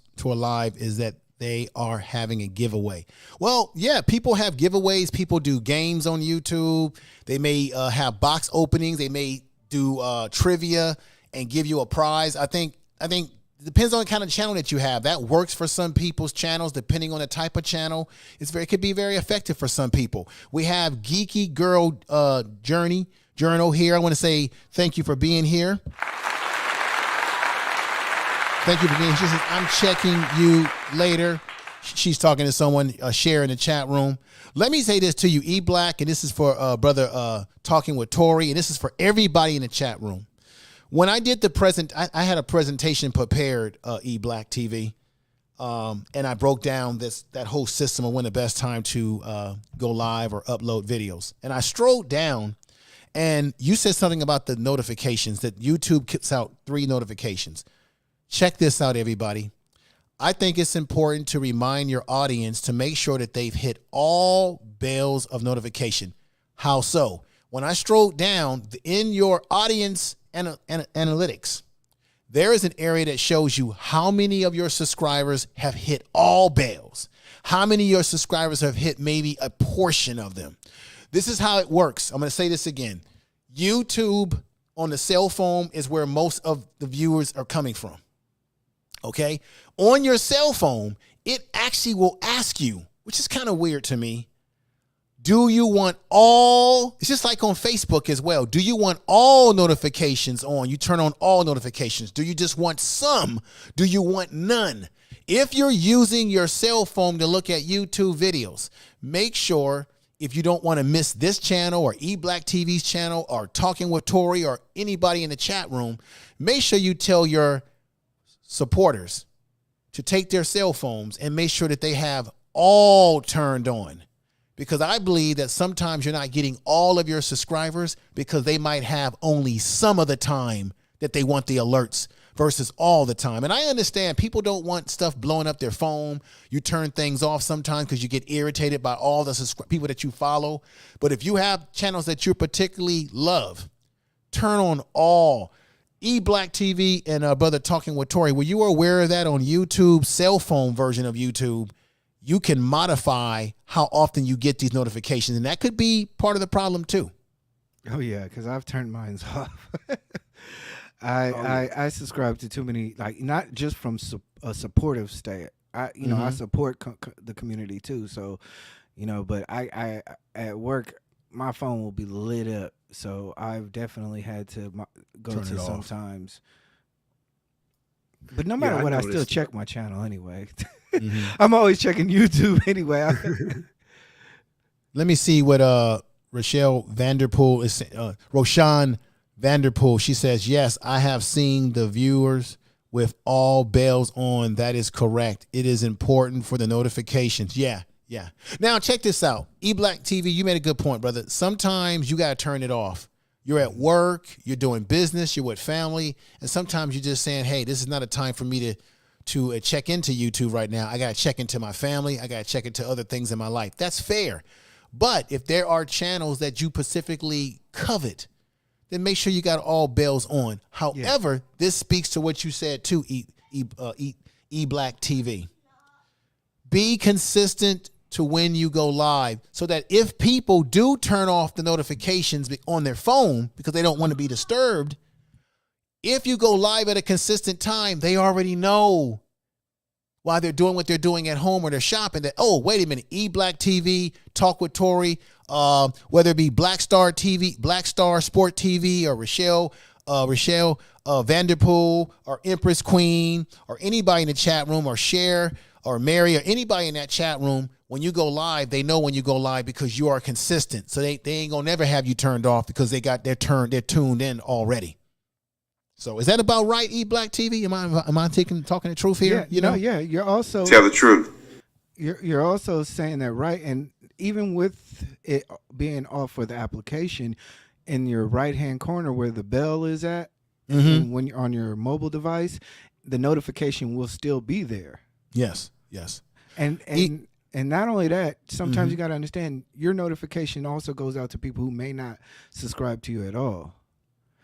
is that they are having a giveaway. Well, yeah, people have giveaways. People do games on YouTube. They may have box openings. They may do trivia and give you a prize. I think it depends on the kind of channel that you have. That works for some people's channels, depending on the type of channel. It could be very effective for some people. We have Geeky Girl Journal here. I want to say thank you for being here. Thank you for being here. She says, I'm checking you later. She's talking to someone, share in the chat room. Let me say this to you, E-Black, and this is for brother Talking with Tori, and this is for everybody in the chat room. When I did I had a presentation prepared, E-Black TV, and I broke down that whole system of when the best time to go live or upload videos. And I strolled down, and you said something about the notifications, that YouTube kicks out 3 notifications. Check this out, everybody. I think it's important to remind your audience to make sure that they've hit all bells of notification. How so? When I strolled down in your audience analytics, there is an area that shows you how many of your subscribers have hit all bells. How many of your subscribers have hit maybe a portion of them. This is how it works. I'm going to say this again. YouTube on the cell phone is where most of the viewers are coming from. Okay? On your cell phone, it actually will ask you, which is kind of weird to me, do you want all, it's just like on Facebook as well. Do you want all notifications on? You turn on all notifications. Do you just want some? Do you want none? If you're using your cell phone to look at YouTube videos, make sure, if you don't want to miss this channel or E-Black TV's channel or Talking with Tori or anybody in the chat room, make sure you tell your supporters to take their cell phones and make sure that they have all turned on. Because I believe that sometimes you're not getting all of your subscribers because they might have only some of the time that they want the alerts versus all the time. And I understand people don't want stuff blowing up their phone. You turn things off sometimes because you get irritated by all the people that you follow. But if you have channels that you particularly love, turn on all. E-Black TV and brother Talking with Tori, were you aware of that on YouTube, cell phone version of YouTube? You can modify how often you get these notifications, and that could be part of the problem too. Oh yeah, because I've turned mine off. I subscribe to too many, like, not just from a supportive state. I support the community too. So, but I at work, my phone will be lit up. So I've definitely had to go Turn to it off sometimes. But no matter what, I still check my channel anyway. Mm-hmm. I'm always checking YouTube anyway. Let me see what Rochelle Vanderpool is saying. Roshan Vanderpool, she says, yes, I have seen the viewers with all bells on. That is correct. It is important for the notifications. Yeah. Now, check this out. E-Black TV, you made a good point, brother. Sometimes you got to turn it off. You're at work, you're doing business, you're with family, and sometimes you're just saying, hey, this is not a time for me to check into YouTube right now. I got to check into my family. I got to check into other things in my life. That's fair. But if there are channels that you specifically covet, then make sure you got all bells on. However, this speaks to what you said too, Black TV. Be consistent to when you go live so that if people do turn off the notifications on their phone because they don't want to be disturbed, if you go live at a consistent time, they already know while they're doing what they're doing at home or they're shopping that, oh, wait a minute, Black TV, Talk with Tori, whether it be Black Star TV, Black Star Sport TV, or Rochelle Vanderpool, or Empress Queen, or anybody in the chat room, or Cher, or Mary, or anybody in that chat room, when you go live, they know when you go live because you are consistent. So they ain't gonna never have you turned off because they're tuned in already. So is that about right, Black TV? Am I talking the truth here? Yeah, yeah. You're also tell the truth. You're also saying that right, and even with it being off for the application, in your right hand corner where the bell is at, and when you're on your mobile device, the notification will still be there. Yes. And not only that, sometimes you got to understand your notification also goes out to people who may not subscribe to you at all.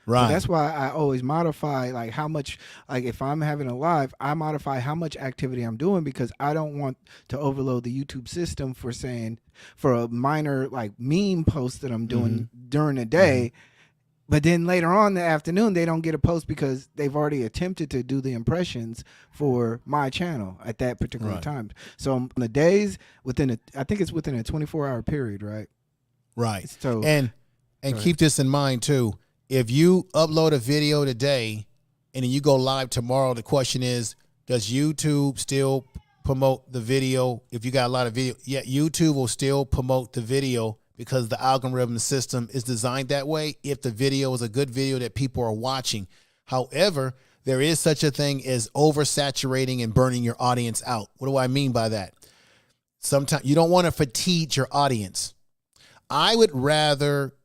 Right. So that's why I always modify like how much, like if I'm having a live, I modify how much activity I'm doing because I don't want to overload the YouTube system for a minor like meme post that I'm doing during the day. But then later on in the afternoon, they don't get a post because they've already attempted to do the impressions for my channel at that particular time. So on the days I think it's within a 24-hour period, right? Right. So and keep this in mind too. If you upload a video today and then you go live tomorrow, the question is, does YouTube still promote the video? If you got a lot of video, yeah, YouTube will still promote the video because the algorithm system is designed that way if the video is a good video that people are watching. However, there is such a thing as oversaturating and burning your audience out. What do I mean by that? Sometimes you don't want to fatigue your audience. I would rather,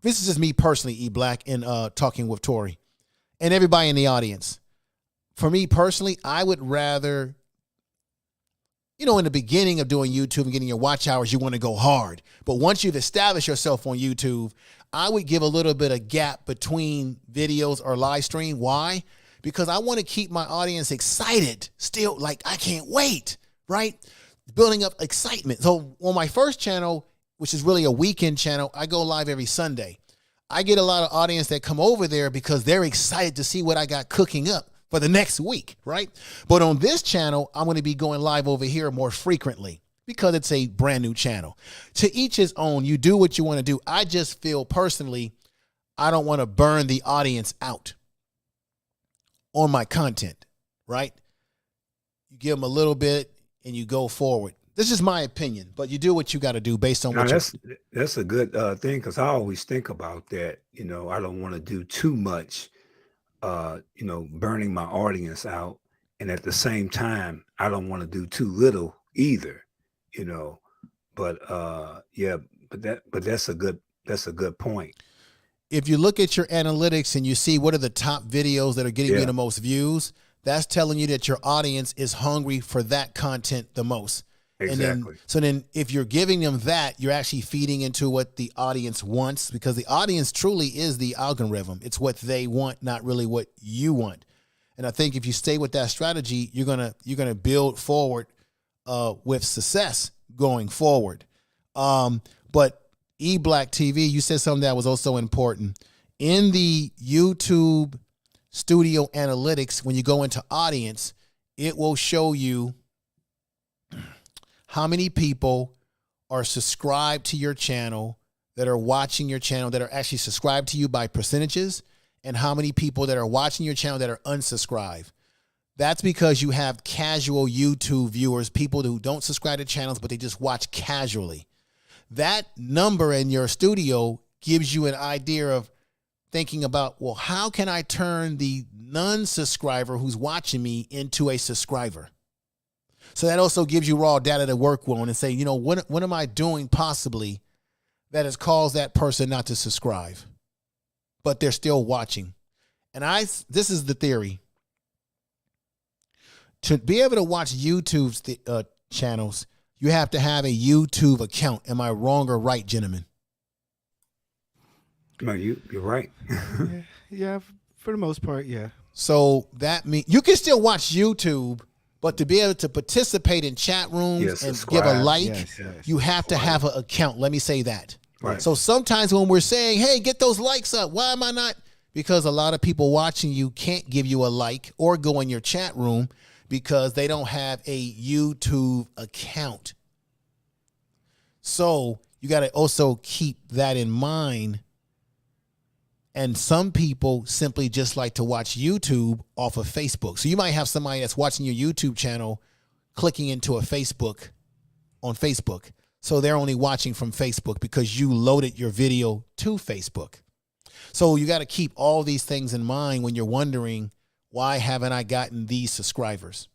this is just me personally, Black, and talking with Tori and everybody in the audience. For me personally, I would rather, in the beginning of doing YouTube and getting your watch hours, you want to go hard. But once you've established yourself on YouTube, I would give a little bit of gap between videos or live stream. Why? Because I want to keep my audience excited still, like I can't wait, right? Building up excitement. So on my first channel, which is really a weekend channel, I go live every Sunday. I get a lot of audience that come over there because they're excited to see what I got cooking up for the next week, right? But on this channel, I'm going to be going live over here more frequently because it's a brand new channel. To each his own. You do what you want to do. I just feel personally, I don't want to burn the audience out on my content, right? You give them a little bit and you go forward. This is my opinion, but you do what you got to do based on that's a good thing because I always think about that. I don't want to do too much. Burning my audience out, and at the same time, I don't want to do too little either, But that's a good point. If you look at your analytics and you see what are the top videos that are getting you the most views, that's telling you that your audience is hungry for that content the most. Exactly. And then if you're giving them that, you're actually feeding into what the audience wants because the audience truly is the algorithm. It's what they want, not really what you want. And I think if you stay with that strategy, you're gonna build forward with success going forward. But Black TV, you said something that was also important. In the YouTube Studio Analytics, when you go into audience, it will show you how many people are subscribed to your channel, that are watching your channel, that are actually subscribed to you by percentages, and how many people that are watching your channel that are unsubscribed. That's because you have casual YouTube viewers, people who don't subscribe to channels, but they just watch casually. That number in your studio gives you an idea of thinking about, well, how can I turn the non-subscriber who's watching me into a subscriber? So that also gives you raw data to work on and say, what am I doing possibly that has caused that person not to subscribe, but they're still watching? And this is the theory. To be able to watch YouTube's channels, you have to have a YouTube account. Am I wrong or right, gentlemen? No, you're right. yeah, for the most part, yeah. So that means you can still watch YouTube, but to be able to participate in chat rooms and give a like, you have to have an account. Let me say that. Right. So sometimes when we're saying, hey, get those likes up, why am I not? Because a lot of people watching you can't give you a like or go in your chat room because they don't have a YouTube account. So you got to also keep that in mind. And some people simply just like to watch YouTube off of Facebook. So you might have somebody that's watching your YouTube channel clicking into a Facebook on Facebook. So they're only watching from Facebook because you loaded your video to Facebook. So you got to keep all these things in mind when you're wondering, why haven't I gotten these subscribers?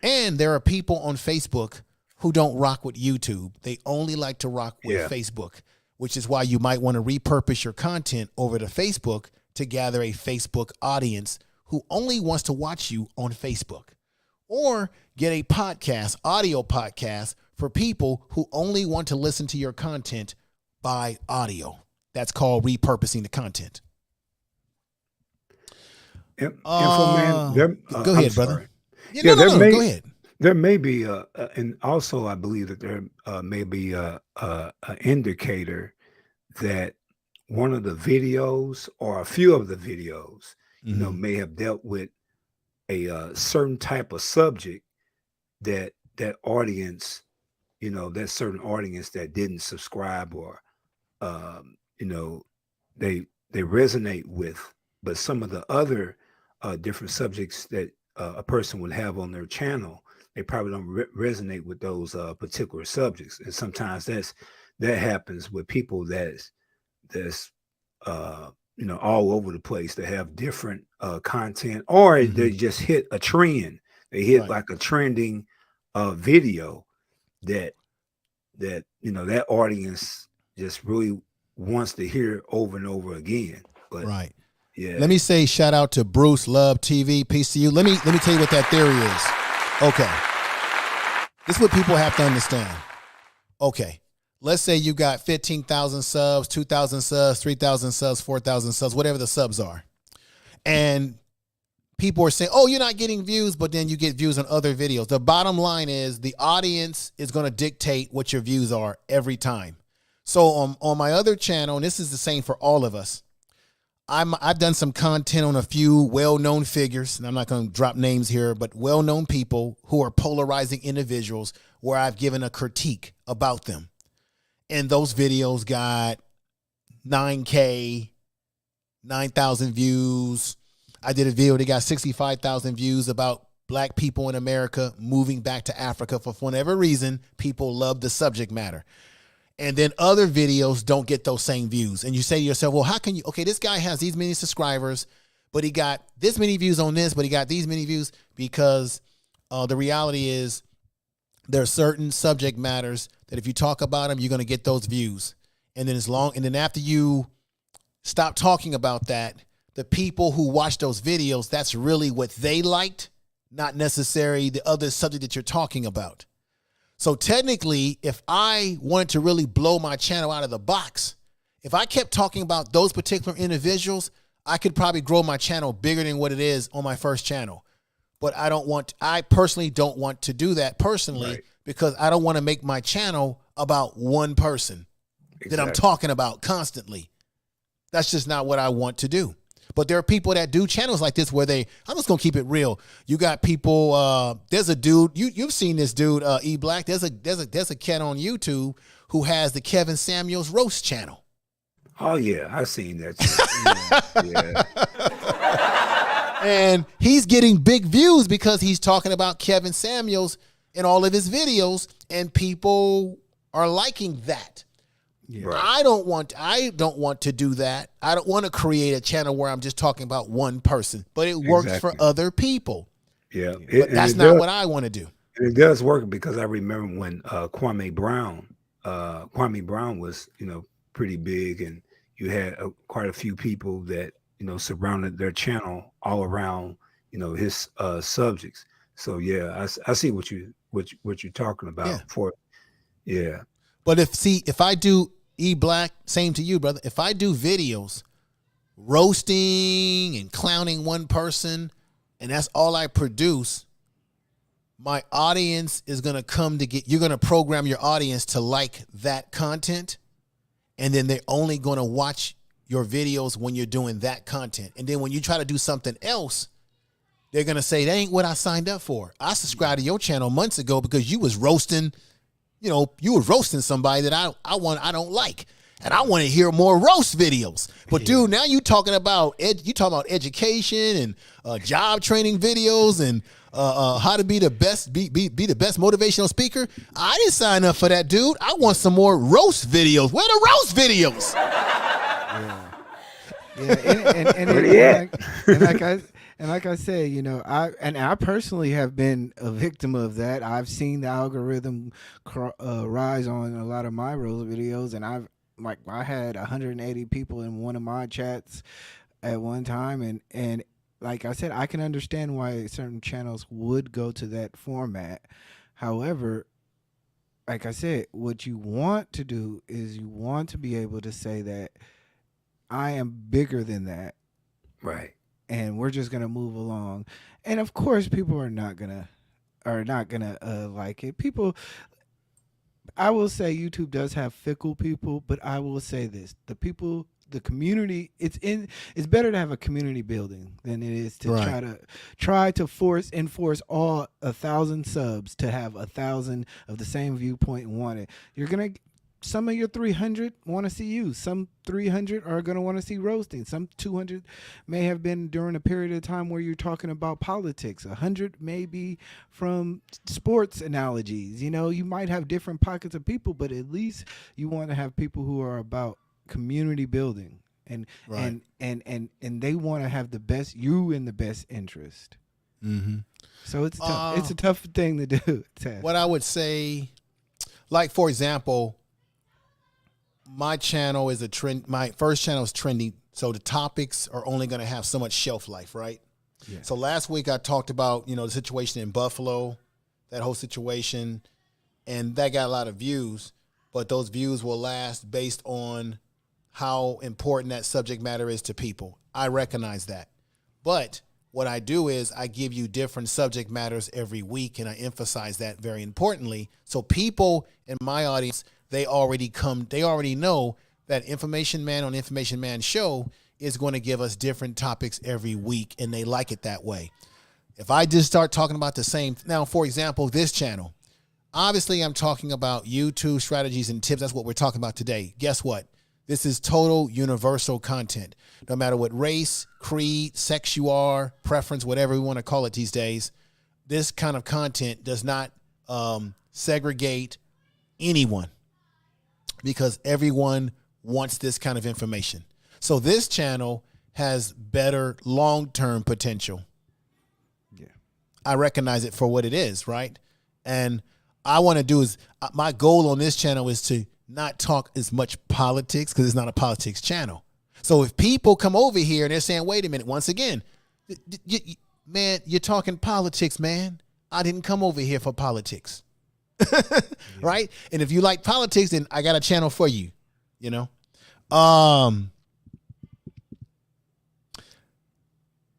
And there are people on Facebook who don't rock with YouTube. They only like to rock with Facebook, which is why you might want to repurpose your content over to Facebook to gather a Facebook audience who only wants to watch you on Facebook. Or get a podcast, audio podcast, for people who only want to listen to your content by audio. That's called repurposing the content. Info man, go ahead, brother. Yeah, no, go ahead. There may be, and also I believe that there may be a indicator that one of the videos or a few of the videos, you know, may have dealt with a certain type of subject that audience, you know, that certain audience that didn't subscribe or, you know, they resonate with, but some of the other different subjects that a person would have on their channel, they probably don't resonate with those particular subjects. And sometimes that happens with people that's you know, all over the place. They have different content, or they just hit a trend. They hit like a trending video that you know, that audience just really wants to hear over and over again. But yeah. Let me say shout out to Bruce Love TV. Peace to you. Let me tell you what that theory is. Okay. This is what people have to understand. Okay. Let's say you got 15,000 subs, 2,000 subs, 3,000 subs, 4,000 subs, whatever the subs are. And people are saying, oh, you're not getting views, but then you get views on other videos. The bottom line is the audience is going to dictate what your views are every time. So on my other channel, and this is the same for all of us, I've done some content on a few well-known figures, and I'm not going to drop names here, but well-known people who are polarizing individuals where I've given a critique about them. And those videos got 9K, 9,000 views. I did a video that got 65,000 views about black people in America moving back to Africa for whatever reason. People love the subject matter. And then other videos don't get those same views. And you say to yourself, well, how can you, okay, this guy has these many subscribers, but he got this many views on this, but he got these many views, because the reality is there are certain subject matters that if you talk about them, you're going to get those views. And then after you stop talking about that, the people who watch those videos, that's really what they liked, not necessarily the other subject that you're talking about. So technically, if I wanted to really blow my channel out of the box, if I kept talking about those particular individuals, I could probably grow my channel bigger than what it is on my first channel. But I personally don't want to do that personally, because I don't want to make my channel about one person that I'm talking about constantly. That's just not what I want to do. But there are people that do channels like this where I'm just going to keep it real. You got people, there's a dude, you've seen this dude, E Black. There's a cat on YouTube who has the Kevin Samuels roast channel. Oh yeah, I've seen that. Yeah. And he's getting big views because he's talking about Kevin Samuels in all of his videos, and people are liking that. Yeah. Right. I don't want to do that. I don't want to create a channel where I'm just talking about one person, but it works for other people. Yeah. But that's not what I want to do. And it does work, because I remember when Kwame Brown was, you know, pretty big, and you had quite a few people that, you know, surrounded their channel all around, you know, his subjects. So yeah, I see what you're talking about. But if I do, E Black, same to you, brother. If I do videos roasting and clowning one person, and that's all I produce, my audience is going to come to get, you're going to program your audience to like that content. And then they're only going to watch your videos when you're doing that content. And then when you try to do something else, they're going to say, that ain't what I signed up for. I subscribed to your channel months ago because you was roasting, you were roasting somebody that I don't like. And I want to hear more roast videos. But dude, now you talking about education and job training videos and how to be the best the best motivational speaker. I didn't sign up for that, dude. I want some more roast videos. Where the roast videos? And like I said, I personally have been a victim of that. I've seen the algorithm rise on a lot of my roast videos, and I had 180 people in one of my chats at one time, and like I said, I can understand why certain channels would go to that format. However, like I said, what you want to do is you want to be able to say that I am bigger than that. Right. And we're just gonna move along. And of course people are not gonna like it. People, I will say YouTube does have fickle people, but I will say this: the community, it's better to have a community building than it is to try to enforce all 1,000 subs to have 1,000 of the same viewpoint and want it. You're gonna, some of your 300 want to see you. Some 300 are going to want to see roasting. Some 200 may have been during a period of time where you're talking about politics. 100 may be from sports analogies. You might have different pockets of people, but at least you want to have people who are about community building and and they want to have the best in the best interest. Mm-hmm. So it's tough. It's a tough thing to do. What I would say, like for example, my channel is a trend. My first channel is trendy, so the topics are only going to have so much shelf life, right? Yeah. So last week I talked about the situation in Buffalo, that whole situation, and that got a lot of views. But those views will last based on how important that subject matter is to people. I recognize that, but what I do is I give you different subject matters every week, and I emphasize that very importantly. So people in my audience, they already know that Information Man on Information Man show is going to give us different topics every week, and they like it that way. If I just start talking about the same, now, for example, this channel, obviously I'm talking about YouTube strategies and tips. That's what we're talking about today. Guess what? This is total universal content. No matter what race, creed, sex you are, preference, whatever we want to call it these days, this kind of content does not segregate anyone, because everyone wants this kind of information. So this channel has better long-term potential. Yeah, I recognize it for what it is, right? And I want to do is, my goal on this channel is to not talk as much politics, because it's not a politics channel. So if people come over here and they're saying, wait a minute, once again, man, you're talking politics, man. I didn't come over here for politics. Right? And if you like politics, then I got a channel for you,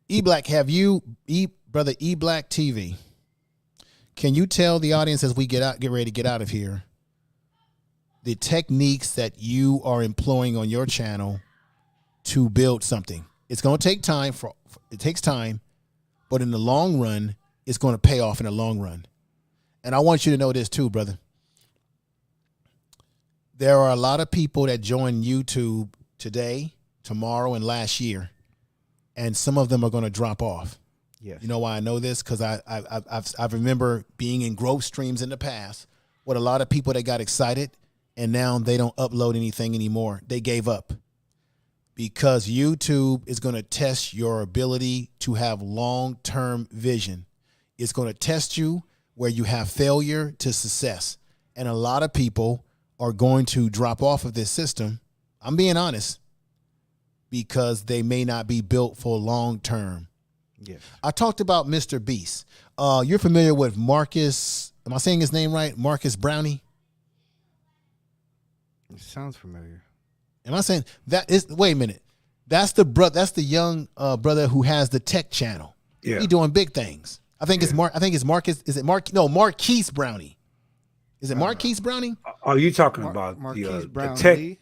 E-Black, brother E-Black TV, can you tell the audience as we get ready to get out of here, the techniques that you are employing on your channel to build something? It's going to take time. It takes time, but in the long run, it's going to pay off in the long run. And I want you to know this too, brother. There are a lot of people that join YouTube today, tomorrow, and last year, and some of them are going to drop off. Yes. You know why I know this? Because I remember being in growth streams in the past with a lot of people that got excited, and now they don't upload anything anymore. They gave up, because YouTube is going to test your ability to have long-term vision. It's going to test you where you have failure to success. And a lot of people are going to drop off of this system. I'm being honest, because they may not be built for long term. Yes. I talked about Mr. Beast. You're familiar with Marcus, am I saying his name right? Marcus Brownie? It sounds familiar. Am I saying that is, wait a minute. That's the young brother who has the tech channel. Yeah. He doing big things. I think it's Mark. I think it's Marcus. Is it Mark? No, Marquise Brownie. Is it Marquise Brownie? Oh, you talking about Marquise Brown the tech, Lee?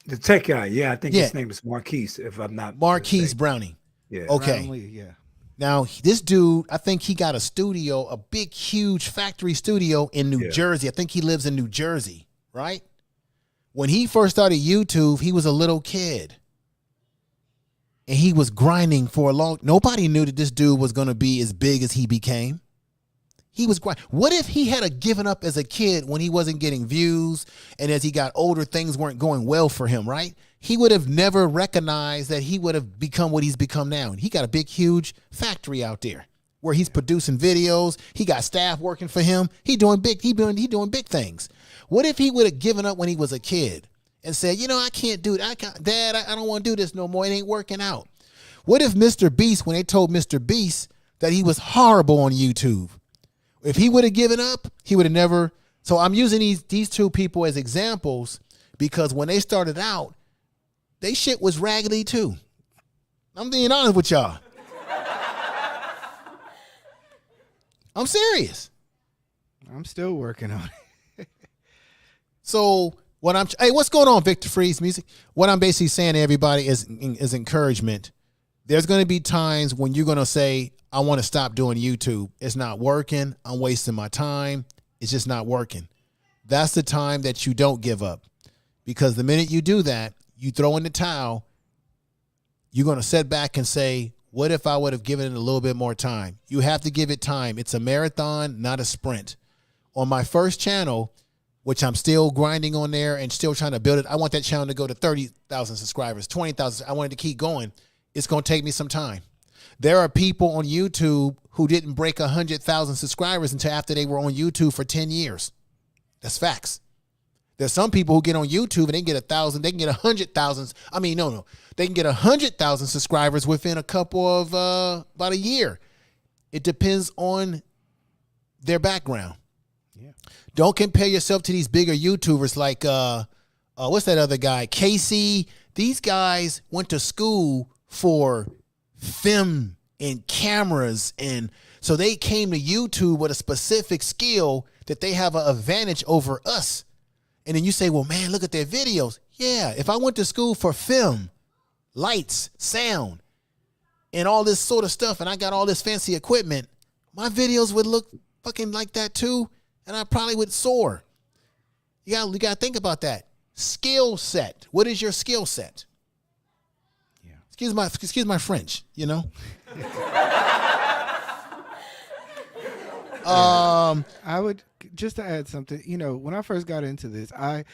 the tech guy? Yeah, I think Yeah. his name is Marquise, if I'm not Marquise mistaken. Brownie. Yeah. Okay. Brown Lee, yeah. Now this dude, I think he got a studio, a big, huge factory studio in New Jersey. I think he lives in New Jersey, right? When he first started YouTube, he was a little kid. And he was grinding for a long. Nobody knew that this dude was going to be as big as he became. He was grinding. What if he had given up as a kid when he wasn't getting views, and as he got older, things weren't going well for him, right? He would have never recognized that he would have become what he's become now. And he got a big, huge factory out there where he's producing videos. He got staff working for him. He doing big things. What if he would have given up when he was a kid and said, I can't do it. Dad, I don't want to do this no more. It ain't working out. What if Mr. Beast, when they told Mr. Beast that he was horrible on YouTube, if he would have given up, he would have never. So I'm using these two people as examples because when they started out, they shit was raggedy too. I'm being honest with y'all. I'm serious. I'm still working on it. So what's going on, Victor Freeze Music? What I'm basically saying to everybody is encouragement. There's going to be times when you're going to say, I want to stop doing YouTube. It's not working. I'm wasting my time. It's just not working. That's the time that you don't give up. Because the minute you do that, you throw in the towel, you're going to sit back and say, what if I would have given it a little bit more time? You have to give it time. It's a marathon, not a sprint. On my first channel, which I'm still grinding on there and still trying to build it, I want that channel to go to 30,000 subscribers, 20,000. I want it to keep going. It's going to take me some time. There are people on YouTube who didn't break 100,000 subscribers until after they were on YouTube for 10 years. That's facts. There's some people who get on YouTube and they can get 1,000, they can get 100,000. I mean, no. They can get 100,000 subscribers within a couple of, about a year. It depends on their background. Yeah. Don't compare yourself to these bigger YouTubers like, what's that other guy? Casey. These guys went to school for film and cameras, and so they came to YouTube with a specific skill that they have an advantage over us. And then you say, well, man, look at their videos. Yeah, if I went to school for film, lights, sound, and all this sort of stuff, and I got all this fancy equipment, my videos would look fucking like that too, and I probably would soar. You got to think about that. Skill set. What is your skill set? Yeah. Excuse my French, I would just to add something, when I first got into this, I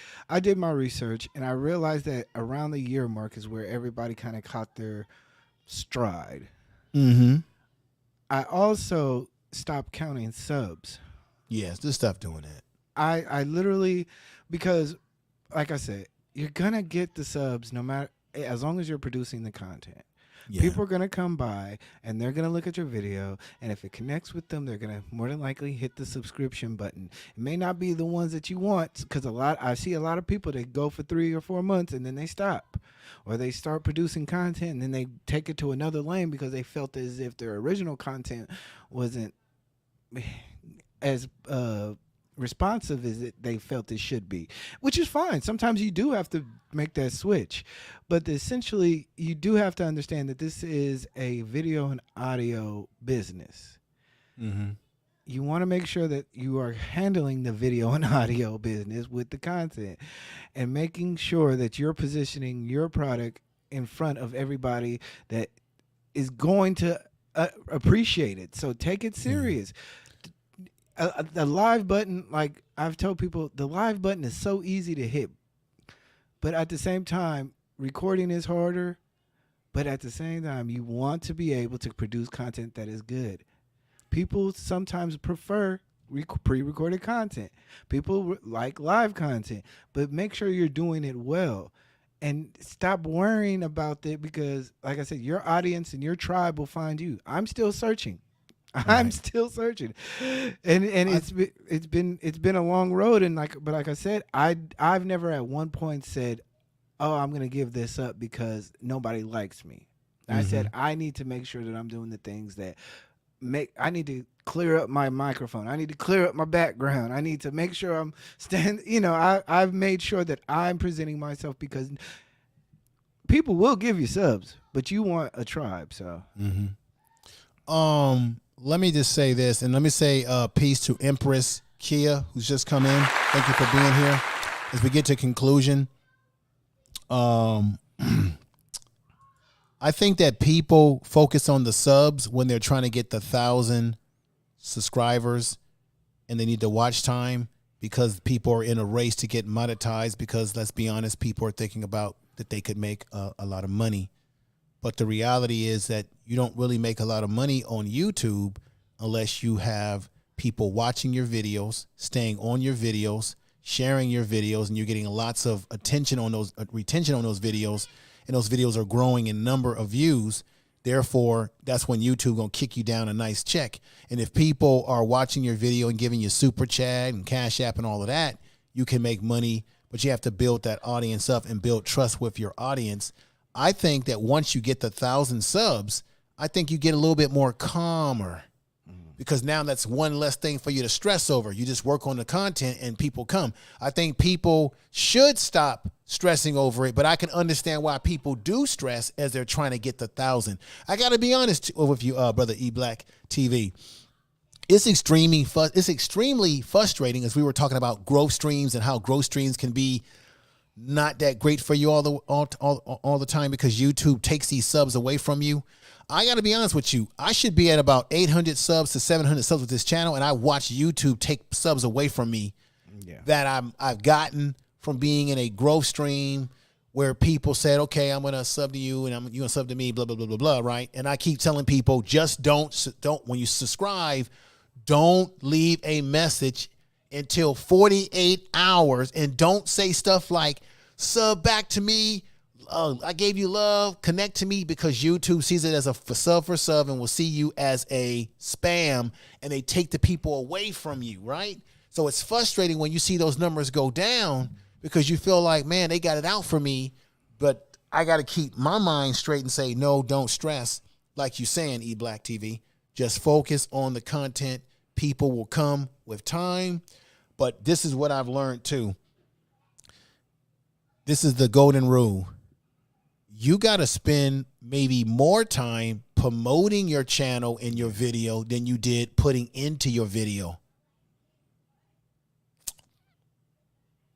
did my research and I realized that around the year mark is where everybody kind of caught their stride. Mm-hmm. I also stopped counting subs. Yes, just stop doing that. I literally, because like I said, you're gonna get the subs no matter, as long as you're producing the content. Yeah. People are going to come by and they're going to look at your video, and if it connects with them, they're going to more than likely hit the subscription button. It may not be the ones that you want, because I see a lot of people that go for 3 or 4 months and then they stop, or they start producing content and then they take it to another lane because they felt as if their original content wasn't as responsive as they felt it should be, which is fine. Sometimes you do have to make that switch, but essentially you do have to understand that this is a video and audio business. Mm-hmm. You want to make sure that you are handling the video and audio business with the content and making sure that you're positioning your product in front of everybody that is going to appreciate it. So take it serious. The live button, like I've told people, the live button is so easy to hit, but at the same time, recording is harder, but at the same time, you want to be able to produce content that is good. People sometimes prefer pre-recorded content. People like live content, but make sure you're doing it well. And stop worrying about it, because, like I said, your audience and your tribe will find you. I'm still searching. I'm still searching, and it's been a long road, and like I said, I've never at one point said, oh, I'm gonna give this up because nobody likes me. I said, I need to make sure that I'm doing the things that I need to clear up my microphone. I need to clear up my background. I need to make sure I'm I've made sure that I'm presenting myself, because people will give you subs, but you want a tribe. So, let me just say this, and let me say peace to Empress Kia, who's just come in. Thank you for being here. As we get to conclusion, I think that people focus on the subs when they're trying to get the 1,000 subscribers, and they need the watch time, because people are in a race to get monetized, because let's be honest, people are thinking about that they could make a lot of money. But the reality is that you don't really make a lot of money on YouTube unless you have people watching your videos, staying on your videos, sharing your videos, and you're getting lots of attention on those, retention on those videos, and those videos are growing in number of views. Therefore, that's when YouTube gonna kick you down a nice check. And if people are watching your video and giving you super chat and Cash App and all of that, you can make money, but you have to build that audience up and build trust with your audience. I think that once you get the 1,000 subs, I think you get a little bit more calmer, because now that's one less thing for you to stress over. You just work on the content and people come. I think people should stop stressing over it, but I can understand why people do stress as they're trying to get the 1,000. I got to be honest with you, brother E-Black TV. It's extremely frustrating, as we were talking about growth streams and how growth streams can be not that great for you all the time, because YouTube takes these subs away from you. I got to be honest with you. I should be at about 800 subs to 700 subs with this channel, and I watch YouTube take subs away from me that I've gotten from being in a growth stream where people said, okay, I'm going to sub to you and you're going to sub to me, blah, blah, blah, blah, blah, right? And I keep telling people, just don't, when you subscribe, don't leave a message until 48 hours, and don't say stuff like, sub back to me, I gave you love, connect to me, because YouTube sees it as a sub for sub and will see you as a spam, and they take the people away from you, right? So it's frustrating when you see those numbers go down, because you feel like, man, they got it out for me, but I got to keep my mind straight and say, no, don't stress. Like you saying, E-Black TV, just focus on the content. People will come with time. But this is what I've learned too. This is the golden rule. You got to spend maybe more time promoting your channel and your video than you did putting into your video.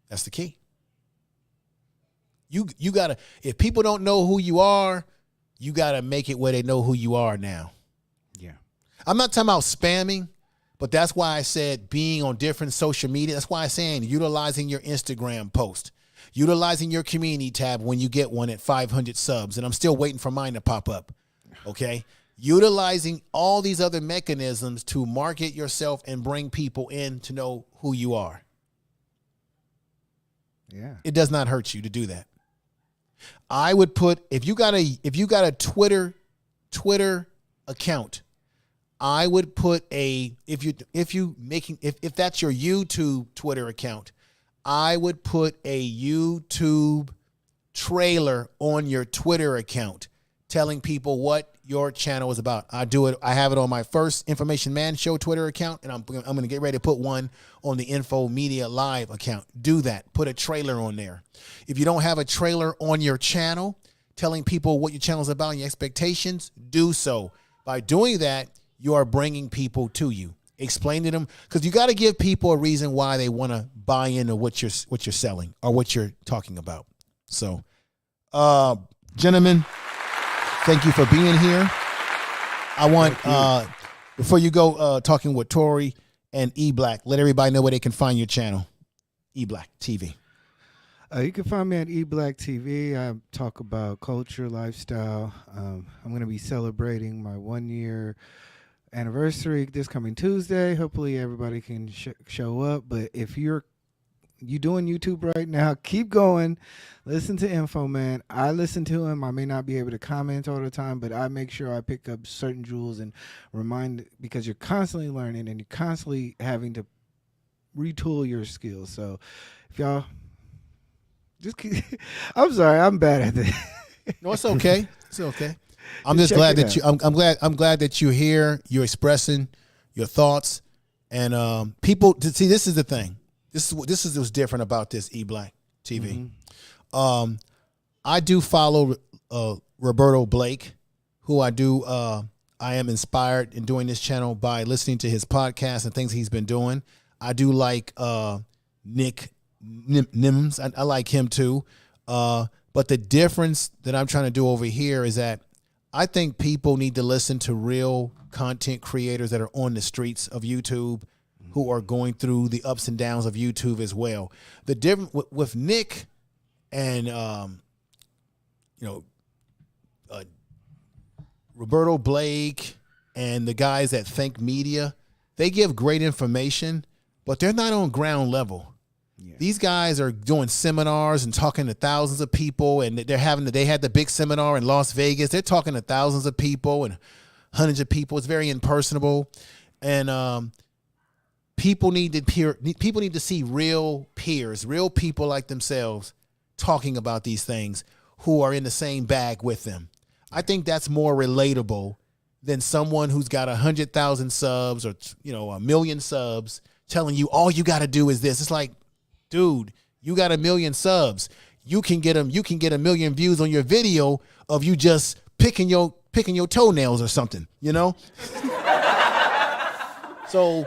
That's the key. You got to, if people don't know who you are, you got to make it where they know who you are now. Yeah. I'm not talking about spamming, but that's why I said being on different social media. That's why I'm saying utilizing your Instagram post. Utilizing your community tab when you get one at 500 subs, and I'm still waiting for mine to pop up, okay? Utilizing all these other mechanisms to market yourself and bring people in to know who you are. Yeah. It does not hurt you to do that. I would put, if you got a Twitter account, I would put if that's your YouTube Twitter account, I would put a YouTube trailer on your Twitter account telling people what your channel is about. I do it. I have it on my First Information Man Show Twitter account, and I'm going to get ready to put one on the Info Media Live account. Do that. Put a trailer on there. If you don't have a trailer on your channel telling people what your channel is about and your expectations, do so. By doing that, you are bringing people to you. Explain to them, because you got to give people a reason why they want to buy into what you're selling or what you're talking about. So, gentlemen, thank you for being here. I want before you go talking with Tori and E-Black, let everybody know where they can find your channel, E-Black TV. You can find me at E-Black TV. I talk about culture, lifestyle. I'm going to be celebrating my 1-year anniversary this coming Tuesday. Hopefully everybody can show up. But if you doing YouTube right now, keep going. Listen to Info Man. I listen to him. I may not be able to comment all the time, but I make sure I pick up certain jewels and remind, because you're constantly learning and you're constantly having to retool your skills. So if y'all just keep, I'm sorry, I'm bad at this. No, it's okay. It's okay. I'm just check glad it that you. I'm glad that you're here. You're expressing your thoughts, and people. See, this is the thing. This is what's different about this E-Black TV. Mm-hmm. I do follow Roberto Blake, who I do. I am inspired in doing this channel by listening to his podcast and things he's been doing. I do like Nick Nims. I like him too. But the difference that I'm trying to do over here is that I think people need to listen to real content creators that are on the streets of YouTube, who are going through the ups and downs of YouTube as well. The difference with Nick and Roberto Blake and the guys at Think Media, they give great information, but they're not on ground level. Yeah. These guys are doing seminars and talking to thousands of people, and they had the big seminar in Las Vegas. They're talking to thousands of people and hundreds of people. It's very impersonable, and people need to see real peers, real people like themselves talking about these things who are in the same bag with them. I think that's more relatable than someone who's got 100,000 subs or 1 million subs telling you all you got to do is this. It's like, dude, you got 1 million subs. You can get 1 million views on your video of you just picking your toenails or something, So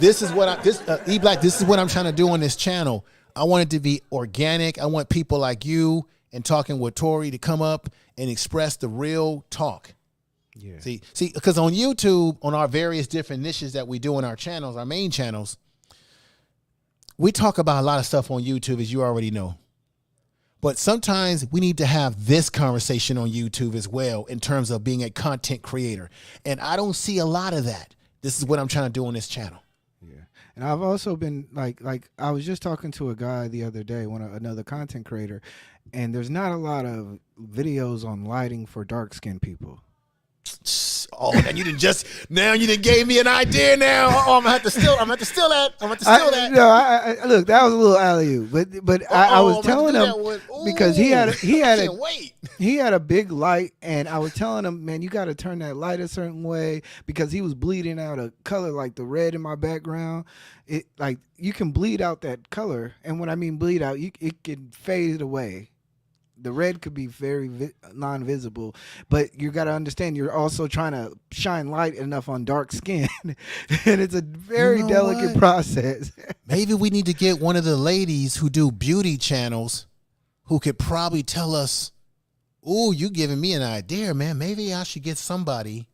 this is what E-Black, this is what I'm trying to do on this channel. I want it to be organic. I want people like you and talking with Tori to come up and express the real talk. Yeah. See, because on YouTube, on our various different niches that we do in our channels, our main channels, we talk about a lot of stuff on YouTube, as you already know. But sometimes we need to have this conversation on YouTube as well in terms of being a content creator. And I don't see a lot of that. This is what I'm trying to do on this channel. Yeah. And I've also been like I was just talking to a guy the other day, another content creator, and there's not a lot of videos on lighting for dark-skinned people. Oh, and you didn't gave me an idea now. Oh, I'm gonna have to steal that. No, look, that was a little alley-oop, but I was telling him because he had a big light, and I was telling him, man, you got to turn that light a certain way because he was bleeding out a color like the red in my background. It like you can bleed out that color, and when I mean bleed out, it can fade away. The red could be very non-visible, but you got to understand you're also trying to shine light enough on dark skin, and it's a very delicate process. Maybe we need to get one of the ladies who do beauty channels who could probably tell us, "Ooh, you giving me an idea, man. Maybe I should get somebody."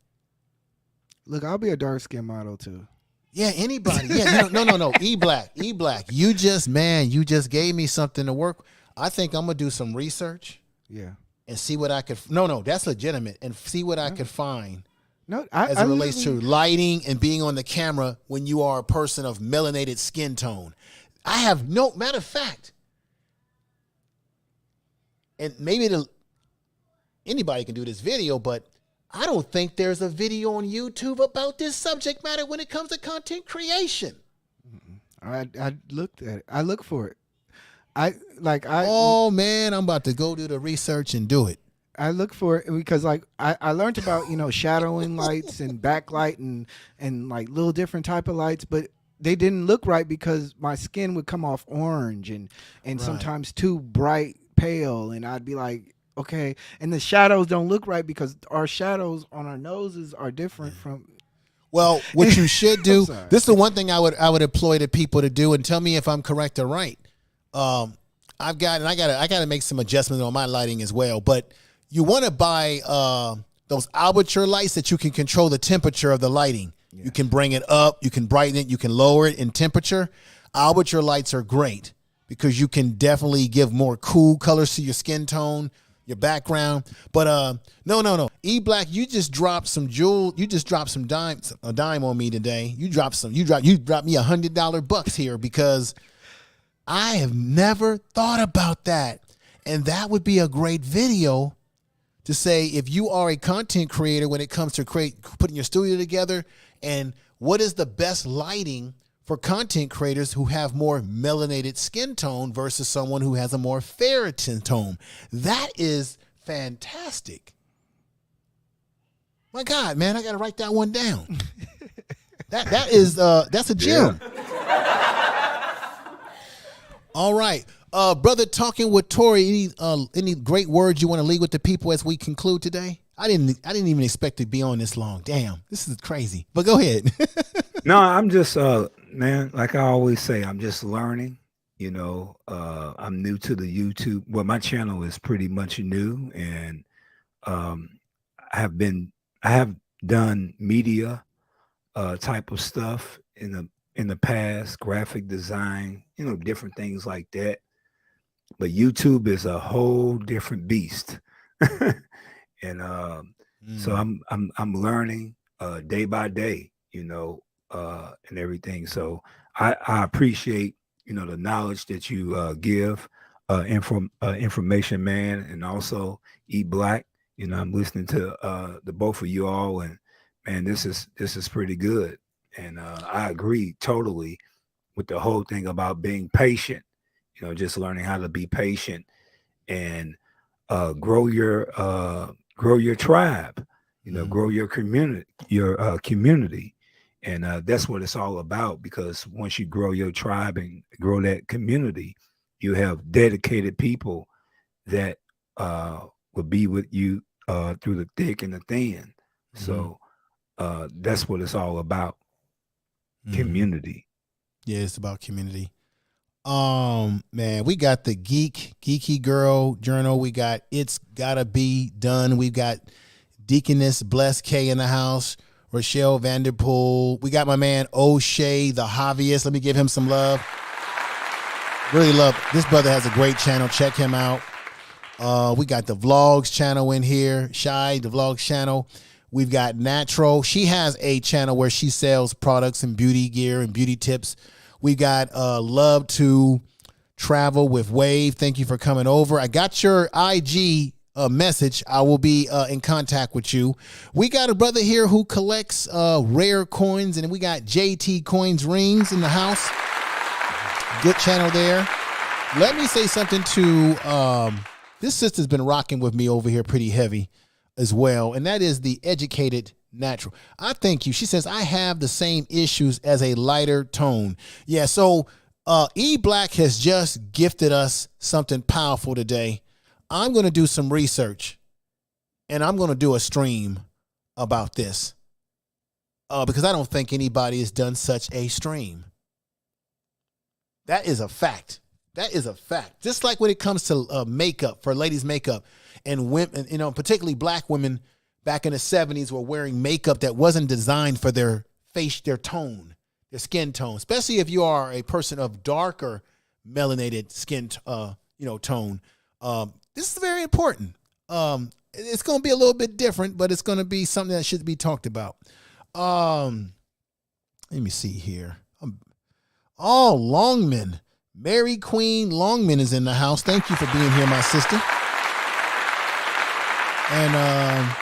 Look, I'll be a dark skin model too. Yeah, anybody. Yeah, no. E-Black. You just gave me something to work. I think I'm gonna do some research. Yeah. And see what I could. No, that's legitimate. And see what I could find. No, as it relates to lighting and being on the camera when you are a person of melanated skin tone. I have no matter of fact. And maybe anybody can do this video, but I don't think there's a video on YouTube about this subject matter when it comes to content creation. I looked at it. I look for it. Oh man, I'm about to go do the research and do it. I look for it because I learned about shadowing lights and backlight and like little different type of lights, but they didn't look right because my skin would come off orange and right. Sometimes too bright pale, and I'd be like, okay, and the shadows don't look right because our shadows on our noses are different from. Well, what you should do. This is the one thing I would employ the people to do, and tell me if I'm correct or right. I gotta make some adjustments on my lighting as well, but you want to buy those aperture lights that you can control the temperature of the lighting. Yeah. You can bring it up, you can brighten it, you can lower it in temperature. Aperture lights are great because you can definitely give more cool colors to your skin tone, your background. But no. E-Black, you just dropped some a dime on me today. You dropped me $100 here because I have never thought about that. And that would be a great video to say if you are a content creator when it comes to putting your studio together, and what is the best lighting for content creators who have more melanated skin tone versus someone who has a more ferritin tone. That is fantastic. My God, man, I got to write that one down. That's a gem. Yeah. All right. Brother, talking with Tori, any great words you want to leave with the people as we conclude today? I didn't even expect to be on this long. Damn, this is crazy. But go ahead. No, I'm just man, like I always say, I'm just learning. You know, I'm new to the YouTube. Well, my channel is pretty much new, and I have done media type of stuff in the past, graphic design, you know, different things like that. But YouTube is a whole different beast. And so I'm learning day by day, you know, and everything. So I appreciate, you know, the knowledge that you give Information Man, and also E Black. You know, I'm listening to the both of you all, and man, this is pretty good. And I agree totally with the whole thing about being patient. You know, just learning how to be patient and grow your tribe. You know, grow your community, and that's what it's all about. Because once you grow your tribe and grow that community, you have dedicated people that will be with you through the thick and the thin. So that's what it's all about. Community. Yeah, it's about community. Man, we got the Geeky Girl Journal. We got It's Gotta Be Done. We've got Deaconess Bless K in the house. Rochelle Vanderpool. We got my man O'Shea, the hobbyist. Let me give him some love. Really love this brother. Has a great channel. Check him out. We got the vlogs channel in here. Shy, the vlogs channel. We've got Natural. She has a channel where she sells products and beauty gear and beauty tips. We got Love to Travel with Wave. Thank you for coming over. I got your IG message. I will be in contact with you. We got a brother here who collects rare coins, and we got JT Coins Rings in the house. Good channel there. Let me say something to this sister's been rocking with me over here pretty heavy as well, and that is the Educated Natural. I thank you. She says, I have the same issues as a lighter tone. Yeah, so E Black has just gifted us something powerful today. I'm going to do some research, and I'm going to do a stream about this because I don't think anybody has done such a stream. That is a fact. That is a fact. Just like when it comes to makeup, for ladies' makeup, and women, you know, particularly black women back in the 70s were wearing makeup that wasn't designed for their face, their tone, their skin tone, especially if you are a person of darker melanated skin, tone. This is very important. It's going to be a little bit different, but it's going to be something that should be talked about. Let me see here. Longman. Mary Queen Longman is in the house. Thank you for being here, my sister. And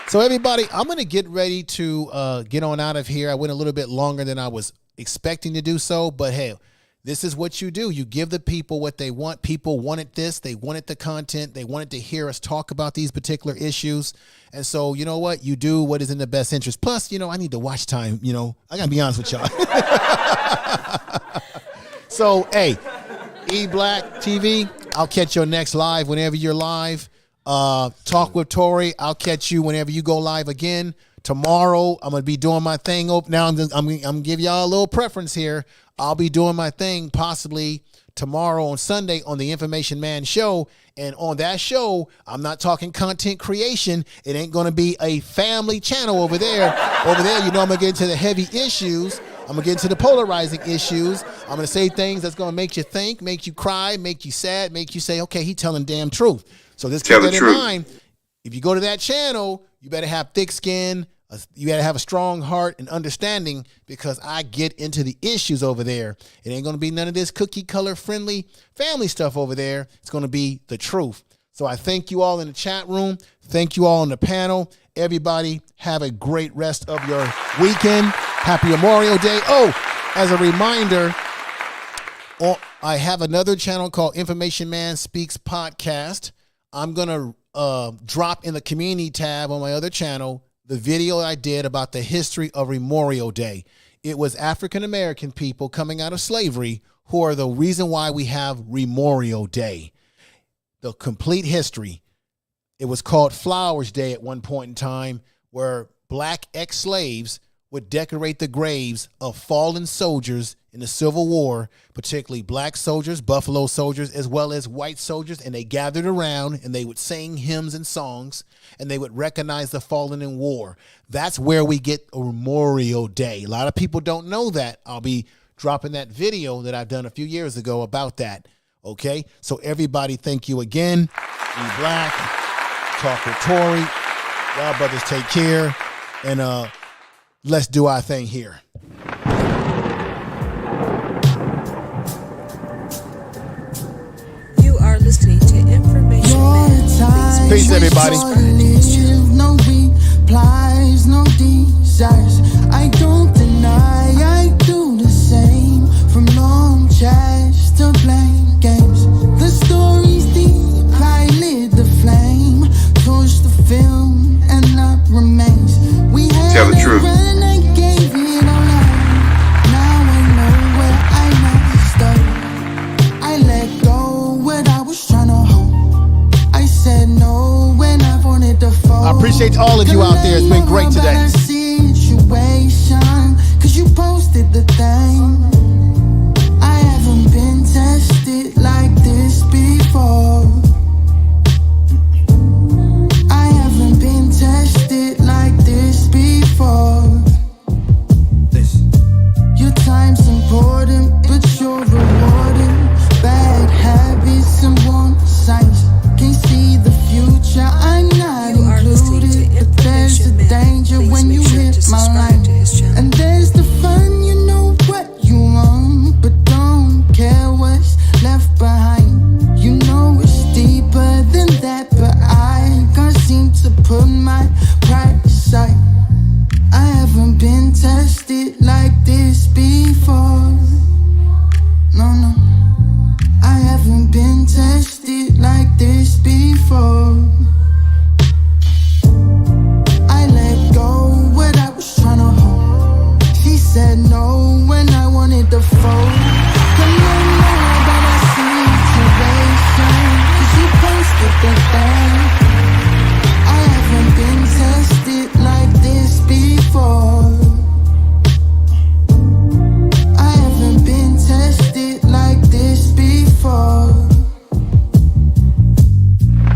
so everybody, I'm going to get ready to get on out of here. I went a little bit longer than I was expecting to do so, but hey, this is what you do. You give the people what they want. People wanted this. They wanted the content. They wanted to hear us talk about these particular issues. And so, you know what? You do what is in the best interest. Plus, I need the watch time. I got to be honest with y'all. So, hey, E Black TV, I'll catch your next live whenever you're live. Talk with Tori, I'll catch you whenever you go live again. Tomorrow, I'm going to be doing my thing. Now, I'm going to give y'all a little preference here. I'll be doing my thing possibly tomorrow on Sunday on the Information Man show. And on that show, I'm not talking content creation. It ain't going to be a family channel over there. Over there, I'm going to get into the heavy issues. I'm going to get into the polarizing issues. I'm going to say things that's going to make you think, make you cry, make you sad, make you say, okay, he telling damn truth. So just keep that in mind. If you go to that channel, you better have thick skin. You got to have a strong heart and understanding, because I get into the issues over there. It ain't going to be none of this cookie color friendly family stuff over there. It's going to be the truth. So I thank you all in the chat room. Thank you all on the panel. Everybody have a great rest of your weekend. Happy Memorial Day. Oh, as a reminder, I have another channel called Information Man Speaks Podcast. I'm going to drop in the community tab on my other channel the video I did about the history of Memorial Day. It was African American people coming out of slavery who are the reason why we have Memorial Day. The complete history. It was called Flowers Day at one point in time, where black ex-slaves would decorate the graves of fallen soldiers in the Civil War, particularly black soldiers, Buffalo soldiers, as well as white soldiers, and they gathered around and they would sing hymns and songs, and they would recognize the fallen in war. That's where we get a Memorial Day. A lot of people don't know that. I'll be dropping that video that I've done a few years ago about that. Okay, so everybody, thank you again. Be black, talk with Tori. Y'all brothers take care, and let's do our thing here. You are listening to Information Man. Peace, everybody. No replies, no desires. I don't deny, I do the same. From long chats to blank games. The story's deep, I lit the flame. Torch the film and not remains. We had Tell the truth. run, I gave it all up. Now I know where I messed up. I let go what I was trying to hold. I said no when I wanted to fall. I appreciate all of you out there. It's been great today. Situation, 'cause you posted the thing. I haven't been tested like this before. I haven't been tested like this before. Your time's important, but you're rewarding bad habits and want signs. Can't see the future, I'm not You are listening included. to But there's a Information Man. danger Please when you make sure hit to my subscribe line. to his channel. And there's the fun, you know what you want, but don't care what's left behind. You know it's deeper than that, but I can't seem to put my pride aside. I haven't been tested like this before. No, no. I haven't been tested like this before. I let go what I was trying to hold. She said no when I wanted to fold. Don't know about our situation, 'cause you posted the thing. I haven't been tested like this before. I haven't been tested like this before.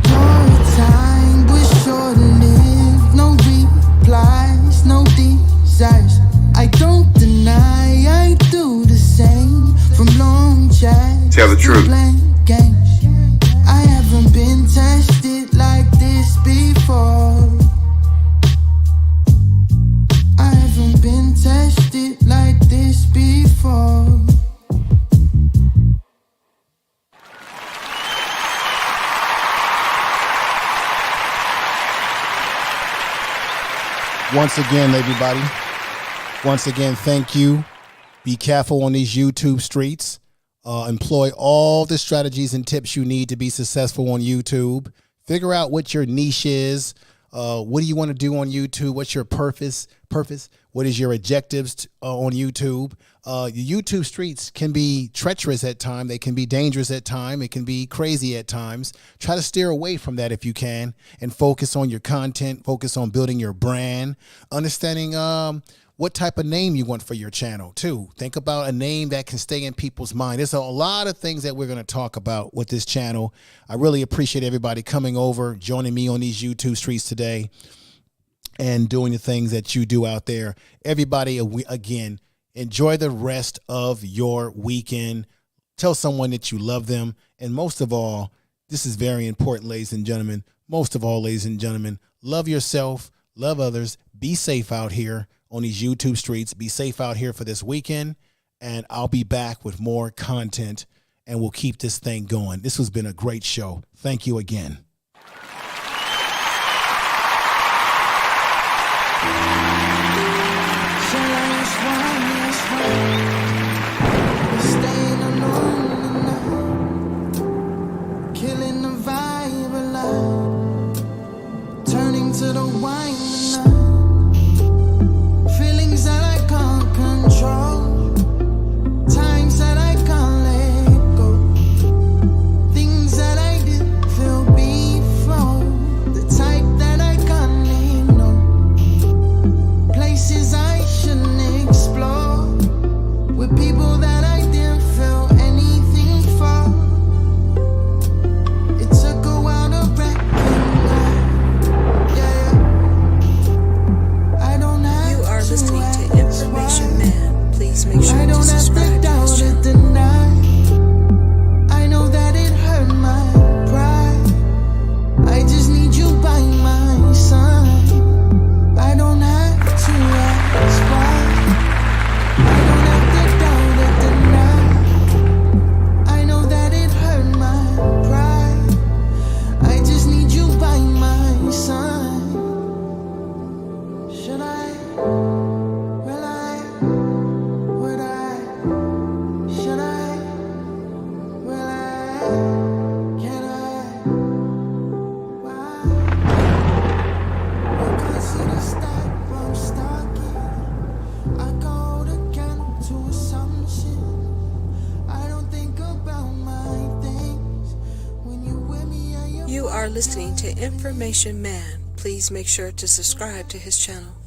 Your time was short-lived, no replies, no desires. I don't deny, I do the same. From long chats Tell the to truth. blank games. I haven't been tested like this before. I haven't been tested like this before. Once again, everybody. Once again, thank you. Be careful on these YouTube streets. Employ all the strategies and tips you need to be successful on YouTube. Figure out what your niche is. What do you want to do on YouTube? What's your purpose? What is your objectives on YouTube? The YouTube streets can be treacherous at times. They can be dangerous at times. It can be crazy at times. Try to steer away from that if you can, and focus on your content. Focus on building your brand. Understanding what type of name you want for your channel too. Think about a name that can stay in people's mind. There's a lot of things that we're going to talk about with this channel. I really appreciate everybody coming over, joining me on these YouTube streets today, and doing the things that you do out there. Everybody, again, enjoy the rest of your weekend. Tell someone that you love them. And most of all, this is very important, ladies and gentlemen. Most of all, ladies and gentlemen, love yourself, love others, be safe out here on these YouTube streets. Be safe out here for this weekend. And I'll be back with more content, and we'll keep this thing going. This has been a great show. Thank you again. Staying alone tonight, killing the vibe alive, turning to the wine tonight. are listening to Information Man. Please make sure to subscribe to his channel.